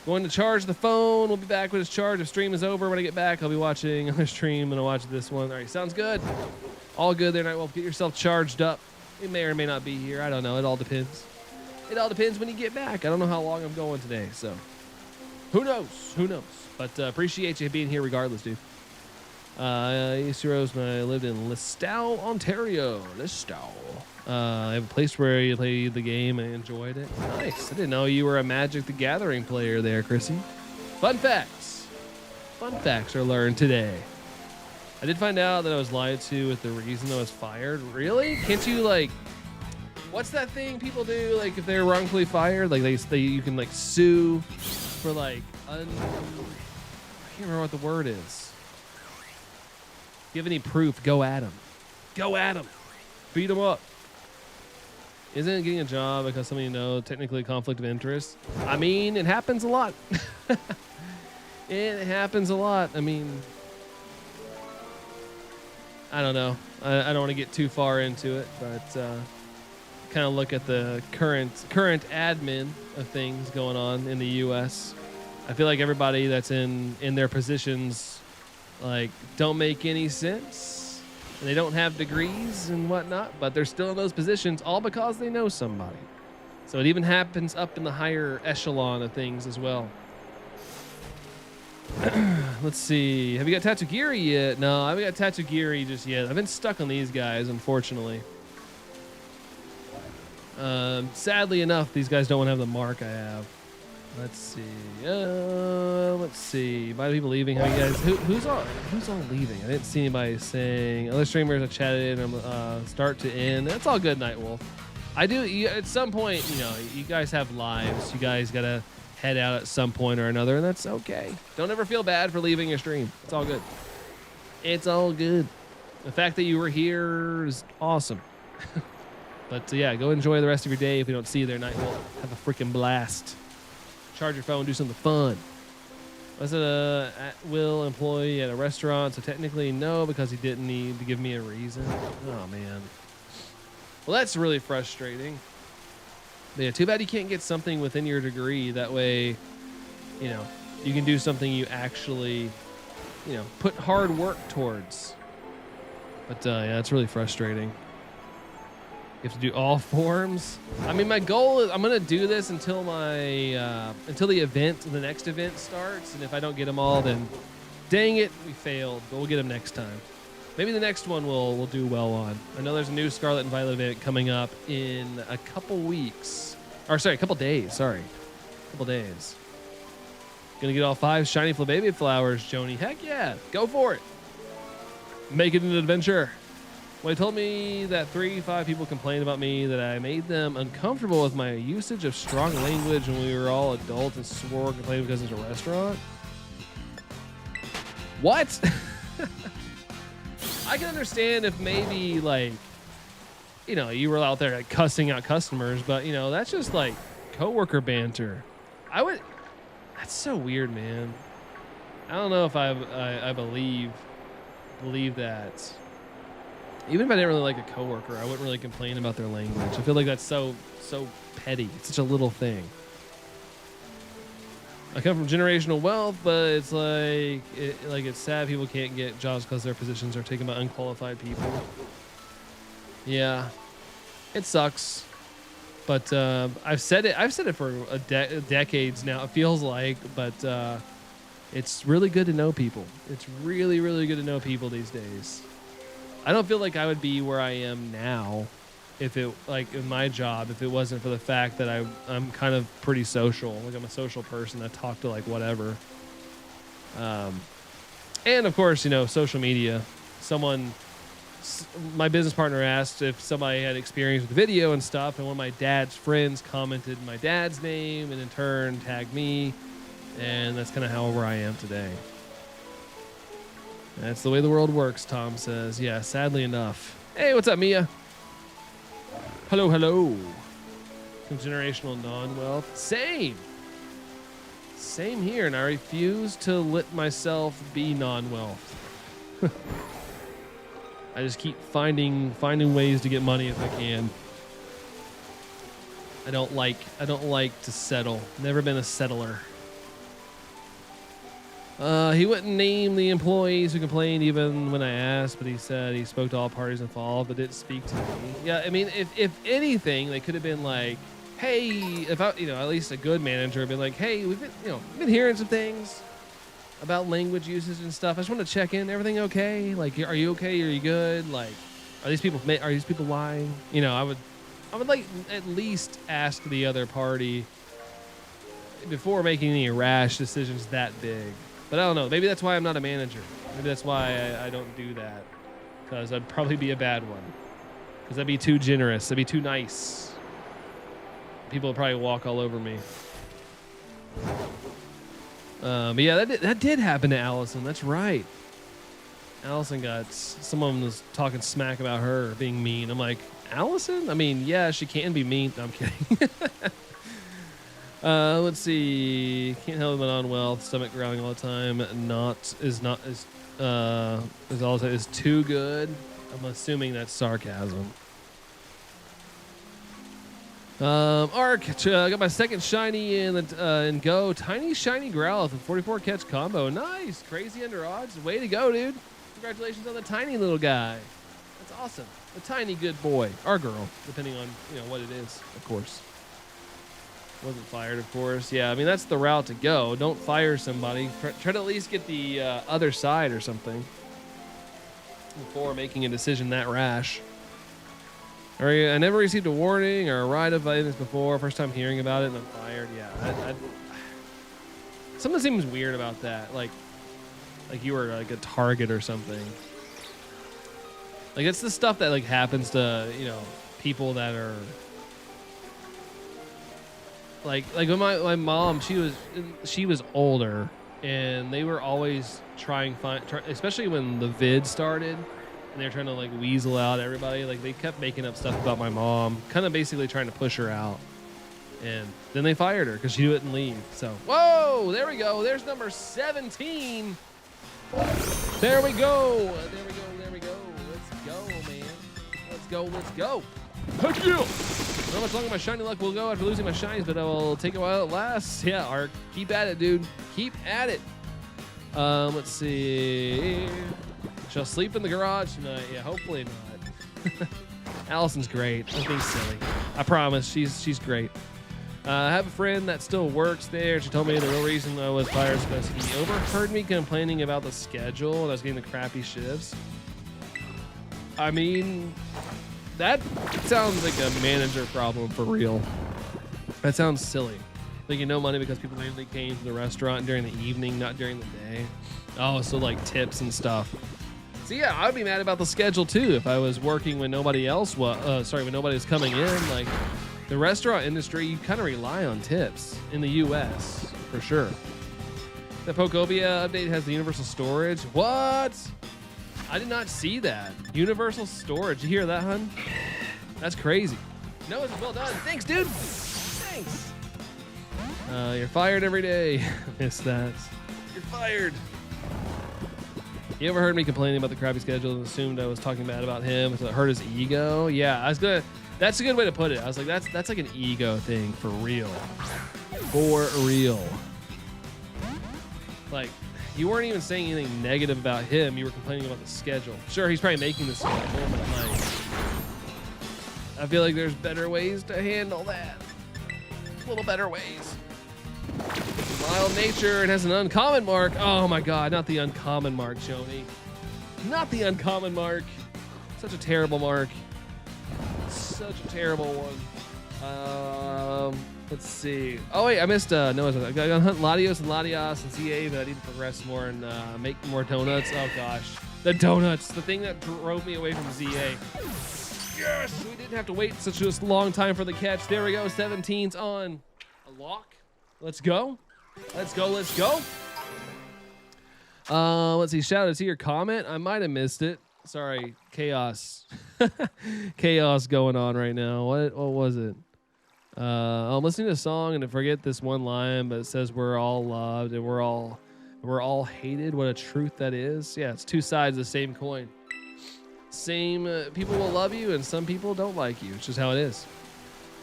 Going to charge the phone. We'll be back with his charge. If stream is over, when I get back, I'll be watching another stream and I'll watch this one. All right, sounds good. All good there, Nightwolf. Get yourself charged up. We may or may not be here. I don't know. It all depends. It all depends when you get back. I don't know how long I'm going today, so who knows? Who knows? But appreciate you being here regardless, dude. Easter Rose, when I lived in Listowel, Ontario. Listowel. I have a place where you played the game and enjoyed it. Nice. I didn't know you were a Magic the Gathering player there, Chrissy. Fun facts. Fun facts are learned today. I did find out that I was lied to with the reason I was fired. Really? Can't you, like, what's that thing people do, like, if they're wrongfully fired? Like, you can, like, sue for, like, I can't remember what the word is. If you have any proof, go at them. Go at them. Beat them up. Isn't it getting a job because somebody you know technically a conflict of interest? I mean, it happens a lot. It happens a lot. I mean, I don't know. I don't want to get too far into it, but kind of look at the current admin of things going on in the U.S. I feel like everybody that's in their positions like don't make any sense. And they don't have degrees and whatnot, but they're still in those positions all because they know somebody. So it even happens up in the higher echelon of things as well. Let's see. Have you got Tatsugiri yet? No, I haven't got Tatsugiri just yet. I've been stuck on these guys, unfortunately. Sadly enough, these guys don't want to have the mark I have. Let's see. Let's see. By the people leaving, how you guys? Who's all leaving? I didn't see anybody saying. Other streamers I chatted and start to end. That's all good, Nightwolf. I do. At some point, you guys have lives. You guys gotta head out at some point or another, and that's okay. Don't ever feel bad for leaving your stream. It's all good. It's all good. The fact that you were here is awesome. But yeah, go enjoy the rest of your day. If we don't see you there, Nightwolf, have a freaking blast. Charge your phone, do something fun. Was it a at-will employee at a restaurant? So technically no, because he didn't need to give me a reason. Oh, man. Well, that's really frustrating. But yeah, too bad you can't get something within your degree. That way, you can do something you actually, put hard work towards. But yeah, it's really frustrating. You have to do all forms. I mean, my goal is I'm gonna do this until until the next event starts. And if I don't get them all, then dang it, we failed. But we'll get them next time. Maybe the next one we'll do well on. I know there's a new Scarlet and Violet event coming up in a couple weeks. Or sorry, a couple days. Sorry, a couple days. Gonna get all 5 shiny Flababy flowers, Joni. Heck yeah, go for it. Make it an adventure. Well, he told me that 5 people complained about me that I made them uncomfortable with my usage of strong language when we were all adults and swore and complained because it's a restaurant. What? I can understand if maybe like, you know, you were out there like cussing out customers, but you know, that's just like coworker banter. That's so weird, man. I don't know if I believe that. Even if I didn't really like a coworker, I wouldn't really complain about their language. I feel like that's so petty. It's such a little thing. I come from generational wealth, but it's like it's sad people can't get jobs because their positions are taken by unqualified people. Yeah, it sucks. But I've said it for decades now. It feels like, but it's really good to know people. It's really, really good to know people these days. I don't feel like I would be where I am now if it, like in my job, if it wasn't for the fact that I'm kind of pretty social. Like I'm a social person. I talk to like whatever. And of course, you know, social media. My business partner asked if somebody had experience with video and stuff, and one of my dad's friends commented my dad's name and in turn tagged me, and that's kind of how where I am today. That's the way the world works, Tom says. Yeah, sadly enough. Hey, what's up, Mia? Hello, hello. Some generational non-wealth. Same here, and I refuse to let myself be non-wealth. I just keep finding ways to get money if I can. I don't like to settle. Never been a settler. He wouldn't name the employees who complained even when I asked, but he said he spoke to all parties involved, but didn't speak to me. Yeah, I mean, if anything, they could have been like, hey, if I, you know, at least a good manager would be like, hey, we've been hearing some things about language usage and stuff. I just want to check in. Everything okay? Like, are you okay? Are you good? Like, are these people lying? You know, I would like at least ask the other party before making any rash decisions that big. But I don't know. Maybe that's why I'm not a manager. Maybe that's why I don't do that. Because I'd probably be a bad one. Because I'd be too generous. I'd be too nice. People would probably walk all over me. But yeah, that did happen to Allison. That's right. Allison someone was talking smack about her being mean. I'm like, Allison? I mean, yeah, she can be mean. No, I'm kidding. Let's see. Can't help but on wealth. Stomach growling all the time. Is too good. I'm assuming that's sarcasm. Arc, got my second shiny in Go. Tiny shiny Growlithe with 44 catch combo. Nice. Crazy under odds. Way to go, dude. Congratulations on the tiny little guy. That's awesome. A tiny good boy. Or girl, depending on, you know, what it is, of course. Wasn't fired, of course. Yeah, I mean, that's the route to go. Don't fire somebody. Try to at least get the other side or something before making a decision that rash. I never received a warning or a ride of this before. First time hearing about it and I'm fired. Yeah. Something seems weird about that. Like you were like a target or something. Like it's the stuff that like happens to, you know, people that are like when my mom, she was older and they were always especially when the vid started. And they're trying to like weasel out everybody. Like they kept making up stuff about my mom, kind of basically trying to push her out. And then they fired her because she wouldn't leave. So, whoa, there we go. There's number 17. There we go. There we go. Let's go, man. Let's go. Heck yeah. How much longer my shiny luck will go after losing my shinies, but I will take a while it lasts. Yeah, Ark, keep at it, dude. Keep at it. Let's see. Shall sleep in the garage tonight? Yeah, hopefully not. Allison's great. I'm being silly. I promise. She's great. I have a friend that still works there. She told me the real reason I was fired is because he overheard me complaining about the schedule and I was getting the crappy shifts. I mean, that sounds like a manager problem for real. That sounds silly. Like, no money because people mainly came to the restaurant during the evening, not during the day. Oh, so like tips and stuff. So yeah, I'd be mad about the schedule too if I was working when nobody else was. When nobody was coming in. Like the restaurant industry, you kind of rely on tips in the U.S. for sure. The Pokobia update has the universal storage. What? I did not see that. Universal storage. You hear that, hun? That's crazy. No, it's well done. Thanks, dude. Thanks. You're fired every day. Miss that. You're fired. You ever heard me complaining about the crappy schedule and assumed I was talking bad about him? So it hurt his ego. Yeah, I was gonna. That's a good way to put it. I was like, that's like an ego thing for real. For real. Like, you weren't even saying anything negative about him. You were complaining about the schedule. Sure, he's probably making the schedule, but like, I feel like there's better ways to handle that. A little better ways. Wild nature. It has an uncommon mark. Oh my God, not the uncommon mark, Joni. Not the uncommon mark. Such a terrible mark. Such a terrible one. Let's see. Oh wait, I missed Noah's. I gotta hunt Latios and Latias and CA, but I need to progress more and make more donuts. Oh gosh, the donuts, the thing that drove me away from ZA. Yes, we didn't have to wait such a long time for the catch. There we go, 17's on a lock. Let's go. Let's go. Let's go. Let's see. Shout out to your comment. I might have missed it. Sorry, chaos. Chaos going on right now. What was it? I'm listening to a song and I forget this one line, but it says we're all loved and we're all hated. What a truth that is. Yeah, it's two sides of the same coin. Same people will love you and some people don't like you. It's just how it is.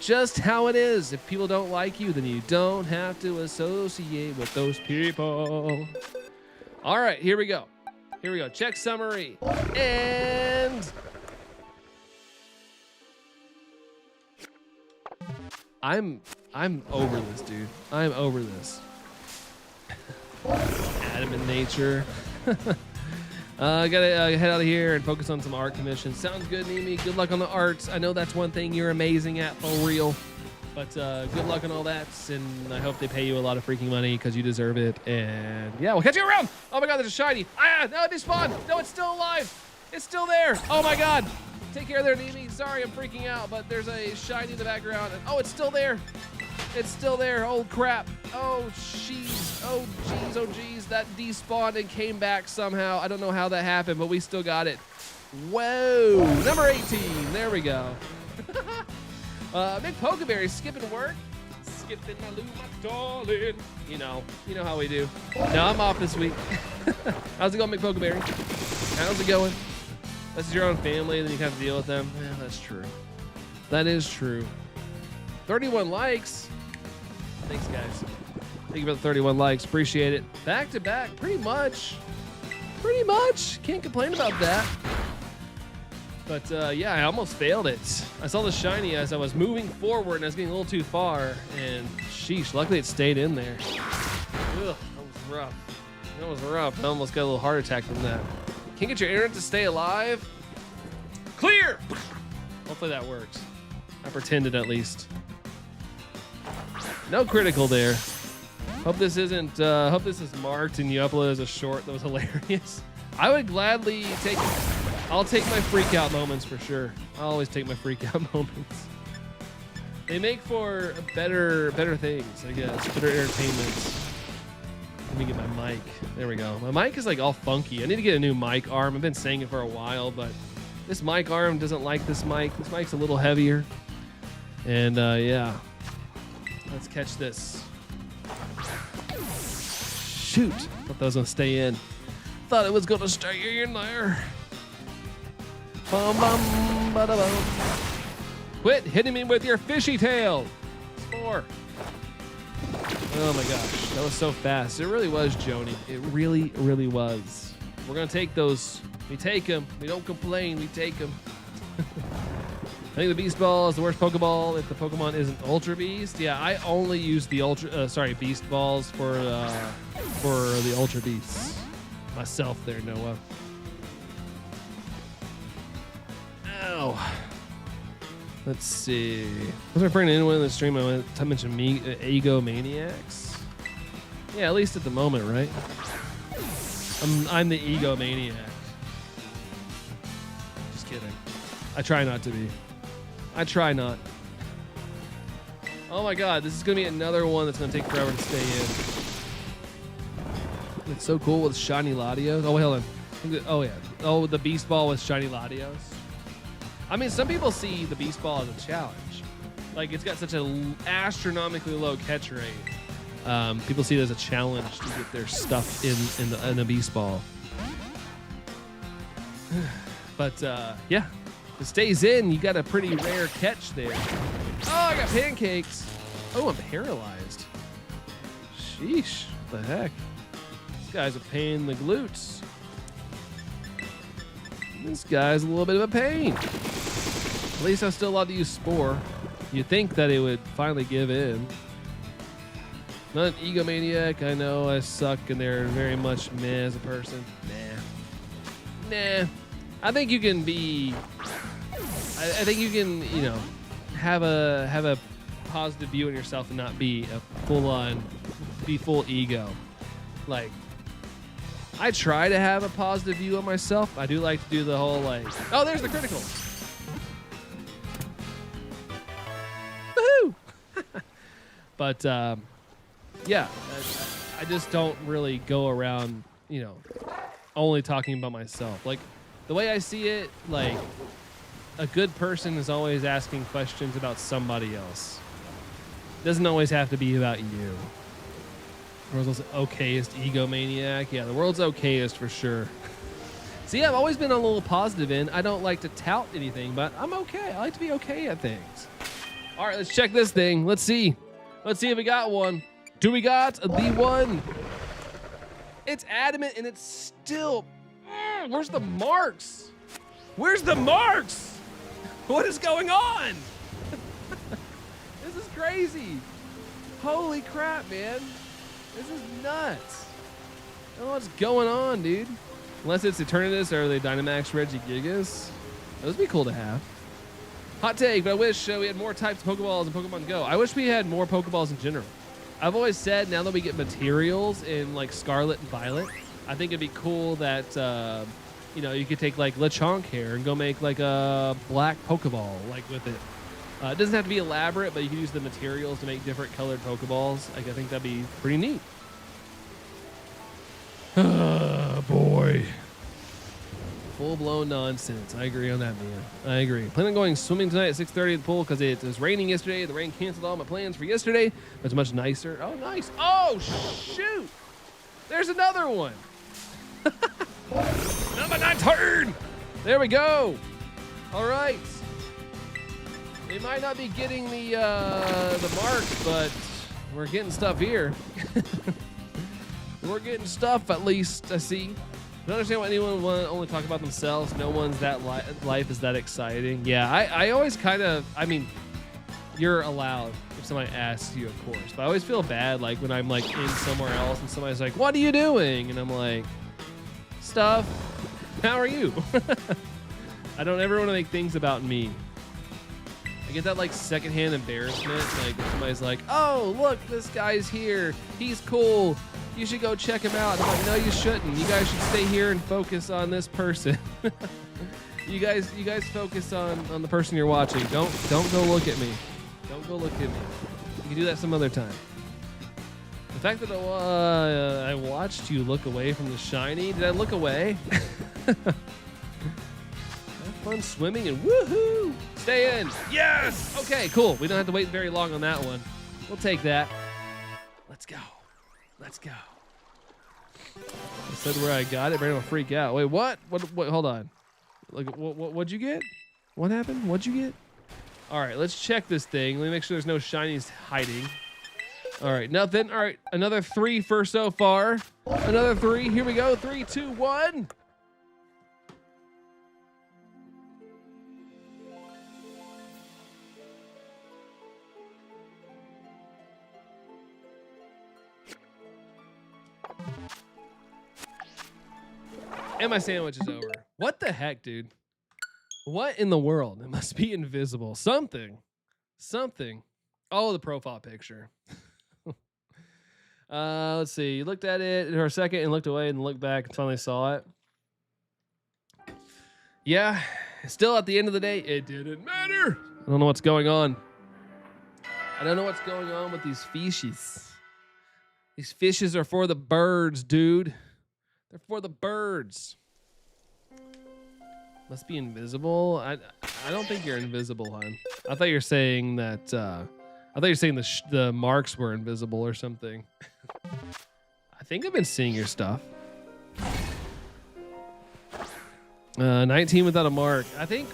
Just how it is. If people don't like you, then you don't have to associate with those people. All right, here we go. Here we go. Check summary. And I'm over this, dude. I'm over this. Adamant nature. Gotta head out of here and focus on some art commissions. Sounds good, Nimi. Good luck on the arts. I know that's one thing you're amazing at, for real. But good luck on all that, and I hope they pay you a lot of freaking money because you deserve it. And yeah, we'll catch you around. Oh my God, there's a shiny. Ah, no, it despawned. No, it's still alive. It's still there. Oh my God. Take care there, Nimi. Sorry, I'm freaking out, but there's a shiny in the background. And, oh, it's still there. It's still there. Oh crap. Oh jeez. Oh jeez. Oh jeez. That despawned and came back somehow. I don't know how that happened, but we still got it. Whoa. Number 18. There we go. Big Pokeberry skipping work. Skipping my loo, my darling. You know how we do. No, I'm off this week. How's it going, Big Pokeberry? How's it going? This is your own family, then you have to deal with them. Yeah, that's true. That is true. 31 likes. Thanks, guys. Thank you for the 31 likes. Appreciate it. Back to back, pretty much. Pretty much. Can't complain about that. But yeah, I almost failed it. I saw the shiny as I was moving forward and I was getting a little too far. And sheesh, luckily it stayed in there. Ugh, that was rough. That was rough. I almost got a little heart attack from that. Can't get your internet to stay alive. Clear! Hopefully that works. I pretended at least. No critical there. Hope this isn't, hope this is marked and you upload as a short that was hilarious. I would gladly take, I'll take my freak out moments for sure. I'll always take my freak out moments. They make for better things, I guess. Better entertainment. Let me get my mic. There we go. My mic is like all funky. I need to get a new mic arm. I've been saying it for a while, but this mic arm doesn't like this mic. This mic's a little heavier. And yeah, let's catch this. Shoot. Thought that was gonna stay in. Thought it was gonna stay in there. Bum, bum, ba-da, bum. Quit hitting me with your fishy tail. Score. Oh my gosh, that was so fast. It really was, Joni. It really, really was. We're gonna take those. We take them. We don't complain. We take them. I think the Beast Ball is the worst Pokeball if the Pokemon isn't Ultra Beast. Yeah, I only use the Beast Balls for the Ultra Beasts. Myself there, Noah. Ow. Let's see. I was referring to anyone in the stream. I went to mention me, egomaniacs. Yeah, at least at the moment, right? I'm the egomaniac. Just kidding. I try not to be. I try not. Oh my God, this is gonna be another one that's gonna take forever to stay in. It's so cool with shiny Latios. Oh wait, hold on. Oh yeah, Oh, the Beast Ball with shiny Latios. I mean, some people see the Beast Ball as a challenge. Like, it's got such an astronomically low catch rate. People see it as a challenge to get their stuff in a Beast Ball. But, yeah. If it stays in, you got a pretty rare catch there. Oh, I got pancakes. Oh, I'm paralyzed. Sheesh. What the heck? This guy's a pain in the glutes. This guy's a little bit of a pain. At least I'm still allowed to use Spore. You'd think that it would finally give in. Not an egomaniac. I know I suck and they're very much meh as a person. Nah. I think you can be... I think you can, you know, have a positive view on yourself and not be a full ego. Like, I try to have a positive view on myself. I do like to do the whole like, oh, there's the critical. Woohoo! But yeah, I just don't really go around, you know, only talking about myself. Like, the way I see it, like, a good person is always asking questions about somebody else. It doesn't always have to be about you. The world's okayest egomaniac. Yeah, the world's okayest for sure. See, I've always been a little positive in. I don't like to tout anything, but I'm okay. I like to be okay at things. All right, let's check this thing. Let's see. Let's see if we got one. Do we got the one? It's adamant and it's still... where's the marks? Where's the marks? What is going on? This is crazy. Holy crap, man. This is nuts. I don't know what's going on, dude. Unless it's Eternatus or the Dynamax Regigigas. Those would be cool to have. Hot take, but I wish we had more types of Pokeballs in Pokemon Go. I wish we had more Pokeballs in general. I've always said now that we get materials in like Scarlet and Violet, I think it'd be cool that you know, you could take like Lechonk hair and go make like a black Pokeball like with it. It doesn't have to be elaborate, but you can use the materials to make different colored Pokeballs. Like, I think that'd be pretty neat. Oh, boy. Full-blown nonsense. I agree on that, man. I agree. Plan on going swimming tonight at 6:30 at the pool because it was raining yesterday. The rain canceled all my plans for yesterday. But it's much nicer. Oh, nice. Oh, shoot. There's another one. Number 9 turn. There we go. All right. We might not be getting the marks, but we're getting stuff here. We're getting stuff, at least, I see. I don't understand why anyone would want to only talk about themselves. No one's that life is that exciting. Yeah, I always kind of, I mean, you're allowed if somebody asks you, of course. But I always feel bad, like, when I'm, like, in somewhere else and somebody's like, what are you doing? And I'm like, stuff. How are you? I don't ever want to make things about me. I get that like secondhand embarrassment. Like somebody's like, oh, look, this guy's here. He's cool. You should go check him out. I'm like, no, you shouldn't. You guys should stay here and focus on this person. you guys focus on the person you're watching. Don't go look at me. Don't go look at me. You can do that some other time. The fact that I watched you look away from the shiny. Did I look away? Have fun swimming and woohoo! Stay in. Yes! Okay, cool. We don't have to wait very long on that one. We'll take that. Let's go. Let's go. I said where I got it. Brandon will freak out. Wait, what? What? Hold on. Like, what'd you get? What happened? What'd you get? All right, let's check this thing. Let me make sure there's no shinies hiding. All right, nothing. All right, another 3 for so far. Another 3. Here we go. 3, 2, 1. And my sandwich is over. What the heck, dude? What in the world? It must be invisible. Something. Oh, the profile picture. Let's see. You looked at it for a second and looked away and looked back and finally saw it. Yeah. Still, at the end of the day, it didn't matter. I don't know what's going on. I don't know what's going on with these fishes. These fishes are for the birds, dude. They're for the birds. Must be invisible. I don't think you're invisible, hon. I thought you were saying that. I thought you were saying the marks were invisible or something. I think I've been seeing your stuff. 19 without a mark. I think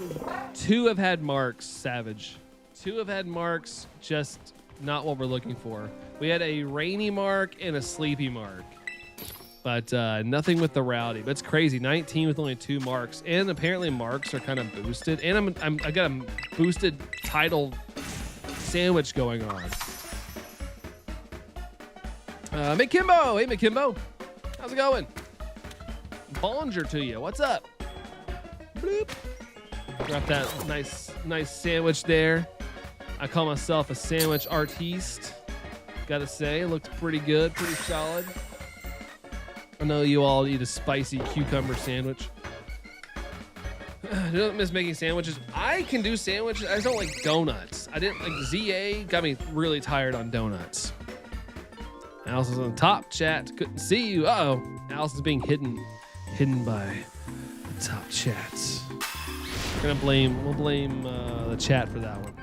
2 have had marks, Savage. 2 have had marks, just not what we're looking for. We had a rainy mark and a sleepy mark, but nothing with the rowdy. But it's crazy, 19 with only 2 marks, and apparently marks are kind of boosted. And I got a boosted title sandwich going on. McKimbo, hey McKimbo, how's it going? Bollinger to you, what's up? Bloop. Got that nice sandwich there. I call myself a sandwich artiste. Gotta say, it looked pretty good, pretty solid. I know you all eat a spicy cucumber sandwich. I don't miss making sandwiches. I can do sandwiches. I just don't like donuts. I didn't like ZA. Got me really tired on donuts. Allison's on top chat. Couldn't see you. Uh-oh. Allison's being hidden by the top chats. We'll blame the chat for that one.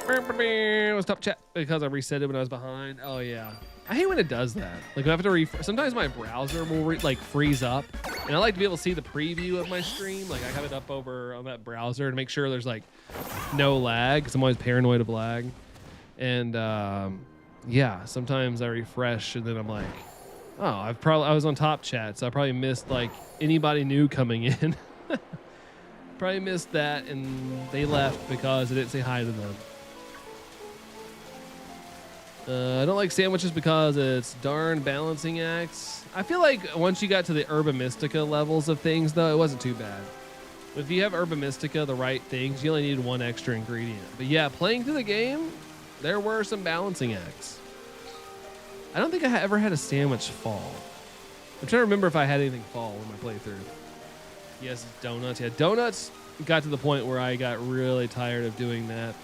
It was top chat because I reset it when I was behind. Oh yeah. I hate when it does that. Like I have to sometimes my browser will freeze up, and I like to be able to see the preview of my stream. Like I have it up over on that browser to make sure there's like no lag, because I'm always paranoid of lag. And yeah, sometimes I refresh and then I'm like, oh, I was on top chat, so I probably missed like anybody new coming in. Probably missed that, and they left because I didn't say hi to them. I don't like sandwiches because it's darn balancing acts. I feel like once you got to the Herba Mystica levels of things, though, it wasn't too bad. If you have Herba Mystica, the right things, you only need 1 extra ingredient. But yeah, playing through the game, there were some balancing acts. I don't think I ever had a sandwich fall. I'm trying to remember if I had anything fall in my playthrough. Yes, donuts. Yeah, donuts got to the point where I got really tired of doing that.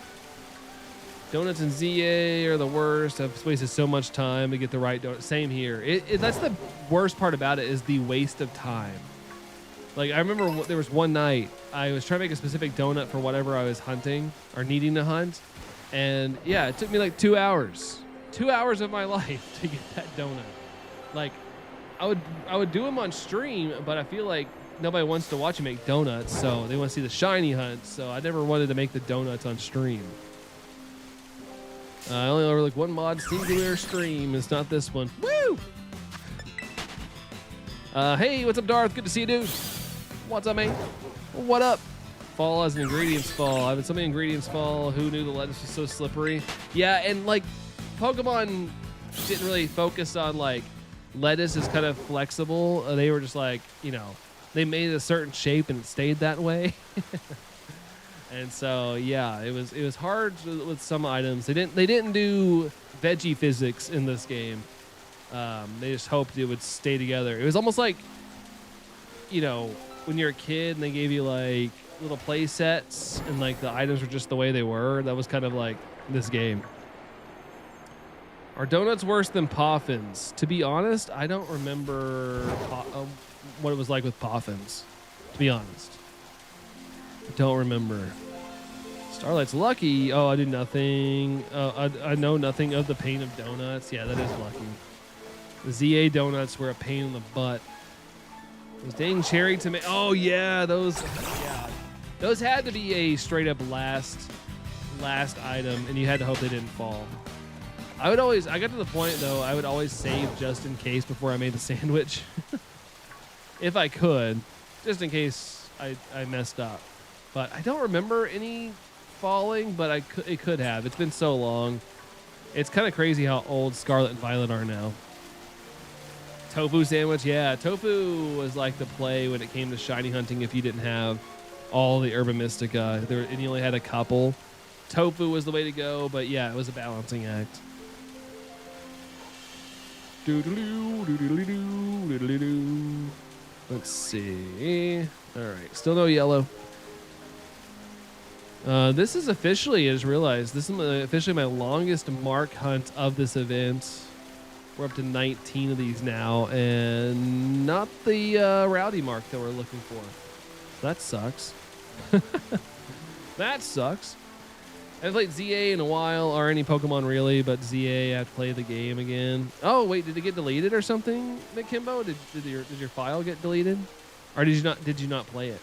Donuts and ZA are the worst. I've wasted so much time to get the right donut. Same here. That's the worst part about it, is the waste of time. Like I remember there was one night I was trying to make a specific donut for whatever I was hunting or needing to hunt. And yeah, it took me like 2 hours. 2 hours of my life to get that donut. Like I would do them on stream, but I feel like nobody wants to watch you make donuts, so they want to see the shiny hunt. So I never wanted to make the donuts on stream. I only overlook one mod singular stream. It's not this one. Woo! Hey, what's up, Darth? Good to see you, dude. What's up, mate? What up? Fall as an ingredients fall. I've had so many ingredients fall. Who knew the lettuce was so slippery? Yeah, and like Pokemon didn't really focus on like lettuce is kind of flexible. They were just like, you know, they made it a certain shape and it stayed that way. And so yeah, it was hard with some items. They didn't do veggie physics in this game. They just hoped it would stay together. It was almost like, you know, when you're a kid and they gave you like little play sets and like the items were just the way they were. That was kind of like this game. Are donuts worse than poffins? To be honest, I don't remember what it was like with poffins. To be honest, I don't remember. Starlight's lucky. Oh, I do nothing. I know nothing of the pain of donuts. Yeah, that is lucky. The ZA donuts were a pain in the butt. Those dang cherry tomato. Oh yeah, those. Yeah, those had to be a straight up last item, and you had to hope they didn't fall. I got to the point though, I would always save just in case before I made the sandwich. If I could, just in case I messed up. But I don't remember any falling, but it could have. It's been so long. It's kind of crazy how old Scarlet and Violet are now. Tofu sandwich, yeah. Tofu was like the play when it came to shiny hunting if you didn't have all the Herba Mystica and you only had a couple. Tofu was the way to go, but yeah, it was a balancing act. Let's see. All right, still no yellow. This is officially, I just realized, this is officially my longest mark hunt of this event. We're up to 19 of these now, and not the rowdy mark that we're looking for. That sucks. That sucks. I haven't played ZA in a while, or any Pokemon really, but ZA, I have to play the game again. Oh, wait, did it get deleted or something, McKimbo? Did your file get deleted? Or did you not play it?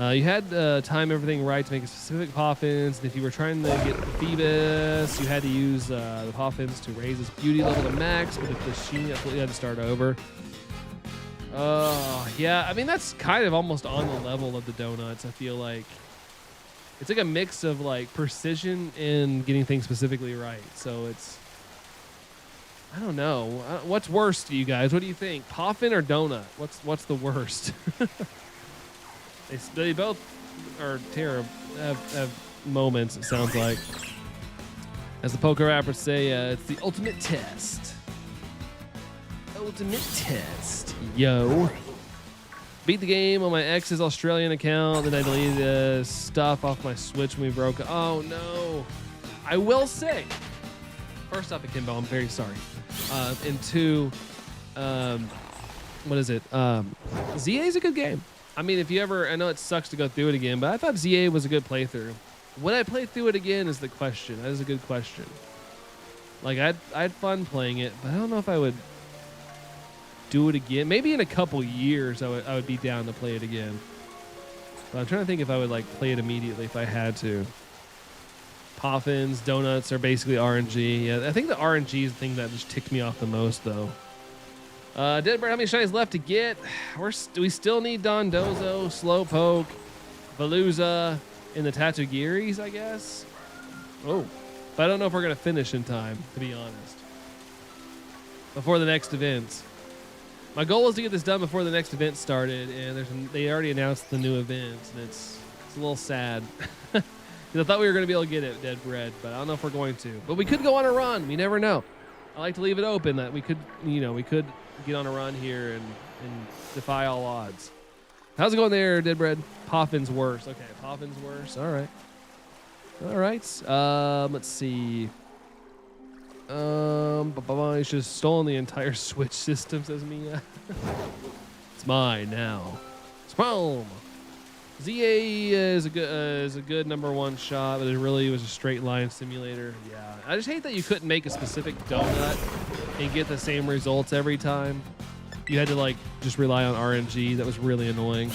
You had to time everything right to make a specific Poffins, and if you were trying to get the Phoebus, you had to use the Poffins to raise its beauty level to max, but if the Sheen, you had to start over. Yeah, I mean, that's kind of almost on the level of the donuts, I feel like. It's like a mix of like precision and getting things specifically right. So it's, I don't know. What's worse to you guys? What do you think? Poffin or donut? What's the worst? They both are terrible. Have moments. It sounds like. As the poker rappers say, it's the ultimate test. Ultimate test, yo. Beat the game on my ex's Australian account, then I deleted the stuff off my Switch when we broke. Oh no! I will say, first off, Akimbo, I'm very sorry. And two, what is it? ZA is a good game. I mean, if you ever, I know it sucks to go through it again, but I thought ZA was a good playthrough. Would I play through it again? Is the question. That is a good question. Like I had fun playing it, but I don't know if I would do it again. Maybe in a couple years I would be down to play it again. But I'm trying to think if I would like play it immediately if I had to. Poffins, donuts are basically RNG. Yeah, I think the RNG is the thing that just ticked me off the most though. Dead Bird, how many shinies left to get? We still need Dondozo, Slowpoke, Veluza, and the Tatugiris, I guess. Oh, but I don't know if we're gonna finish in time, to be honest. Before the next event. My goal is to get this done before the next event started, and they already announced the new event, and it's a little sad. Because I thought we were going to be able to get it, Dead Bread, but I don't know if we're going to. But we could go on a run. We never know. I like to leave it open that we could get on a run here and defy all odds. How's it going there, Dead Bread? Poffin's worse. Okay, Poffin's worse. All right. All right. Let's see. You should have stolen the entire Switch system, says Mia. It's mine now. Spawn. ZA is a good number one shot, but it really was a straight line simulator. Yeah, I just hate that you couldn't make a specific donut and get the same results every time. You had to like just rely on RNG. That was really annoying.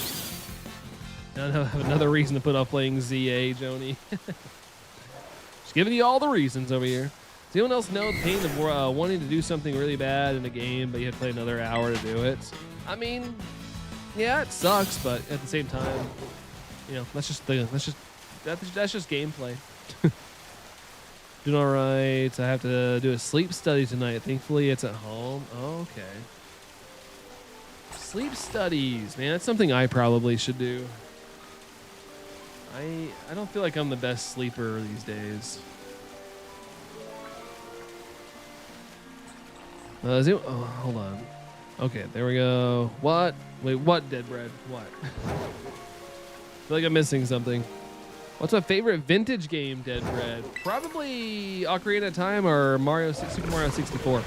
Now I have another reason to put off playing ZA, Joni. Just giving you all the reasons over here. Does anyone else know the pain of wanting to do something really bad in a game, but you have to play another hour to do it? I mean, yeah, it sucks, but at the same time, you know, that's just gameplay. Doing all right. I have to do a sleep study tonight. Thankfully, it's at home. Oh, okay. Sleep studies, man. That's something I probably should do. I don't feel like I'm the best sleeper these days. Hold on. Okay, there we go. What? Wait, what, Dead Bread? What? I feel like I'm missing something. What's my favorite vintage game, Dead Bread? Probably Ocarina of Time or Super Mario 64.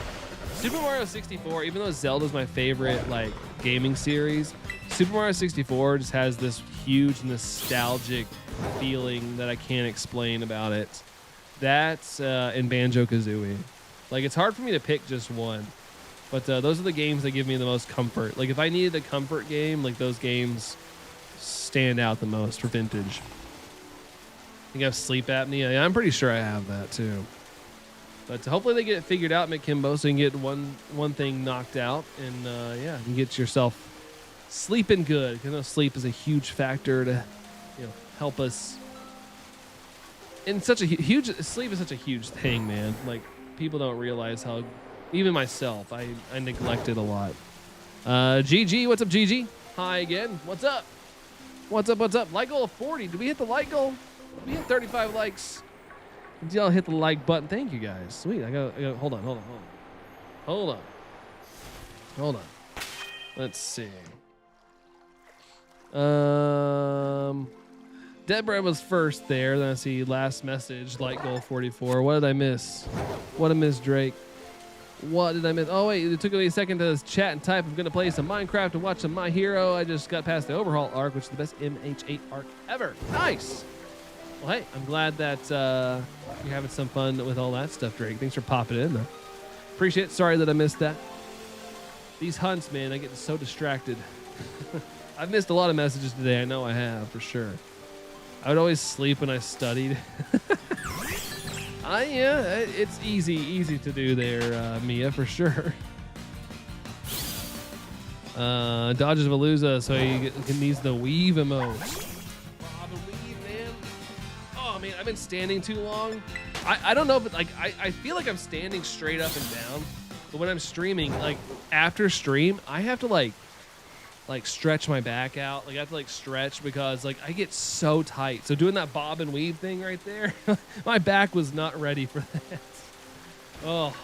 Super Mario 64, even though Zelda's my favorite like gaming series, Super Mario 64 just has this huge nostalgic feeling that I can't explain about it. That's in Banjo-Kazooie. Like, it's hard for me to pick just one, but those are the games that give me the most comfort. Like, if I needed a comfort game, like, those games stand out the most for vintage. I think I have sleep apnea. Yeah, I'm pretty sure I have that, too. But hopefully they get it figured out, McKimbo, so you can get one thing knocked out, and, yeah, you can get yourself sleeping good. Because I know sleep is a huge factor to, you know, help us. And sleep is such a huge thing, man. Like, people don't realize how, even myself, I neglect it a lot. GG, what's up, GG? Hi again. What's up? What's up? What's up? Like goal of 40. Did we hit the like goal? We hit 35 likes. Did y'all hit the like button? Thank you guys. Sweet. I got. Hold on. Let's see. Deborah was first there. Then I see last message, like goal 44. What did I miss? What a miss, Drake. What did I miss? Oh, wait, it took me a second to chat and type. I'm going to play some Minecraft and watch some My Hero. I just got past the Overhaul arc, which is the best MH8 arc ever. Nice. Well, hey, I'm glad that you're having some fun with all that stuff, Drake. Thanks for popping in, though. Appreciate it. Sorry that I missed that. These hunts, man, I get so distracted. I've missed a lot of messages today. I know I have, for sure. I would always sleep when I studied. Yeah, it's easy to do there, Mia, for sure. Dodges Veluza, so he needs the weave emote. Bob and weave, man. Oh, man, I've been standing too long. I don't know, but like I feel like I'm standing straight up and down. But when I'm streaming, like after stream, I have to like stretch my back out. Like I have to like stretch because like I get so tight. So doing that bob and weave thing right there, my back was not ready for that. Oh,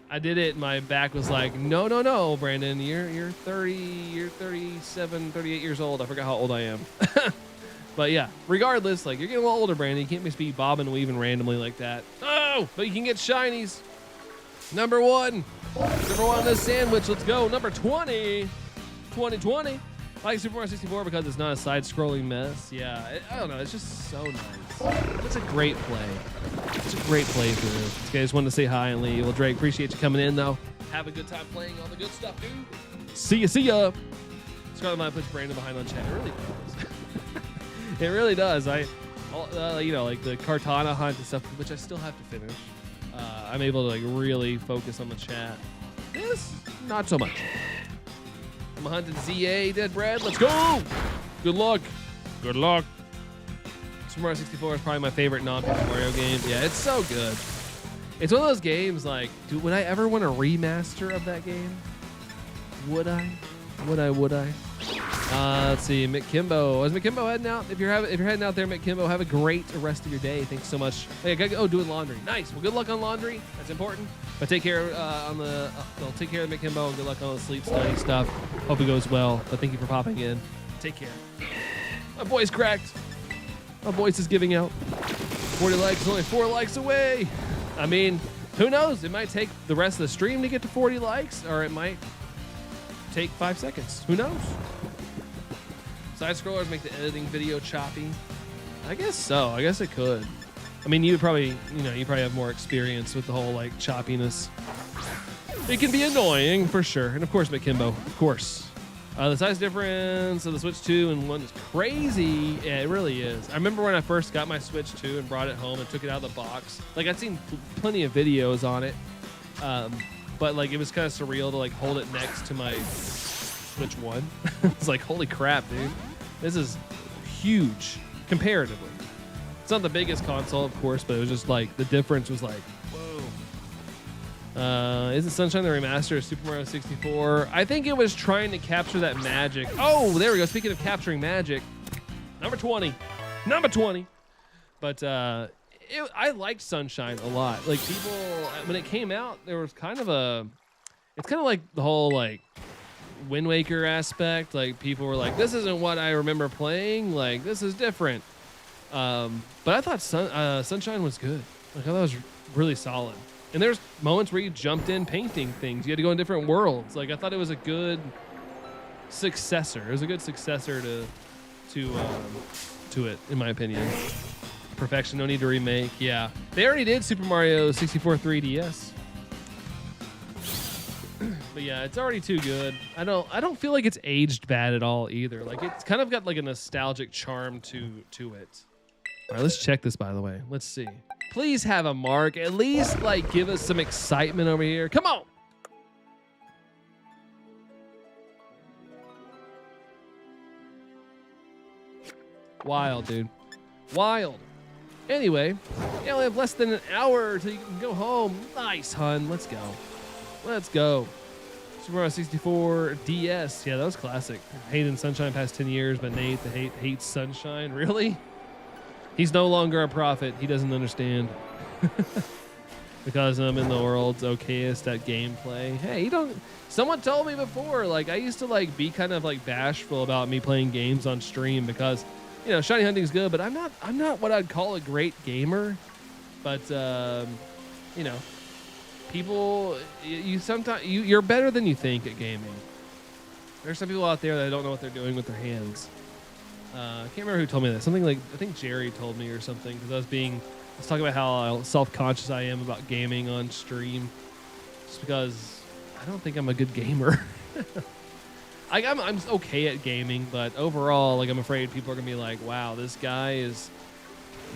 I did it. My back was like, no, Brandon, you're 30, you're 37, 38 years old. I forgot how old I am. But yeah, regardless, like you're getting a little older, Brandon. You can't just be bobbing and weaving randomly like that. Oh, but you can get shinies. Number one on this sandwich. Let's go. Number 20. 2020. I like Super Mario 64 because it's not a side-scrolling mess. Yeah, I don't know. It's just so nice. It's a great play. It's a great playthrough. This guy just wanted to say hi and leave. Well, Drake, appreciate you coming in, though. Have a good time playing all the good stuff, dude. See ya. Scarlet might put Brandon behind on chat. It really does. It really does. You know, like the Kartana hunt and stuff, which I still have to finish. I'm able to like really focus on the chat. This, not so much. I'm hunting ZA, Dead Bread. Let's go. Good luck. Super Mario 64 is probably my favorite non-Paper Mario game. Yeah, it's so good. It's one of those games like, dude, would I ever want a remaster of that game? Would I? Let's see, Mick Kimbo. Is Mick Kimbo heading out? If you're heading out there, Mick Kimbo, have a great rest of your day. Thanks so much. Hey, I gotta go doing laundry. Nice. Well, good luck on laundry. That's important. But take care take care of Mick Kimbo and good luck on the sleep study stuff. Hope it goes well. But thank you for popping in. Take care. My voice cracked. My voice is giving out. 40 likes, only 4 likes away. I mean, who knows? It might take the rest of the stream to get to 40 likes, or it might take 5 seconds. Who knows? Side scrollers make the editing video choppy. I guess so. I guess it could. I mean, you probably have more experience with the whole like choppiness. It can be annoying for sure. And of course, McKimbo, of course. The size difference of the Switch 2 and 1 is crazy. Yeah, it really is. I remember when I first got my Switch 2 and brought it home and took it out of the box. Like I'd seen plenty of videos on it. But like it was kind of surreal to like hold it next to my Switch 1. It's like, holy crap, dude. This is huge comparatively. It's not the biggest console, of course, but it was just like the difference was like, whoa. Is it Sunshine the Remaster of Super Mario 64? I think it was trying to capture that magic. Oh, there we go. Speaking of capturing magic, number 20. But I liked Sunshine a lot. Like people, when it came out, there was kind of it's kind of like the whole like Wind Waker aspect. Like people were like, this isn't what I remember playing. Like this is different. But I thought Sunshine was good. Like I thought it was really solid. And there's moments where you jumped in painting things. You had to go in different worlds. Like I thought it was a good successor. It was a good successor to it, in my opinion. Perfection, no need to remake. Yeah, they already did Super Mario 64 3DS. But yeah, it's already too good. I don't feel like it's aged bad at all either. Like it's kind of got like a nostalgic charm to it. All right, let's check this, by the way. Let's see. Please have a mark. At least like give us some excitement over here. Come on. Wild, dude. Wild. Anyway, you only have less than an hour till you can go home. Nice, hun. Let's go. Let's go. Super Mario 64 DS. Yeah, that was classic. Hated Sunshine past 10 years, but Nate hates Sunshine. Really? He's no longer a prophet. He doesn't understand. Because I'm in the world's okayest at gameplay. Hey, you don't. Someone told me before, like I used to like be kind of like bashful about me playing games on stream because, you know, shiny hunting's good, but I'm not what I'd call a great gamer. But you know, People, you're better than you think at gaming. There's some people out there that don't know what they're doing with their hands. I can't remember who told me that. Something like, I think Jerry told me or something, because I was talking about how self-conscious I am about gaming on stream, just because I don't think I'm a good gamer. I'm okay at gaming, but overall, like, I'm afraid people are gonna be like, wow, this guy is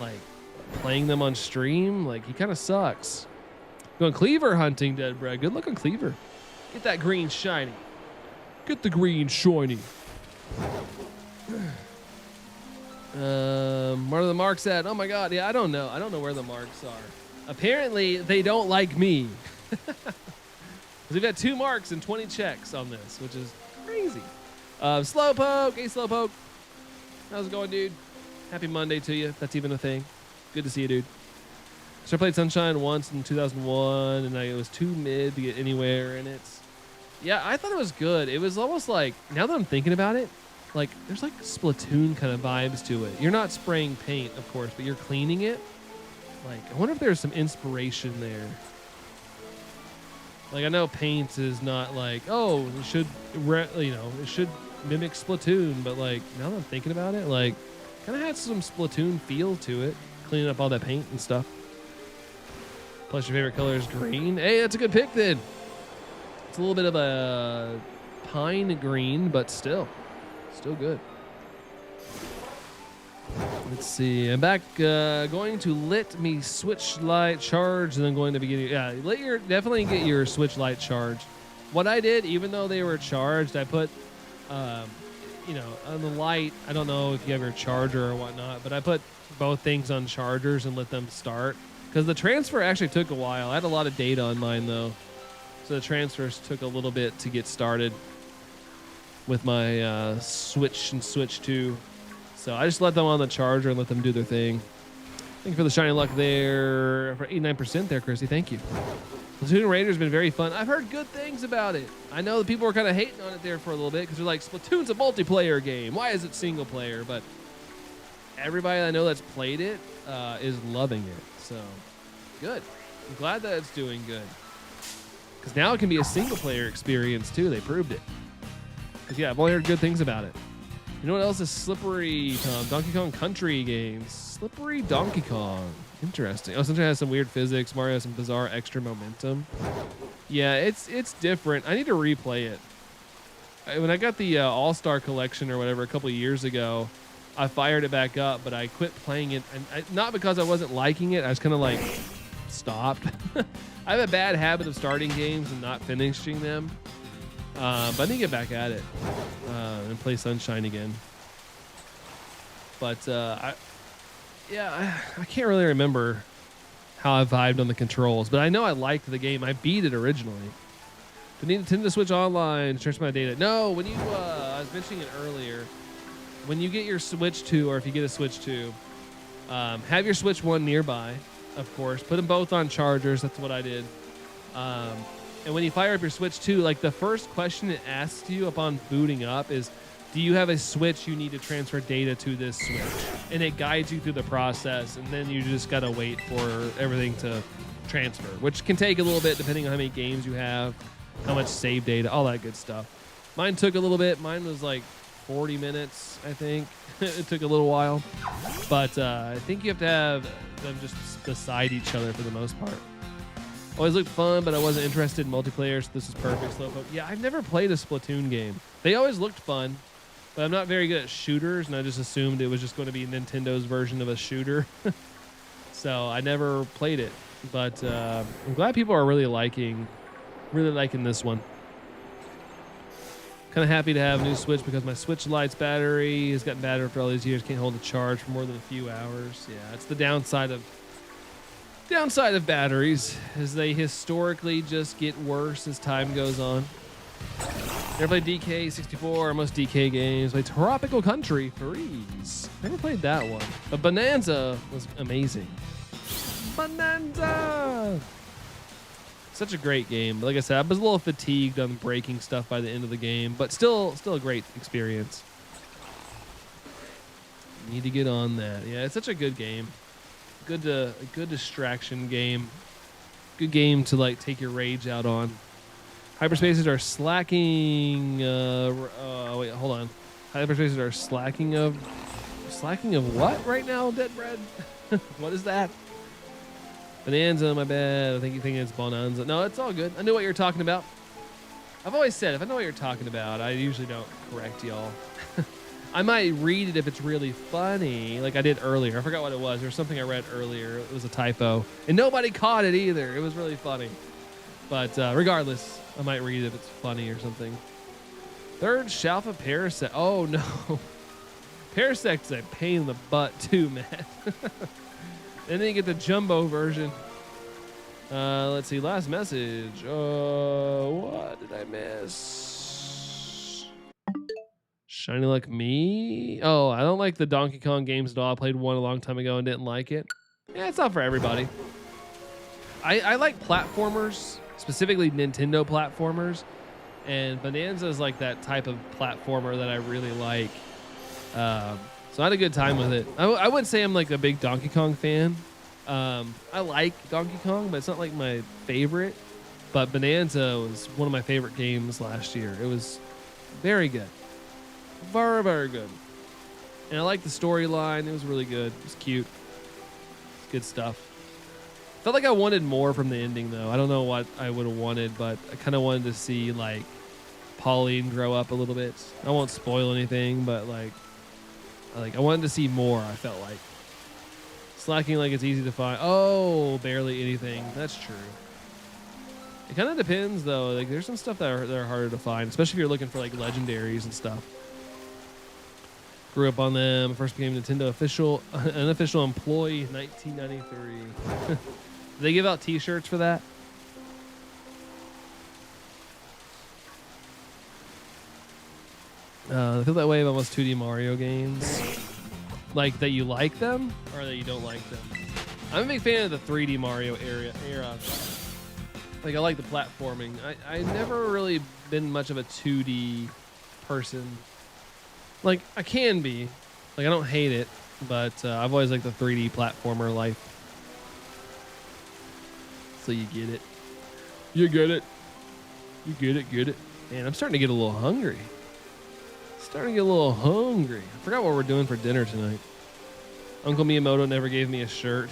like playing them on stream, like he kind of sucks. Going Cleaver hunting, Dead Bread. Good luck on Cleaver. Get that green shiny. Get the green shiny. Where are the marks at? Oh my god, yeah, I don't know. I don't know where the marks are. Apparently, they don't like me. We've got 2 marks and 20 checks on this, which is crazy. Slowpoke. Hey, Slowpoke. How's it going, dude? Happy Monday to you, if that's even a thing. Good to see you, dude. So I played Sunshine once in 2001, and it was too mid to get anywhere in it. Yeah, I thought it was good. It was almost like, now that I'm thinking about it, like there's like Splatoon kind of vibes to it. You're not spraying paint, of course, but you're cleaning it. Like, I wonder if there's some inspiration there. Like, I know paint is not like, oh, it should, it should mimic Splatoon, but like, now that I'm thinking about it, like, kind of had some Splatoon feel to it, cleaning up all that paint and stuff. Plus, your favorite color is green. Hey, that's a good pick then. It's a little bit of a pine green, but still good. Let's see. I'm back. Going to let me switch light charge, and then going to begin. Yeah, definitely get your switch light charged. What I did, even though they were charged, I put, on the light. I don't know if you have your charger or whatnot, but I put both things on chargers and let them start. Because the transfer actually took a while. I had a lot of data on mine, though. So the transfers took a little bit to get started with my Switch and Switch 2. So I just let them on the charger and let them do their thing. Thank you for the shiny luck there. For 89% there, Chrissy. Thank you. Splatoon Raider has been very fun. I've heard good things about it. I know that people were kind of hating on it there for a little bit because they're like, Splatoon's a multiplayer game. Why is it single player? But everybody I know that's played it is loving it. So good. I'm glad that it's doing good. Because now it can be a single player experience too. They proved it. Because yeah, I've only heard good things about it. You know what else is slippery? Donkey Kong Country games. Slippery Donkey Kong. Interesting. Oh, Sunshine has some weird physics. Mario has some bizarre extra momentum. Yeah, it's different. I need to replay it. When I got the All-Star Collection or whatever a couple of years ago, I fired it back up, but I quit playing it. And not because I wasn't liking it. I was kind of like stopped. I have a bad habit of starting games and not finishing them. But I need to get back at it and play Sunshine again. But I can't really remember how I vibed on the controls, but I know I liked the game. I beat it originally. Do I need Nintendo Switch Online to transfer my data? No, when you, I was mentioning it earlier, when you get your Switch 2, or if you get a Switch 2, have your Switch 1 nearby, of course. Put them both on chargers. That's what I did. And when you fire up your Switch 2, like the first question it asks you upon booting up is, do you have a Switch you need to transfer data to this Switch? And it guides you through the process, and then you just got to wait for everything to transfer, which can take a little bit depending on how many games you have, how much save data, all that good stuff. Mine took a little bit. Mine was like 40 minutes, I think. It took a little while. But I think you have to have them just beside each other for the most part. Always looked fun, but I wasn't interested in multiplayer, so this is perfect. Slowpoke. Yeah, I've never played a Splatoon game. They always looked fun, but I'm not very good at shooters, and I just assumed it was just going to be Nintendo's version of a shooter. So I never played it. But I'm glad people are really liking this one. Kind of happy to have a new Switch because my Switch Lite's battery has gotten better after all these years. Can't hold a charge for more than a few hours. Yeah, it's the downside of batteries, is they historically just get worse as time goes on. Never played DK64 or most DK games. Played Tropical Country Freeze. Never played that one. But Bonanza was amazing. Bonanza! Such a great game. Like I said, I was a little fatigued on breaking stuff by the end of the game, but still a great experience. Need to get on that. Yeah, it's such a good game. A good distraction game. Good game to like take your rage out on. Hyperspaces are slacking. Wait, hold on. Hyperspaces are slacking of what right now? Dead bread. What is that? Bonanza, my bad. I think you think it's Bonanza. No, it's all good. I knew what you're talking about. I've always said if I know what you're talking about, I usually don't correct y'all. I might read it if it's really funny, like I did earlier. I forgot what it was. There was something I read earlier. It was a typo, and nobody caught it either. It was really funny. But regardless, I might read it if it's funny or something. Third Shalfa Parasect. Oh no, Parasect's a pain in the butt too, man. And then you get the jumbo version. Let's see. Last message. What did I miss? Shiny like me? Oh, I don't like the Donkey Kong games at all. I played one a long time ago and didn't like it. Yeah, it's not for everybody. I like platformers, specifically Nintendo platformers. And Bonanza is like that type of platformer that I really like. So I had a good time with it. I wouldn't say I'm like a big Donkey Kong fan. I like Donkey Kong, but it's not like my favorite. But Bonanza was one of my favorite games last year. It was very good. Very, very good. And I like the storyline. It was really good. It was cute. It's good stuff. Felt like I wanted more from the ending, though. I don't know what I would have wanted, but I kind of wanted to see, like, Pauline grow up a little bit. I won't spoil anything, but, like I wanted to see more, I felt like. Slacking like it's easy to find. Oh, barely anything. That's true. It kind of depends, though. Like, there's some stuff that are harder to find, especially if you're looking for, like, legendaries and stuff. Grew up on them. First became Nintendo unofficial employee in 1993. Did they give out T-shirts for that? I feel that way about most 2D Mario games. Like that you like them or that you don't like them. I'm a big fan of the 3D Mario era. Like I like the platforming. I've never really been much of a 2D person. Like I can be. Like I don't hate it, but I've always liked the 3D platformer life. So you get it. You get it. You get it. Get it. Man, I'm starting to get a little hungry. I forgot what we're doing for dinner tonight. Uncle Miyamoto never gave me a shirt.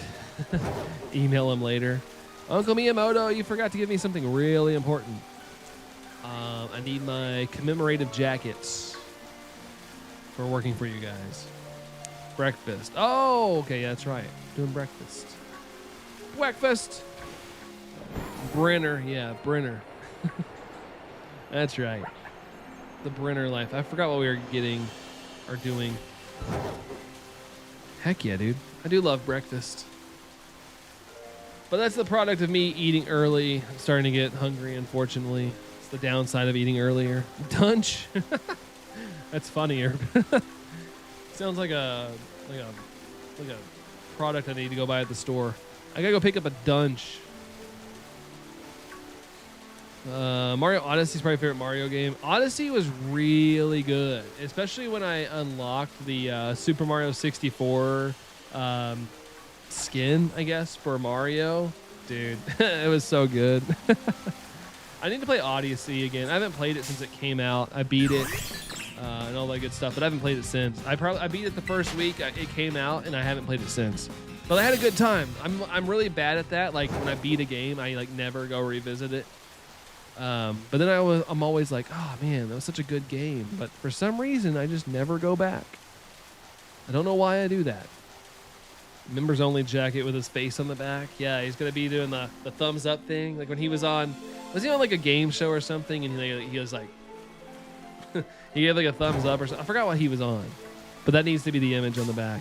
Email him later. Uncle Miyamoto, you forgot to give me something really important. I need my commemorative jackets for working for you guys. Breakfast. Oh, okay, yeah, that's right. Doing breakfast. Breakfast. Brenner, yeah, Brenner. That's right. The Brenner life. I forgot what we were getting or doing. Heck yeah, dude. I do love breakfast. But that's the product of me eating early. I'm starting to get hungry, unfortunately. It's the downside of eating earlier. Dunch. That's funnier. Sounds like a product I need to go buy at the store. I gotta go pick up a Dunch. Mario Odyssey is probably my favorite Mario game. Odyssey was really good, especially when I unlocked the Super Mario 64 skin, I guess, for Mario. Dude, it was so good. I need to play Odyssey again. I haven't played it since it came out. I beat it and all that good stuff, but I haven't played it since. I beat it the first week it came out, and I haven't played it since. But I had a good time. I'm really bad at that. Like when I beat a game, I like never go revisit it. But then I'm always like, oh man, that was such a good game. But for some reason, I just never go back. I don't know why I do that. Members only jacket with his face on the back. Yeah, he's gonna be doing the thumbs up thing. Like when he was he on like a game show or something, and he was like, he gave like a thumbs up or something. I forgot what he was on, but that needs to be the image on the back.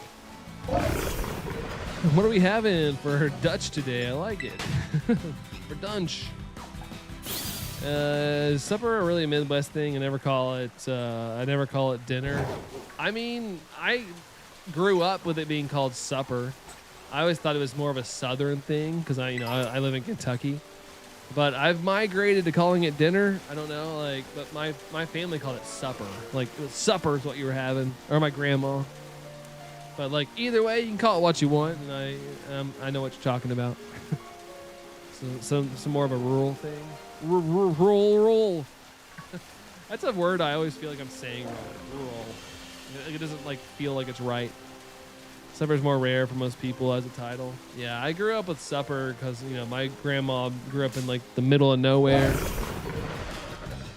What are we having for Dutch today? I like it. For Dunch. Is supper a really Midwest thing? I never call it dinner. I mean, I grew up with it being called supper. I always thought it was more of a Southern thing because I live in Kentucky. But I've migrated to calling it dinner. I don't know, but my family called it supper. Like supper is what you were having, or my grandma. But either way, you can call it what you want, and I know what you're talking about. some more of a rural thing. Rural. That's a word I always feel like I'm saying wrong. Rural. It doesn't like feel like it's right. Supper's more rare for most people as a title. Yeah, I grew up with supper because, you know, my grandma grew up in like the middle of nowhere.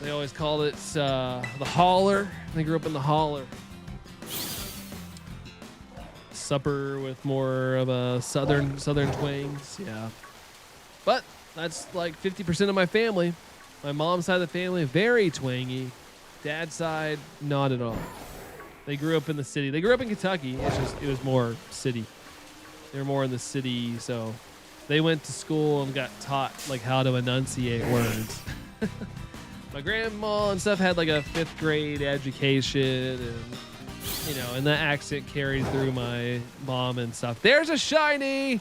They always called it the holler. They grew up in the holler. Supper with more of a southern twangs. Yeah. But that's like 50% of my family. My mom's side of the family, very twangy. Dad's side, not at all. They grew up in the city. They grew up in Kentucky. It's just, it was more city. They were more in the city, so they went to school and got taught like how to enunciate words. My grandma and stuff had like a 5th grade education, and you know, and that accent carried through my mom and stuff. There's a shiny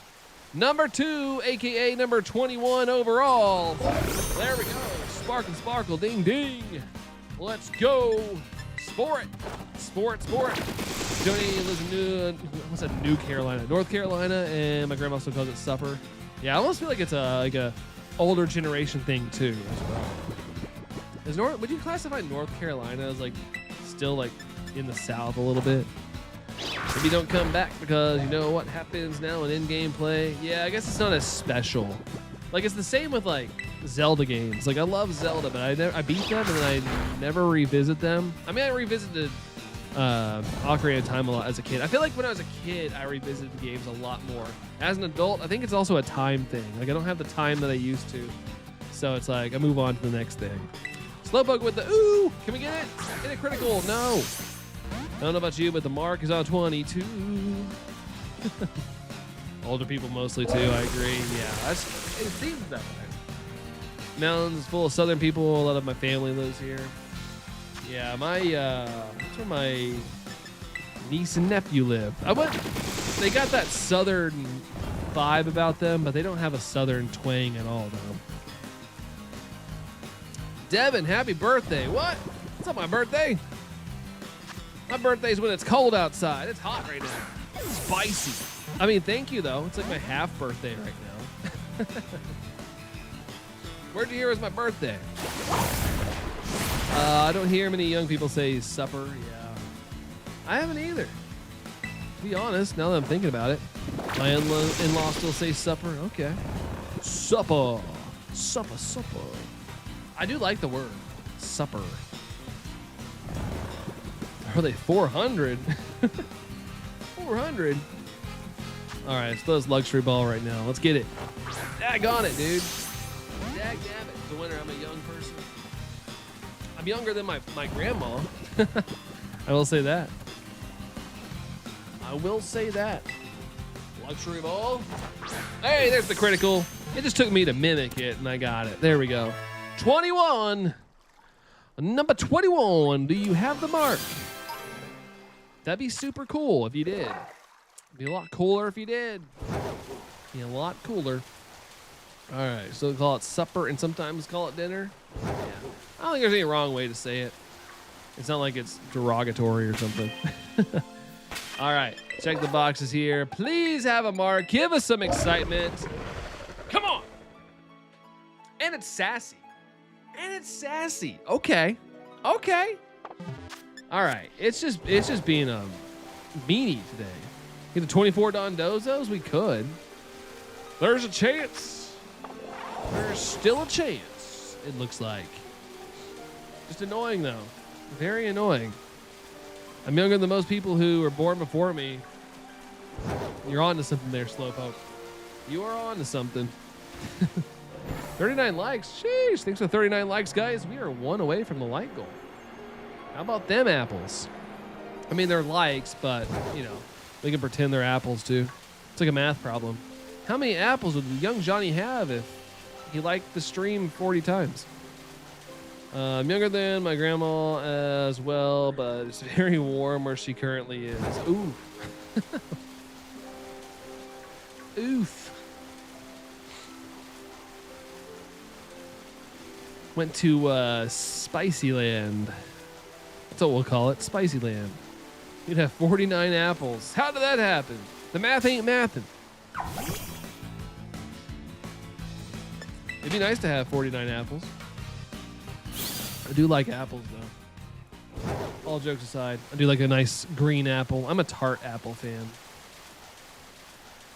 number 2, aka number 21 overall. There we go. Sparkle, sparkle, ding, ding. Let's go. Sport. Joni lives in New Carolina, North Carolina, and my grandma still calls it supper. Yeah, I almost feel like it's a older generation thing too as well. Would you classify North Carolina as like still like in the South a little bit? Maybe don't come back because you know what happens now in in-game play. Yeah, I guess it's not as special. Like it's the same with like Zelda games. Like I love Zelda, but I beat them and then I never revisit them. I mean, I revisited Ocarina of Time a lot as a kid. I feel like when I was a kid, I revisited the games a lot more. As an adult, I think it's also a time thing. Like I don't have the time that I used to, so it's like I move on to the next thing. Slowpoke with the ooh. Can we get it? Get it critical? No. I don't know about you, but the mark is on 22. Older people mostly too, I agree. Yeah, it seems that way. Mountains full of southern people. A lot of my family lives here. Yeah, that's where my niece and nephew live. They got that southern vibe about them, but they don't have a southern twang at all, though. Devin, happy birthday. What? It's not my birthday. My birthday's when it's cold outside. It's hot right now. Spicy. I mean, thank you, though. It's like my half birthday right now. Where'd you hear it was my birthday? I don't hear many young people say supper. Yeah. I haven't either. To be honest, now that I'm thinking about it. My in-laws still say supper. Okay. Supper. Supper, supper. I do like the word. Supper. Are they 400? 400? All right, let's throw this luxury ball right now. Let's get it. Dag on it, dude. Dag damn it. The winner, I'm a young person. I'm younger than my grandma. I will say that. I will say that. Luxury ball. Hey, there's the critical. It just took me to mimic it, and I got it. There we go. 21. Number 21. Do you have the mark? That'd be super cool if you did. It'd be a lot cooler if you did. Be a lot cooler. All right, so we call it supper and sometimes call it dinner. Yeah. I don't think there's any wrong way to say it. It's not like it's derogatory or something. All right, check the boxes here. Please have a mark. Give us some excitement. Come on. And it's sassy. Okay. All right, it's just being a meanie today. Get the 24 Dondozos? We could. There's a chance. There's still a chance, it looks like. Just annoying, though. Very annoying. I'm younger than most people who were born before me. You're on to something there, Slowpoke. You are on to something. 39 likes. Sheesh. Thanks for 39 likes, guys. We are one away from the like goal. How about them apples? I mean, they're likes, but, you know, we can pretend they're apples, too. It's like a math problem. How many apples would young Johnny have if he liked the stream 40 times? I'm younger than my grandma as well, but it's very warm where she currently is. Ooh. Oof. Went to Spicy Land. That's what we'll call it, Spicy Land. You'd have 49 apples. How did that happen? The math ain't mathin'. be nice to have 49 apples. I do like apples, though. All jokes aside, I do like a nice green apple. I'm a tart apple fan.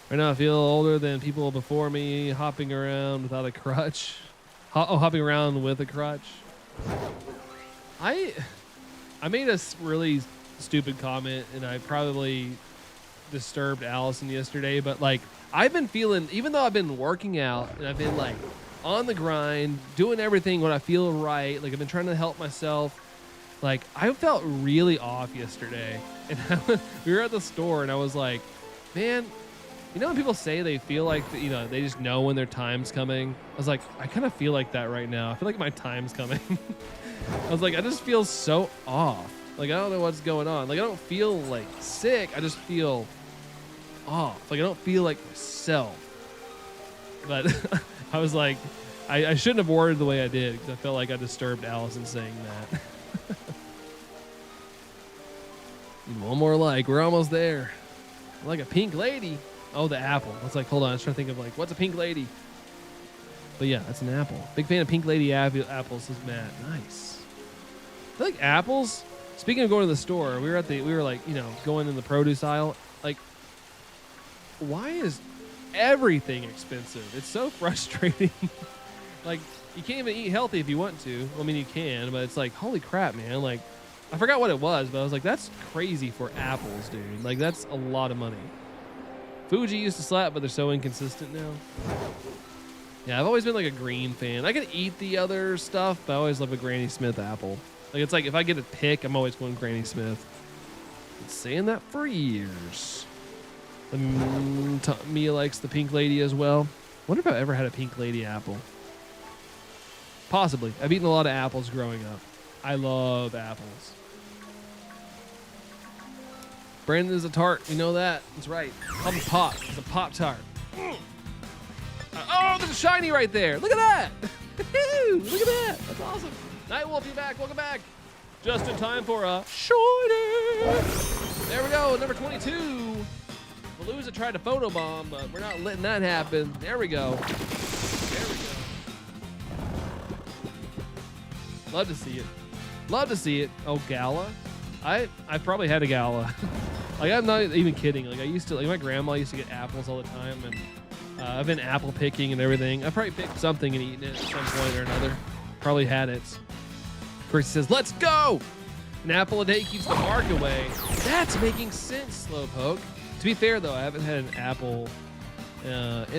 Right now, I feel older than people before me, hopping around without a crutch. Hopping around with a crutch. I made a really stupid comment, and I probably disturbed Allison yesterday, but like I've been feeling, even though I've been working out and I've been like on the grind, doing everything when I feel right, like I've been trying to help myself, like I felt really off yesterday. And we were at the store and I was like, man, you know when people say they feel like, you know, they just know when their time's coming? I was like, I kind of feel like that right now. I feel like my time's coming. I was like, I just feel so off. Like, I don't know what's going on. Like, I don't feel like sick. I just feel off. Like, I don't feel like myself. But I was like, I shouldn't have worded the way I did because I felt like I disturbed Allison saying that. One more like. We're almost there. Like a pink lady. Oh, the apple. I was like, hold on. I was trying to think of like, what's a pink lady? But yeah, that's an apple. Big fan of pink lady apples, says Matt. Nice. I feel like apples. Speaking of going to the store, we were like, you know, going in the produce aisle. Like, why is everything expensive? It's so frustrating. Like, you can't even eat healthy if you want to. Well, I mean, you can, but it's like, holy crap, man. Like, I forgot what it was, but I was like, that's crazy for apples, dude. Like, that's a lot of money. Fuji used to slap, but they're so inconsistent now. Yeah, I've always been like a green fan. I can eat the other stuff, but I always love a Granny Smith apple. Like, it's like if I get a pick, I'm always going Granny Smith. Been saying that for years. Mia likes the pink lady as well. Wonder if I've ever had a pink lady apple. Possibly. I've eaten a lot of apples growing up. I love apples. Brandon is a tart. We know that. That's right. Call me Pop. It's a Pop Tart. Oh, there's a shiny right there. Look at that. Look at that. That's awesome. Nightwolf, you back. Welcome back. Just in time for a shiny. There we go. Number 22. Palooza tried to photobomb, but we're not letting that happen. There we go. There we go. Love to see it. Love to see it. Oh, Gala. I probably had a Gala. Like, I'm not even kidding. Like, I used to, like, my grandma used to get apples all the time, and I've been apple picking and everything. I probably picked something and eaten it at some point or another. Probably had it. Chris says, let's go! An apple a day keeps the mark away. That's making sense, Slowpoke. To be fair, though, I haven't had an apple in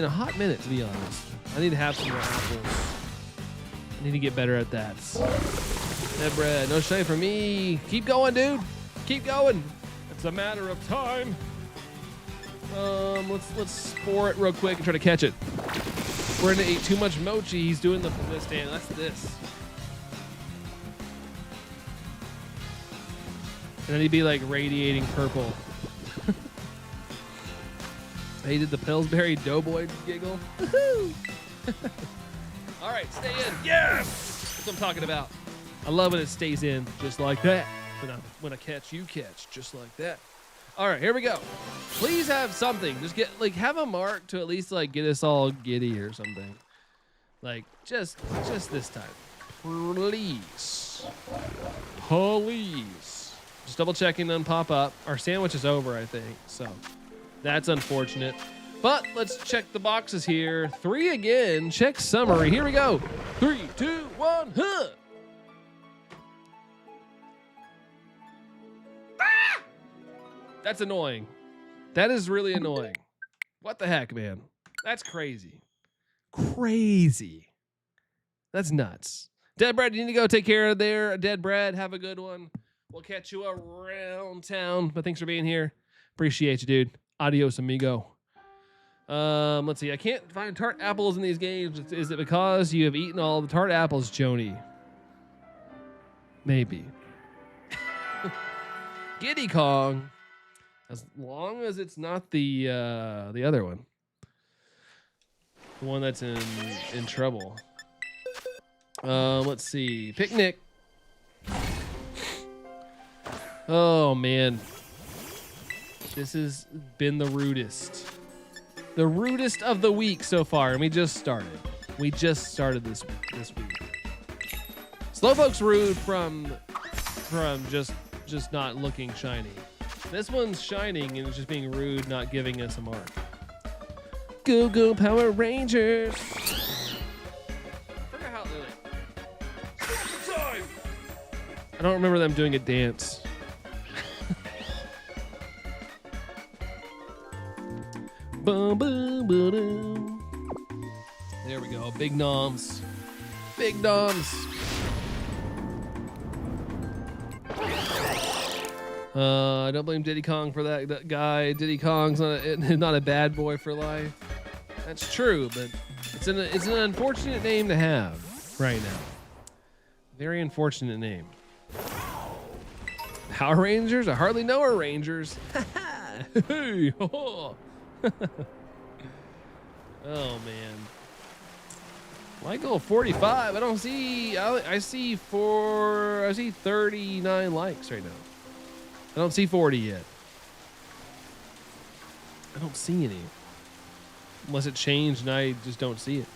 a hot minute, to be honest. I need to have some more apples. I need to get better at that. That bread, no shame for me. Keep going, dude. Keep going. It's a matter of time. Let's spore it real quick and try to catch it. We're gonna eat too much mochi. He's doing the stand. That's this. And then he'd be like radiating purple. He did the Pillsbury Doughboy giggle. All right, stay in. Yes! That's what I'm talking about. I love when it stays in just like that. When I catch, you catch just like that. All right, here we go. Please have something. Just get, like, have a mark to at least, like, get us all giddy or something. Like, just this time. Please. Please. Just double checking, doesn't pop up. Our sandwich is over, I think, so that's unfortunate. But let's check the boxes here. 3 again. Check summary. Here we go. 3, 2, 1, huh. Ah! That's annoying. That is really annoying. What the heck, man? That's crazy. Crazy. That's nuts. Dead Bread, you need to go take care of there. Dead Bread, have a good one. We'll catch you around town. But thanks for being here. Appreciate you, dude. Adios, amigo. Let's see. I can't find tart apples in these games. Is it because you have eaten all the tart apples, Joni? Maybe. Giddy Kong. As long as it's not the other one. The one that's in trouble. Let's see. Picnic. Oh, man. This has been the rudest. The rudest of the week so far, and we just started. We just started this week. Slowpoke's rude from just not looking shiny. This one's shining and it's just being rude, not giving us a mark. Go Power Rangers! I forgot how they're like. I don't remember them doing a dance. Boom, boom, boom, boom. There we go. Big noms. Big noms. I don't blame Diddy Kong for that guy. Diddy Kong's not a bad boy for life. That's true, but it's an unfortunate name to have right now. Very unfortunate name. Power Rangers? I hardly know our Rangers. Oh man. Michael 45. I don't see. I see 39 likes right now. I don't see 40 yet. I don't see any. Unless it changed and I just don't see it.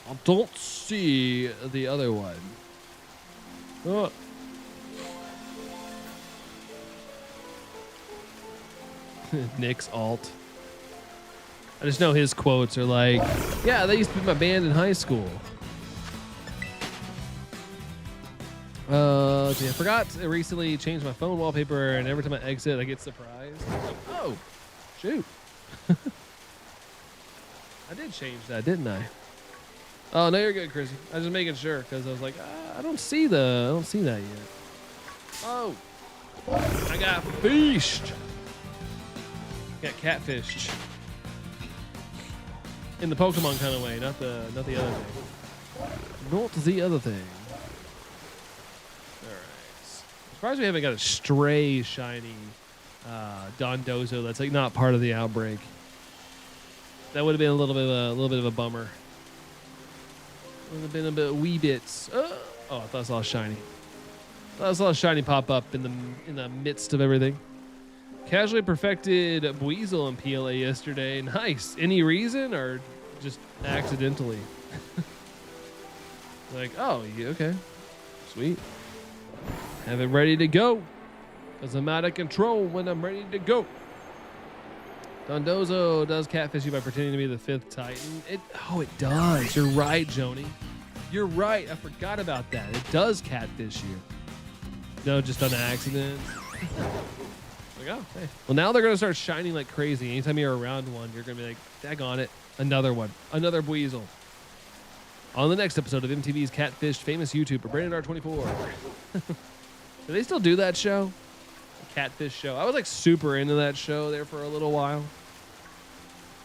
I don't see the other one. Oh. Nick's alt. I just know his quotes are like, yeah, they used to be my band in high school. See, I forgot to recently change my phone wallpaper, and every time I exit, I get surprised. Oh, shoot. I did change that, didn't I? Oh, no, you're good, Chrissy. I was just making sure, because I was like, I don't see that yet. Oh, I got fished. Got catfished. In the Pokemon kind of way, not the other thing. Not the other thing. All right. Surprised we haven't got a stray shiny Dondozo that's like not part of the outbreak. That would have been a little bit of a bummer. Would have been a bit wee bits. Oh, I thought I saw a shiny. I saw a shiny pop up in the midst of everything. Casually perfected Buizel in PLA yesterday. Nice. Any reason or just accidentally? Like, oh, yeah, okay. Sweet. Have it ready to go. Because I'm out of control when I'm ready to go. Dondozo does catfish you by pretending to be the 5th Titan. It does. You're right, Joni. You're right. I forgot about that. It does catfish you. No, just on accident. Like, oh, hey. Well, now they're going to start shining like crazy. Anytime you're around one, you're going to be like, daggone it. Another one. Another Buizel. On the next episode of MTV's Catfished famous YouTuber, Brandon R24. Do they still do that show? The Catfish show. I was like super into that show there for a little while.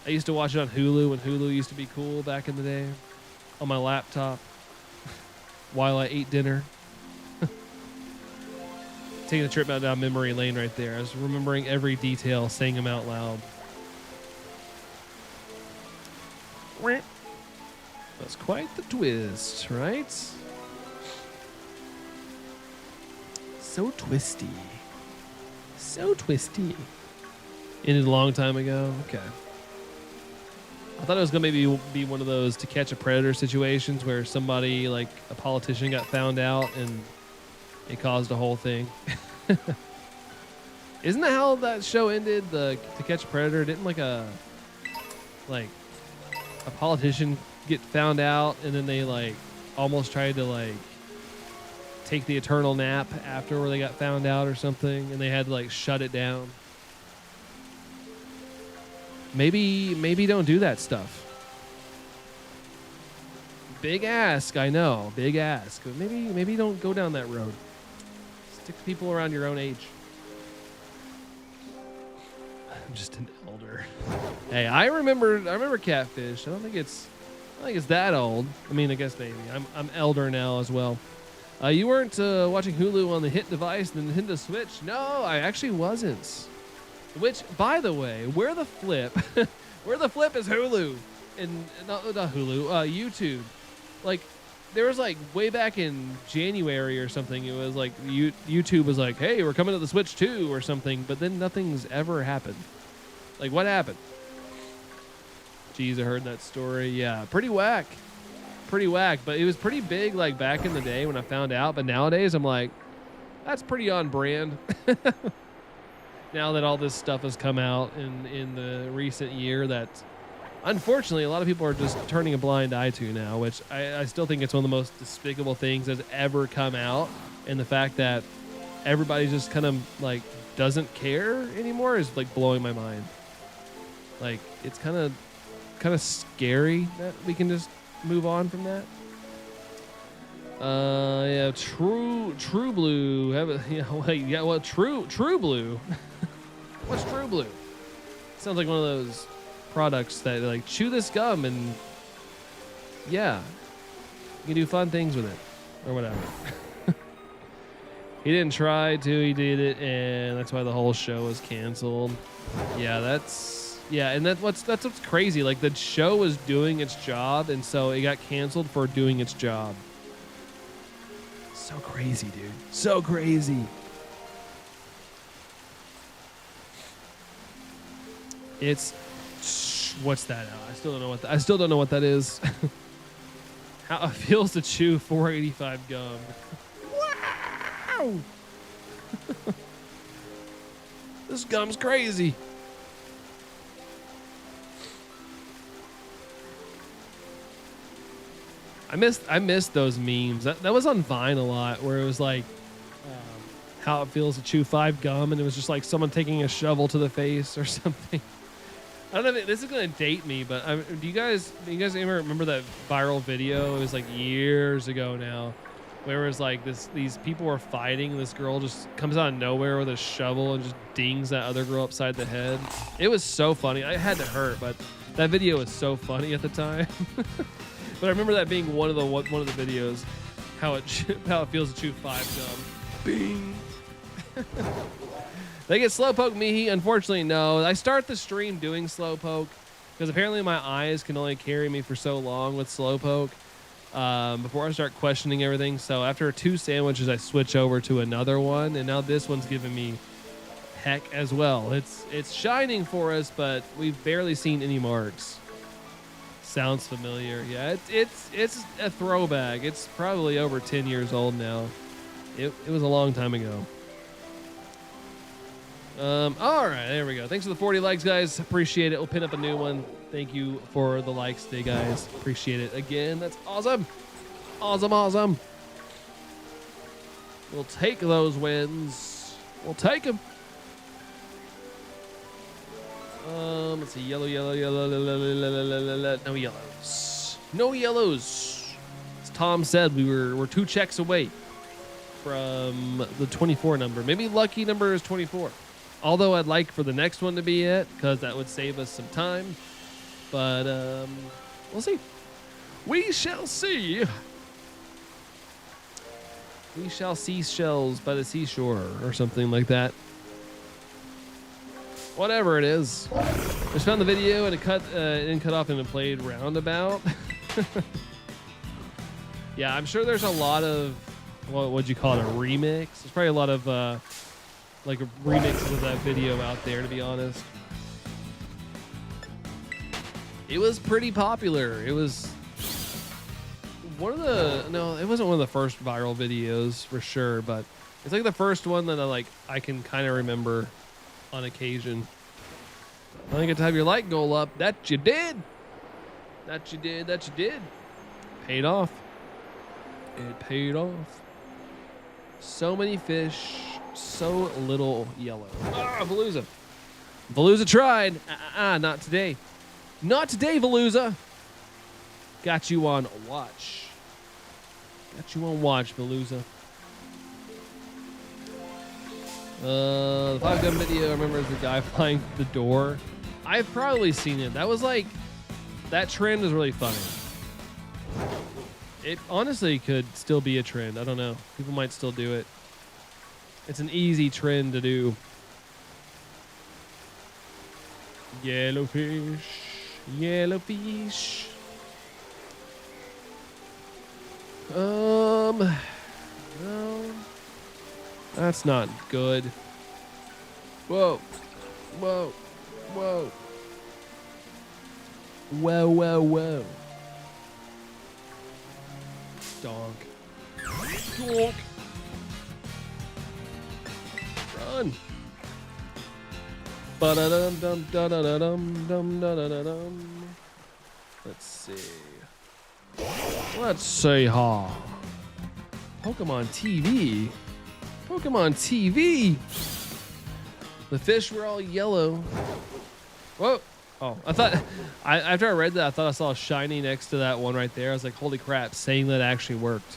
I used to watch it on Hulu when Hulu used to be cool back in the day. On my laptop. While I ate dinner. Taking a trip down memory lane right there. I was remembering every detail, saying them out loud. That's quite the twist, right? So twisty. So twisty. Ended a long time ago? Okay. I thought it was going to maybe be one of those To Catch a Predator situations where somebody, like a politician, got found out and it caused a whole thing. Isn't that how that show ended? The To Catch a Predator? Didn't like a politician get found out and then they like almost tried to like take the eternal nap after where they got found out or something and they had to like shut it down? Maybe don't do that stuff. Big ask, I know. Big ask. But maybe don't go down that road. Stick to people around your own age. I'm just an elder. Hey, I remember Catfish. I don't think it's that old. I mean, I guess maybe. I'm elder now as well. You weren't watching Hulu on the hit device, the Nintendo Switch? No, I actually wasn't. Which, by the way, where the flip is Hulu, and not Hulu, YouTube. Like, there was like way back in January or something. It was like YouTube was like, "Hey, we're coming to the Switch 2" or something, but then nothing's ever happened. Like, what happened? Jeez, I heard that story. Yeah, pretty whack. Pretty whack, but it was pretty big like back in the day when I found out. But nowadays I'm like, that's pretty on brand. Now that all this stuff has come out in the recent year, that unfortunately a lot of people are just turning a blind eye to now, which I still think it's one of the most despicable things that's ever come out. And the fact that everybody just kind of like doesn't care anymore is like blowing my mind. Like it's kind of scary that we can just move on from that. Yeah, true blue. True blue. What's true blue? Sounds like one of those products that like chew this gum and yeah, you can do fun things with it or whatever. He didn't try to, he did it, and that's why the whole show was canceled. Yeah, and that's what's crazy. Like the show was doing its job, and so it got canceled for doing its job. So crazy, dude. So crazy. It's what's that? I still don't know what that is. How it feels to chew 485 gum. Wow. This gum's crazy. I missed those memes. That was on Vine a lot, where it was like how it feels to chew 5 gum, and it was just like someone taking a shovel to the face or something. I don't know if this is gonna date me, but do you guys ever remember that viral video? It was like years ago now, where it was like these people were fighting, and this girl just comes out of nowhere with a shovel and just dings that other girl upside the head. It was so funny. I had to hurt, but that video was so funny at the time. But I remember that being one of the videos, how it feels to chew 5 gum. Bing. They get Slowpoke Mihi. Unfortunately, no. I start the stream doing Slowpoke because apparently my eyes can only carry me for so long with Slowpoke before I start questioning everything. So after 2 sandwiches, I switch over to another one, and now this one's giving me heck as well. It's shining for us, but we've barely seen any marks. Sounds familiar. Yeah, it's a throwback. It's probably over 10 years old now. It was a long time ago. All right, there we go. Thanks for the 40 likes, guys. Appreciate it. We'll pin up a new one. Thank you for the likes today, guys. Appreciate it. Again, that's awesome. Awesome. We'll take those wins. We'll take them. Let's see. Yellow. No yellows. As Tom said, we're 2 checks away from the 24 number. Maybe lucky number is 24. Although I'd like for the next one to be it, because that would save us some time. But we'll see. We shall see. We shall see shells by the seashore or something like that. Whatever it is. Just found the video and it didn't cut off and it played roundabout. Yeah, I'm sure there's a lot of, what would you call it, a remix? There's probably a lot of like remixes of that video out there, to be honest. It was pretty popular. It was one of the, no, it wasn't one of the first viral videos for sure, but it's like the first one that I can kind of remember on occasion. I don't get to have your like goal up. That you did. Paid off. It paid off. So many fish, so little yellow. Ah, Veluza. Veluza tried. Not today. Not today, Veluza. Got you on watch. Veluza. The 5 gun video, I remember the guy flying the door. I've probably seen it. That was like, that trend was really funny. It honestly could still be a trend. I don't know. People might still do it. It's an easy trend to do. Yellowfish. No. That's not good. Whoa. Whoa, whoa, whoa. Donk. Donk. Run. Ba-da-dum-dum-da-da-dum-dum-da-da-dum. Let's see. Let's see, ha. Pokemon TV. Pokemon TV. The fish were all yellow. Whoa. Oh, I thought, after I read that, I thought I saw a shiny next to that one right there. I was like, holy crap, saying that actually worked.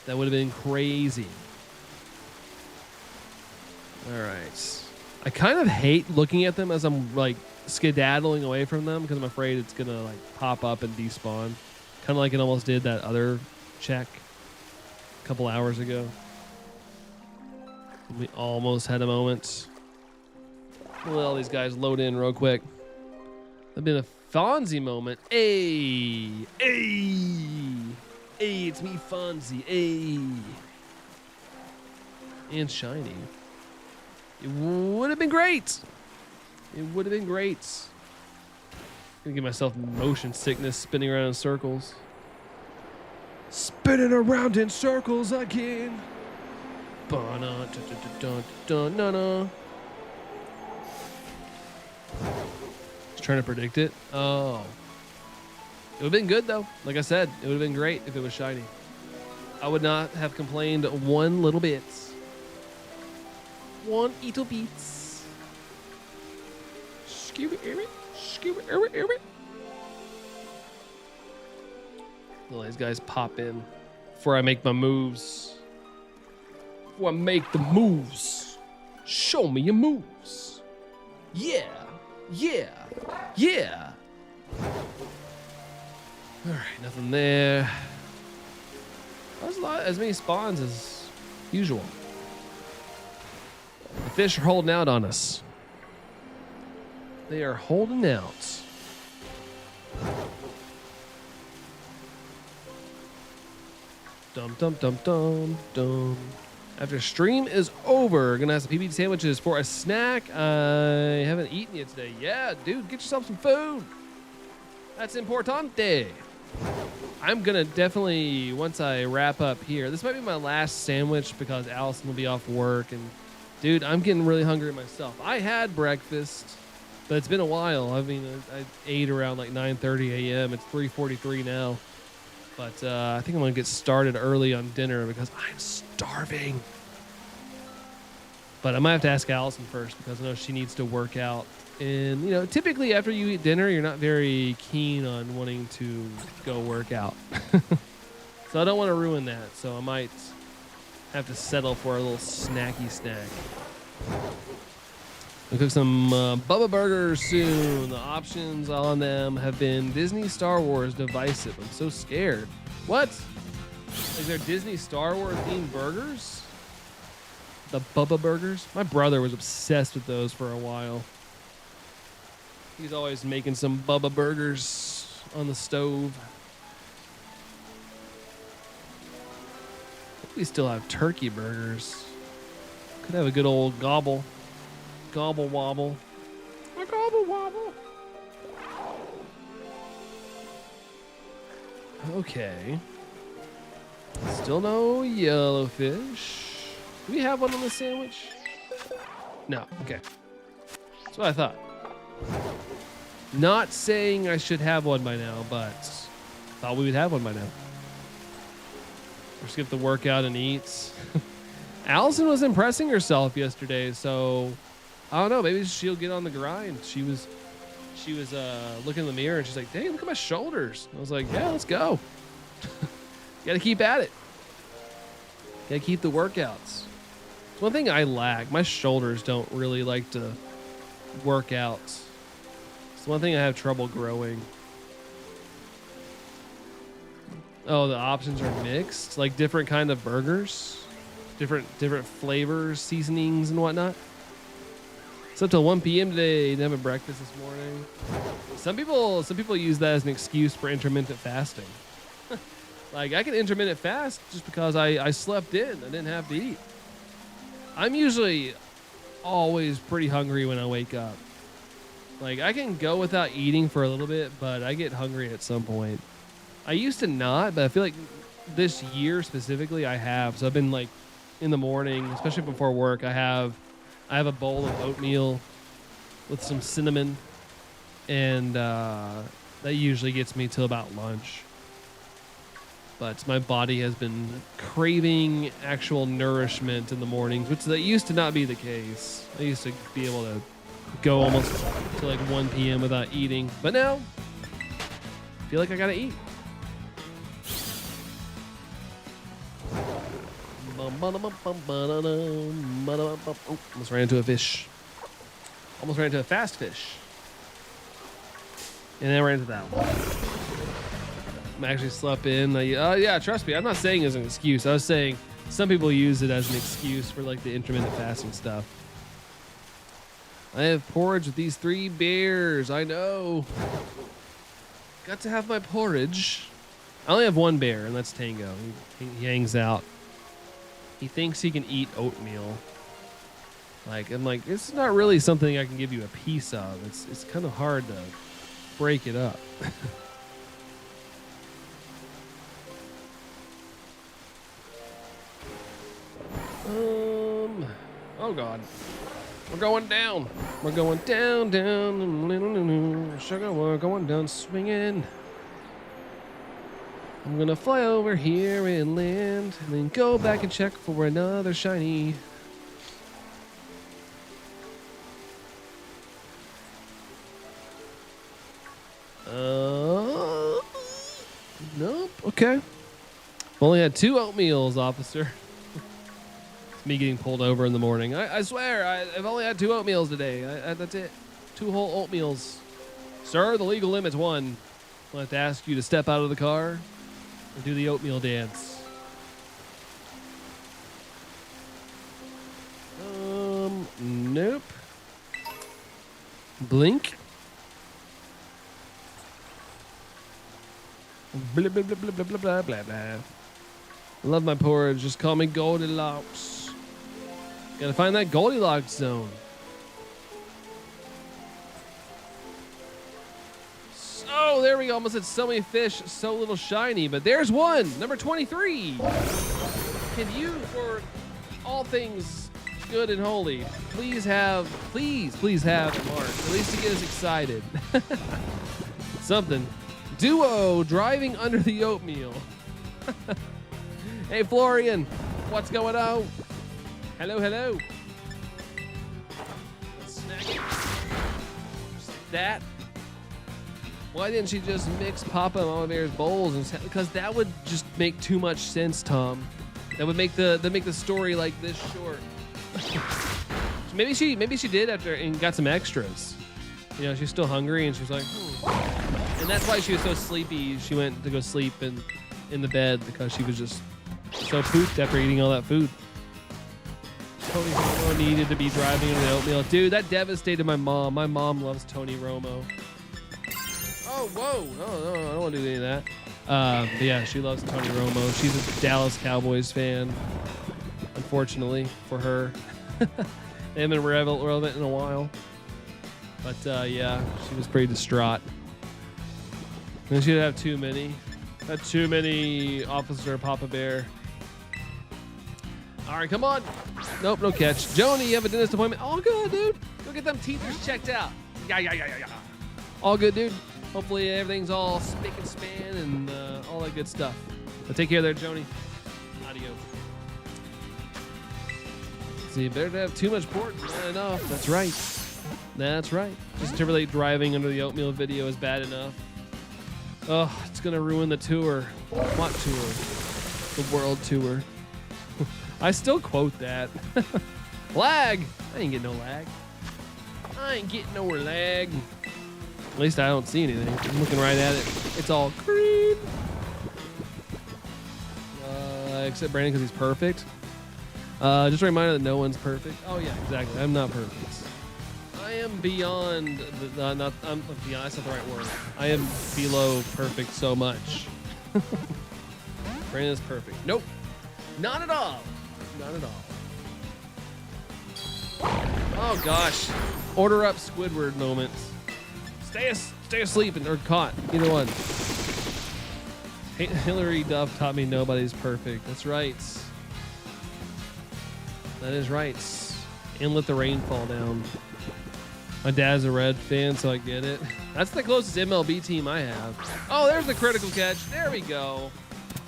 That would have been crazy. All right. I kind of hate looking at them as I'm like skedaddling away from them because I'm afraid it's going to like pop up and despawn. Kind of like it almost did that other check a couple hours ago. We almost had a moment. We'll let all these guys load in real quick. That'd been a Fonzie moment. Hey, it's me, Fonzie. Hey, and shiny. It would have been great. It would have been great. Gonna give myself motion sickness, spinning around in circles. Spinning around in circles again. Ba-na-dun-dun-dun-dun-dun-dun. Just trying to predict it. Oh. It would have been good, though. Like I said, it would have been great if it was shiny. I would not have complained one little bit. One little bit. Let these guys pop in before I make my moves. Before I make the moves. Show me your moves. Yeah. Yeah. Yeah. All right, nothing there. That was as many spawns as usual. The fish are holding out on us. They are holding out. Dum dum dum dum dum. After stream is over, gonna have some PB sandwiches for a snack. I haven't eaten yet today. Yeah, dude, get yourself some food. That's importante. I'm gonna definitely, once I wrap up here, this might be my last sandwich because Allison will be off work, and dude, I'm getting really hungry myself. I had breakfast, but it's been a while. I mean, I ate around like 9:30 a.m. It's 3:43 now. But I think I'm going to get started early on dinner because I'm starving. But I might have to ask Allison first because I know she needs to work out. And, you know, typically after you eat dinner, you're not very keen on wanting to go work out. So I don't want to ruin that. So I might have to settle for a little snacky snack. We'll cook some Bubba Burgers soon. The options on them have been Disney, Star Wars, divisive. I'm so scared. What? Like they're Disney, Star Wars themed burgers? The Bubba Burgers? My brother was obsessed with those for a while. He's always making some Bubba Burgers on the stove. I think we still have turkey burgers. Could have a good old gobble. Gobble wobble. A gobble wobble. Okay. Still no yellowfish. Do we have one on the sandwich? No. Okay. That's what I thought. Not saying I should have one by now, but thought we would have one by now. We'll skip the workout and eat. Allison was impressing herself yesterday, so I don't know. Maybe she'll get on the grind. She was looking in the mirror and she's like, "Dang, look at my shoulders." I was like, "Yeah, let's go." Got to keep at it. Got to keep the workouts. It's one thing I lack. My shoulders don't really like to work out. It's one thing I have trouble growing. Oh, the options are mixed, like different kind of burgers, different flavors, seasonings, and whatnot. It's up till 1 p.m. today. Didn't have a breakfast this morning. Some people use that as an excuse for intermittent fasting. Like, I can intermittent fast just because I slept in. I didn't have to eat. I'm usually always pretty hungry when I wake up. Like, I can go without eating for a little bit, but I get hungry at some point. I used to not, but I feel like this year specifically I have. So I've been like in the morning, especially before work, I have a bowl of oatmeal with some cinnamon, and that usually gets me till about lunch. But my body has been craving actual nourishment in the mornings, which that used to not be the case. I used to be able to go almost to like 1 p.m. without eating, but now I feel like I gotta eat. Almost ran into a fish. Almost ran into a fast fish. And then I ran into that one. I'm actually slept in. Yeah, trust me, I'm not saying it as an excuse. I was saying some people use it as an excuse for like the intermittent fasting stuff. I have porridge with these 3 bears. I know. Got to have my porridge. I only have 1 bear, and that's Tango. He hangs out. He thinks he can eat oatmeal. Like, I'm like, it's not really something I can give you a piece of. It's kind of hard to break it up. Oh God. We're going down. We're going down, down. Sugar, we're going down swinging. I'm gonna fly over here and land, and then go back and check for another shiny. Nope. Okay. Only had 2 oatmeals, officer. It's me getting pulled over in the morning. I swear, I've only had 2 oatmeals today. That's it. 2 whole oatmeals. Sir, the legal limit's 1. I'll have to ask you to step out of the car and do the oatmeal dance. Nope. Blink. Blah, blah, blah, blah, blah, blah, blah, blah, blah. I love my porridge. Just call me Goldilocks. Gotta find that Goldilocks zone. Oh, there we go. Almost had so many fish, so little shiny, but there's one. Number 23. Can you, for all things good and holy, please have a mark, at least to get us excited. Something. Duo driving under the oatmeal. Hey, Florian, what's going on? Hello, hello. Let's snag it. Just like that. Why didn't she just mix Papa and Mama Bear's bowls? Because that would just make too much sense, Tom. That would make the story like this short. maybe she did after and got some extras. You know, she's still hungry and she's like, And that's why she was so sleepy. She went to go sleep in the bed because she was just so pooped after eating all that food. Tony Romo needed to be driving in the oatmeal. Dude, that devastated my mom. My mom loves Tony Romo. Oh, whoa. Oh, no, I don't want to do any of that. But yeah, she loves Tony Romo. She's a Dallas Cowboys fan, unfortunately for her. They haven't been relevant in a while. But yeah, she was pretty distraught. And she didn't have too many. Had too many, Officer Papa Bear. All right, come on. Nope, no catch. Joni, you have a dentist appointment. All good, dude. Go get them teethers checked out. Yeah. All good, dude. Hopefully everything's all spick and span and all that good stuff. But take care there, Joni. Adios. See, better to have too much pork than not enough. That's right. That's right. Just Timberlake driving under the oatmeal video is bad enough. Oh, it's going to ruin the tour. What tour? The world tour. I still quote that. Lag! I ain't getting no lag. I ain't getting no lag. At least I don't see anything. I'm looking right at it. It's all green. Except Brandon because he's perfect. Just a reminder that no one's perfect. Oh yeah, exactly. I'm not perfect. I am beyond beyond, that's not the right word. I am below perfect so much. Brandon is perfect. Nope. Not at all. Not at all. Oh gosh. Order up Squidward moments. stay asleep or caught. Either one. Hillary Duff taught me nobody's perfect. That's right. That is right. And let the rain fall down. My dad's a Red fan, so I get it. That's the closest MLB team I have. Oh, there's the critical catch. There we go.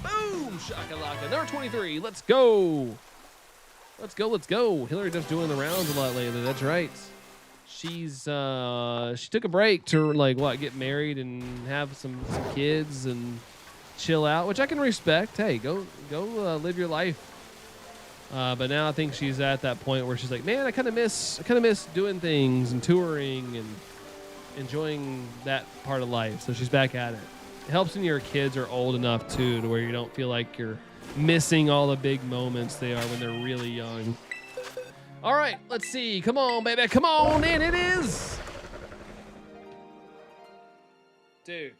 Boom! Shakalaka. Number 23. Let's go. Let's go. Hillary Duff's doing the rounds a lot lately. That's right. She took a break to get married and have some kids and chill out, which I can respect. Hey, go live your life. But now I think she's at that point where she's like, man, I kind of miss doing things and touring and enjoying that part of life. So she's back at it. It helps when your kids are old enough too, to where you don't feel like you're missing all the big moments they are when they're really young. All right, let's see. Come on, baby. Come on in. It is. Dude.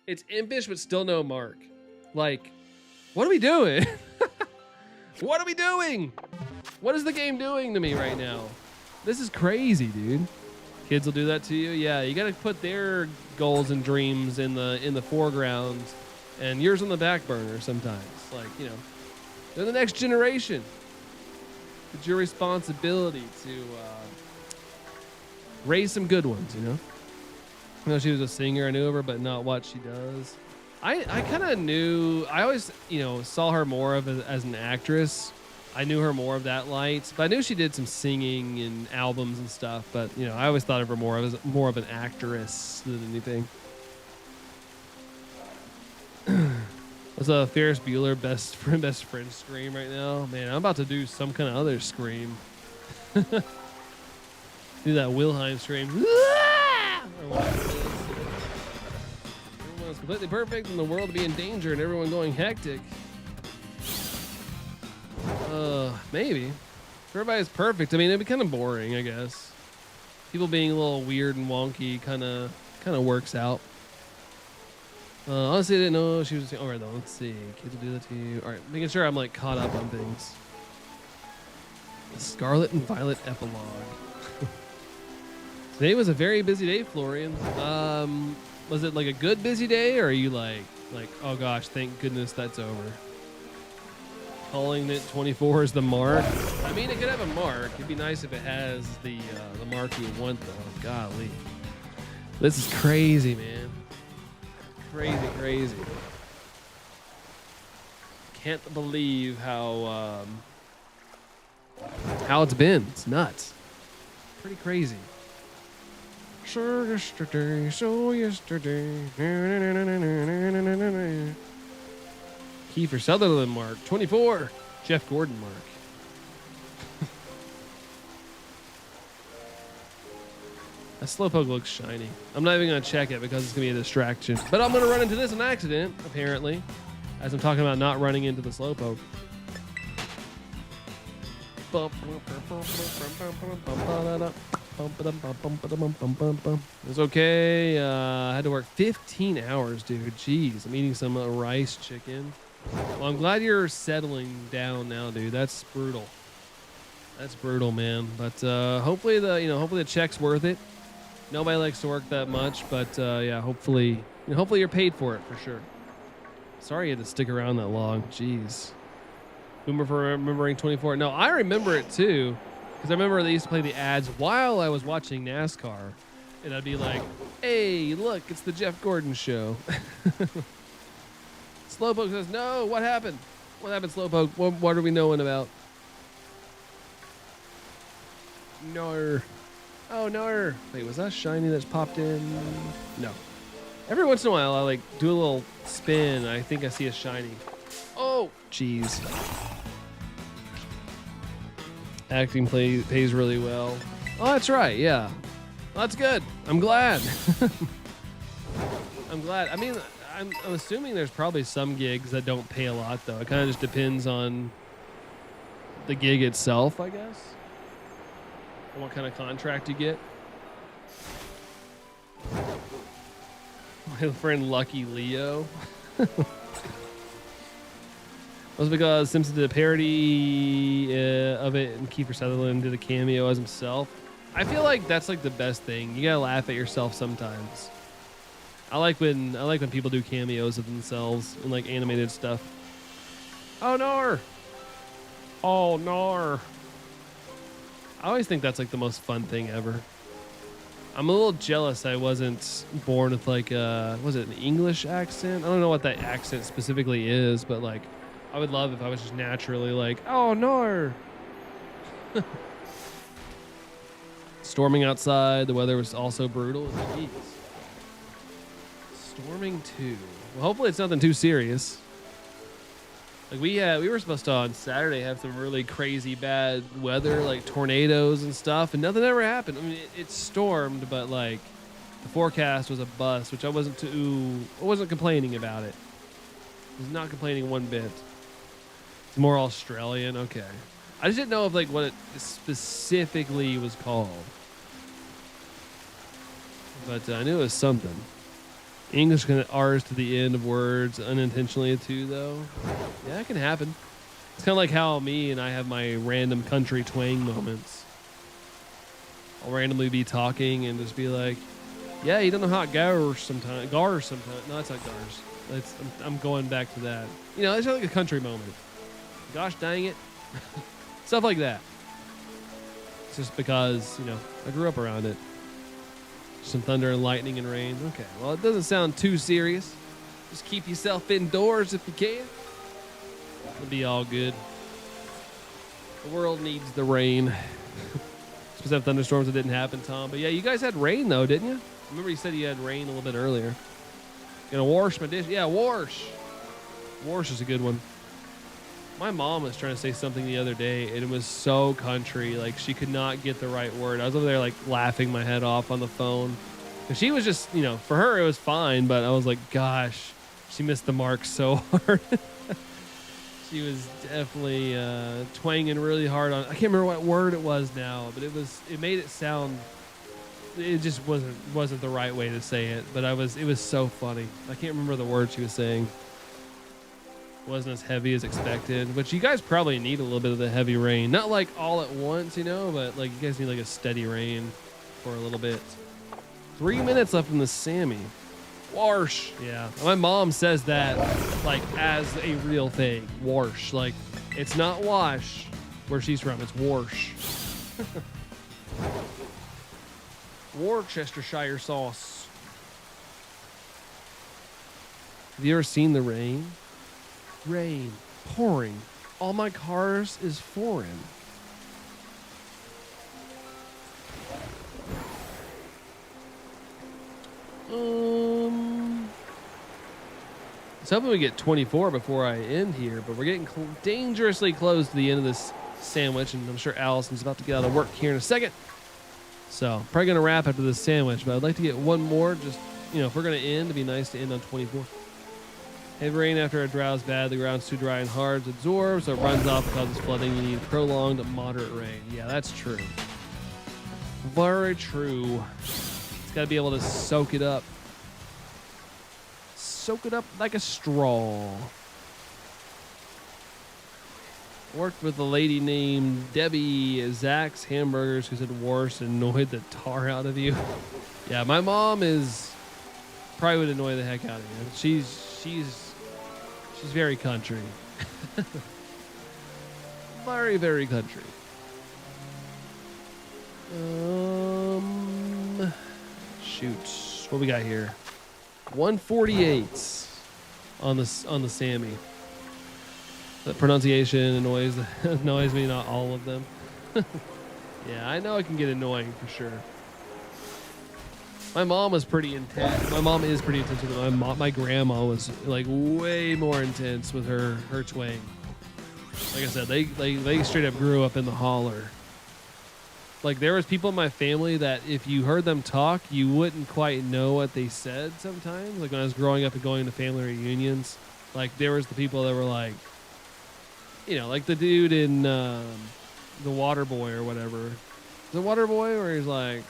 It's impish, but still no mark. Like, what are we doing? What are we doing? What is the game doing to me right now? This is crazy, dude. Kids will do that to you. Yeah, you got to put their goals and dreams in the foreground and yours on the back burner sometimes. Like, they're the next generation. It's your responsibility to raise some good ones, I know she was a singer. I knew of her, but not what she does. I kind of knew. I always, saw her more as an actress. I knew her more of that light, but I knew she did some singing and albums and stuff. But I always thought of her more of an actress than anything. What's a Ferris Bueller best friend scream right now? Man, I'm about to do some kind of other scream. Do that Wilhelm scream. Everyone's completely perfect and the world to be in danger and everyone going hectic. Maybe. If everybody's perfect, I mean, it'd be kind of boring, I guess. People being a little weird and wonky kind of works out. Honestly, I didn't know she was. All right, though. Let's see. Kids will do that to you. All right, making sure I'm caught up on things. The Scarlet and Violet epilogue. Today was a very busy day, Florian. Was it a good busy day, or are you like, oh gosh, thank goodness that's over? Calling it 24 is the mark. I mean, it could have a mark. It'd be nice if it has the mark you want, though. Golly, this is crazy, man. Crazy. Can't believe how it's been. It's nuts. Pretty crazy. So yesterday. Kiefer Sutherland mark. 24. Jeff Gordon mark. That Slowpoke looks shiny. I'm not even going to check it because it's going to be a distraction. But I'm going to run into this on accident, apparently, as I'm talking about not running into the Slowpoke. It's okay. I had to work 15 hours, dude. Jeez, I'm eating some rice chicken. Well, I'm glad you're settling down now, dude. That's brutal. That's brutal, man. But hopefully the check's worth it. Nobody likes to work that much, but yeah, hopefully you're paid for it for sure. Sorry you had to stick around that long. Jeez. Boomer for remembering 24. No, I remember it too, because I remember they used to play the ads while I was watching NASCAR, and I'd be like, "Hey, look, it's the Jeff Gordon show." Slowpoke says, "No, what happened? What happened, Slowpoke? What are we knowing about?" No. Oh, no. Wait, was that shiny that's popped in? No. Every once in a while, I do a little spin. I think I see a shiny. Oh, jeez. Acting pays really well. Oh, that's right. Yeah. Well, that's good. I'm glad. I'm glad. I mean, I'm assuming there's probably some gigs that don't pay a lot, though. It kind of just depends on the gig itself, I guess. What kind of contract you get. My friend Lucky Leo. Was because Simpson did a parody of it and Kiefer Sutherland did a cameo as himself. I feel like that's like the best thing. You gotta laugh at yourself sometimes. I like when people do cameos of themselves in like animated stuff. Oh no! Oh no! I always think that's like the most fun thing ever. I'm a little jealous I wasn't born with like was it an English accent? I don't know what that accent specifically is, but like I would love if I was just naturally like, oh no. Storming outside, the weather was also brutal. Jeez. Storming too. Well, hopefully it's nothing too serious. Like we were supposed to on Saturday have some really crazy bad weather, like tornadoes and stuff, and nothing ever happened. I mean, it stormed, but like the forecast was a bust, which I wasn't complaining about it. I was not complaining one bit. It's more Australian, okay. I just didn't know if like what it specifically was called, but I knew it was something. English can R's to the end of words unintentionally too, though. Yeah, it can happen. It's kind of like how me and I have my random country twang moments. I'll randomly be talking and just be like, yeah, you don't know how it goes sometimes. Gars sometimes. No, it's not gars. I'm going back to that. You know, it's like a country moment. Gosh dang it. Stuff like that. It's just because, you know, I grew up around it. Some thunder and lightning and rain. Okay, well, it doesn't sound too serious. Just keep yourself indoors if you can. It'll be all good. The world needs the rain. Supposed to have thunderstorms that didn't happen, Tom. But yeah, you guys had rain, though, didn't you? Remember you said you had rain a little bit earlier. Gonna wash my dish. Yeah, wash. Wash is a good one. My mom was trying to say something the other day, and it was so country. Like, she could not get the right word. I was over there, like, laughing my head off on the phone. And she was just, you know, for her, it was fine. But I was like, gosh, she missed the mark so hard. She was definitely twanging really hard on. I can't remember what word it was now, but it made it sound. It just wasn't the right way to say it. But it was so funny. I can't remember the word she was saying. Wasn't as heavy as expected, which you guys probably need a little bit of the heavy rain. Not like all at once, you know, but like you guys need like a steady rain for a little bit. 3 minutes left in the Sammy. Wash. Yeah. My mom says that like as a real thing. Wash. Like it's not wash where she's from. It's wash. Worcestershire sauce. Have you ever seen the rain? Rain pouring. All my cars is foreign. I was hoping we get 24 before I end here, but we're getting dangerously close to the end of this sandwich, and I'm sure Allison's about to get out of work here in a second. So probably gonna wrap after this sandwich, but I'd like to get one more. Just, you know, if we're gonna end, it'd be nice to end on 24. Heavy rain after a drought is bad. The ground's too dry and hard to absorb, so it runs off and causes flooding. You need prolonged, moderate rain. Yeah, that's true. Very true. It's got to be able to soak it up. Soak it up like a straw. Worked with a lady named Debbie Zach's Hamburgers who said worse and annoyed the tar out of you. Yeah, my mom is probably would annoy the heck out of you. She's very country. Very, very country. Shoot. What we got here? 148 on the Sammy. The pronunciation annoys me, not all of them. Yeah, I know it can get annoying for sure. My mom was pretty intense. My mom is pretty intense with it. My grandma was like way more intense with her twang. Like I said, they straight up grew up in the holler. Like there was people in my family that if you heard them talk, you wouldn't quite know what they said sometimes. Like when I was growing up and going to family reunions, like there was the people that were like, you know, like the dude in the Water Boy or whatever. The Water Boy where he's like,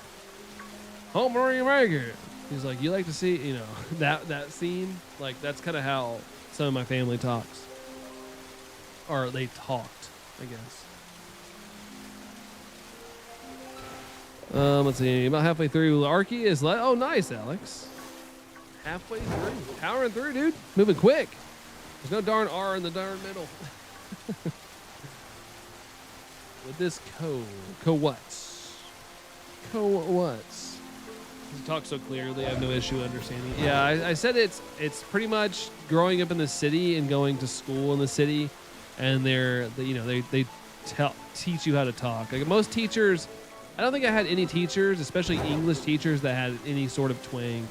home or you make it. He's like, you like to see, you know, that scene? Like, that's kind of how some of my family talks. Or they talked, I guess. Let's see. About halfway through. Arky is oh, nice, Alex. Halfway through. Powering through, dude. Moving quick. There's no darn R in the darn middle. With this co-what's? You talk so clearly, I have no issue understanding. Yeah, I said it's pretty much growing up in the city and going to school in the city, and they teach you how to talk. Like most teachers, I don't think I had any teachers, especially English teachers, that had any sort of twang.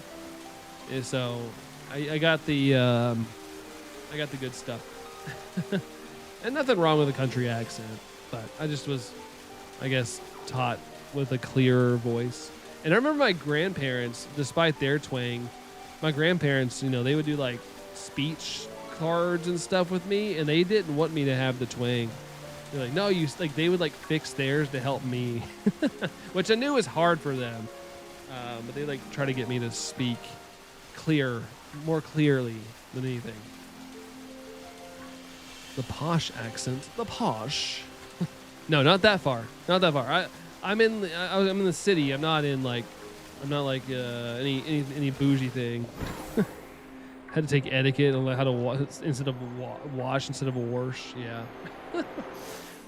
And so I got the good stuff. And nothing wrong with a country accent, but I just was, I guess, taught with a clearer voice. And I remember my grandparents, despite their twang, my grandparents, they would do like speech cards and stuff with me, and they didn't want me to have the twang. They're like, no, they would like fix theirs to help me, which I knew was hard for them. But they like try to get me to speak more clearly than anything. The posh accent, the posh. No, not that far. I'm in the city. I'm not like any bougie thing. Had to take etiquette and how to wash instead of wash instead of wash. Yeah,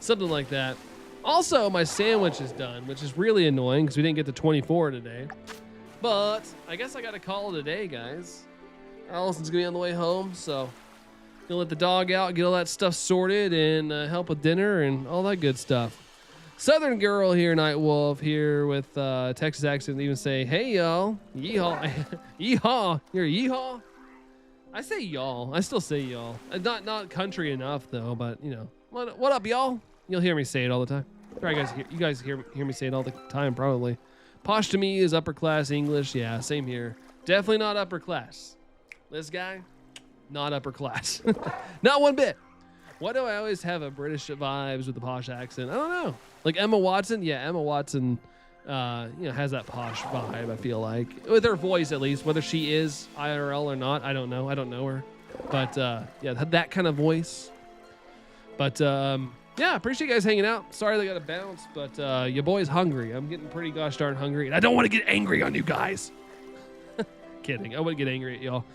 something like that. Also, my sandwich is done, which is really annoying because we didn't get to 24 today. But I guess I got to call it a day, guys. Allison's gonna be on the way home, so gonna let the dog out, get all that stuff sorted, and help with dinner and all that good stuff. Southern girl here, Night Wolf here with Texas accent. Even say, "Hey y'all, yeehaw, yeehaw." You're yeehaw. I say y'all. I still say y'all. Not country enough though, but what up, y'all? You'll hear me say it all the time. You guys hear me say it all the time, probably. Posh to me is upper class English. Yeah, same here. Definitely not upper class. This guy, not upper class. Not one bit. Why do I always have a British vibes with the posh accent? I don't know. Like Emma Watson. Yeah, Emma Watson, has that posh vibe, I feel like. With her voice, at least. Whether she is IRL or not, I don't know. I don't know her. But, yeah, that kind of voice. But, yeah, appreciate you guys hanging out. Sorry they got to bounce, but your boy's hungry. I'm getting pretty gosh darn hungry. And I don't want to get angry on you guys. Kidding. I wouldn't get angry at y'all.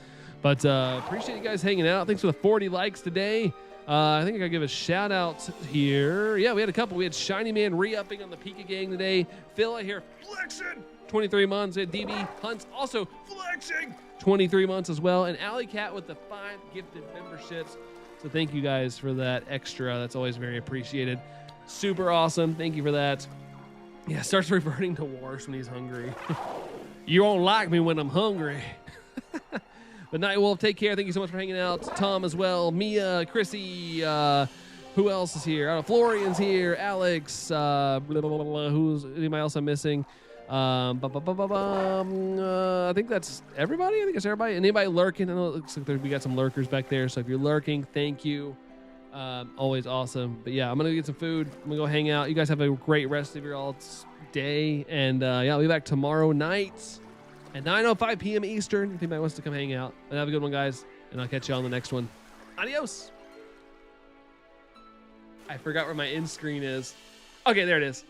But appreciate you guys hanging out. Thanks for the 40 likes today. I think I gotta give a shout out here. Yeah, we had a couple. We had Shiny Man re-upping on the Pika gang today. Phil here flexing 23 months. We had DB Hunts also flexing 23 months as well. And Alley Cat with the 5 gifted memberships. So thank you guys for that extra. That's always very appreciated. Super awesome. Thank you for that. Yeah, starts reverting to Warsh when he's hungry. You won't like me when I'm hungry. But Night Wolf, take care. Thank you so much for hanging out. Tom as well. Mia, Chrissy, who else is here? Florian's here. Alex, who's anybody else I'm missing? I think that's everybody. I think it's everybody. Anybody lurking? I know it looks like we got some lurkers back there. So if you're lurking, thank you. Always awesome. But yeah, I'm gonna get some food. I'm gonna go hang out. You guys have a great rest of your all day. And yeah, I'll be back tomorrow night at 9:05 p.m. Eastern, if anybody wants to come hang out. And have a good one, guys. And I'll catch you on the next one. Adios. I forgot where my end screen is. Okay, there it is.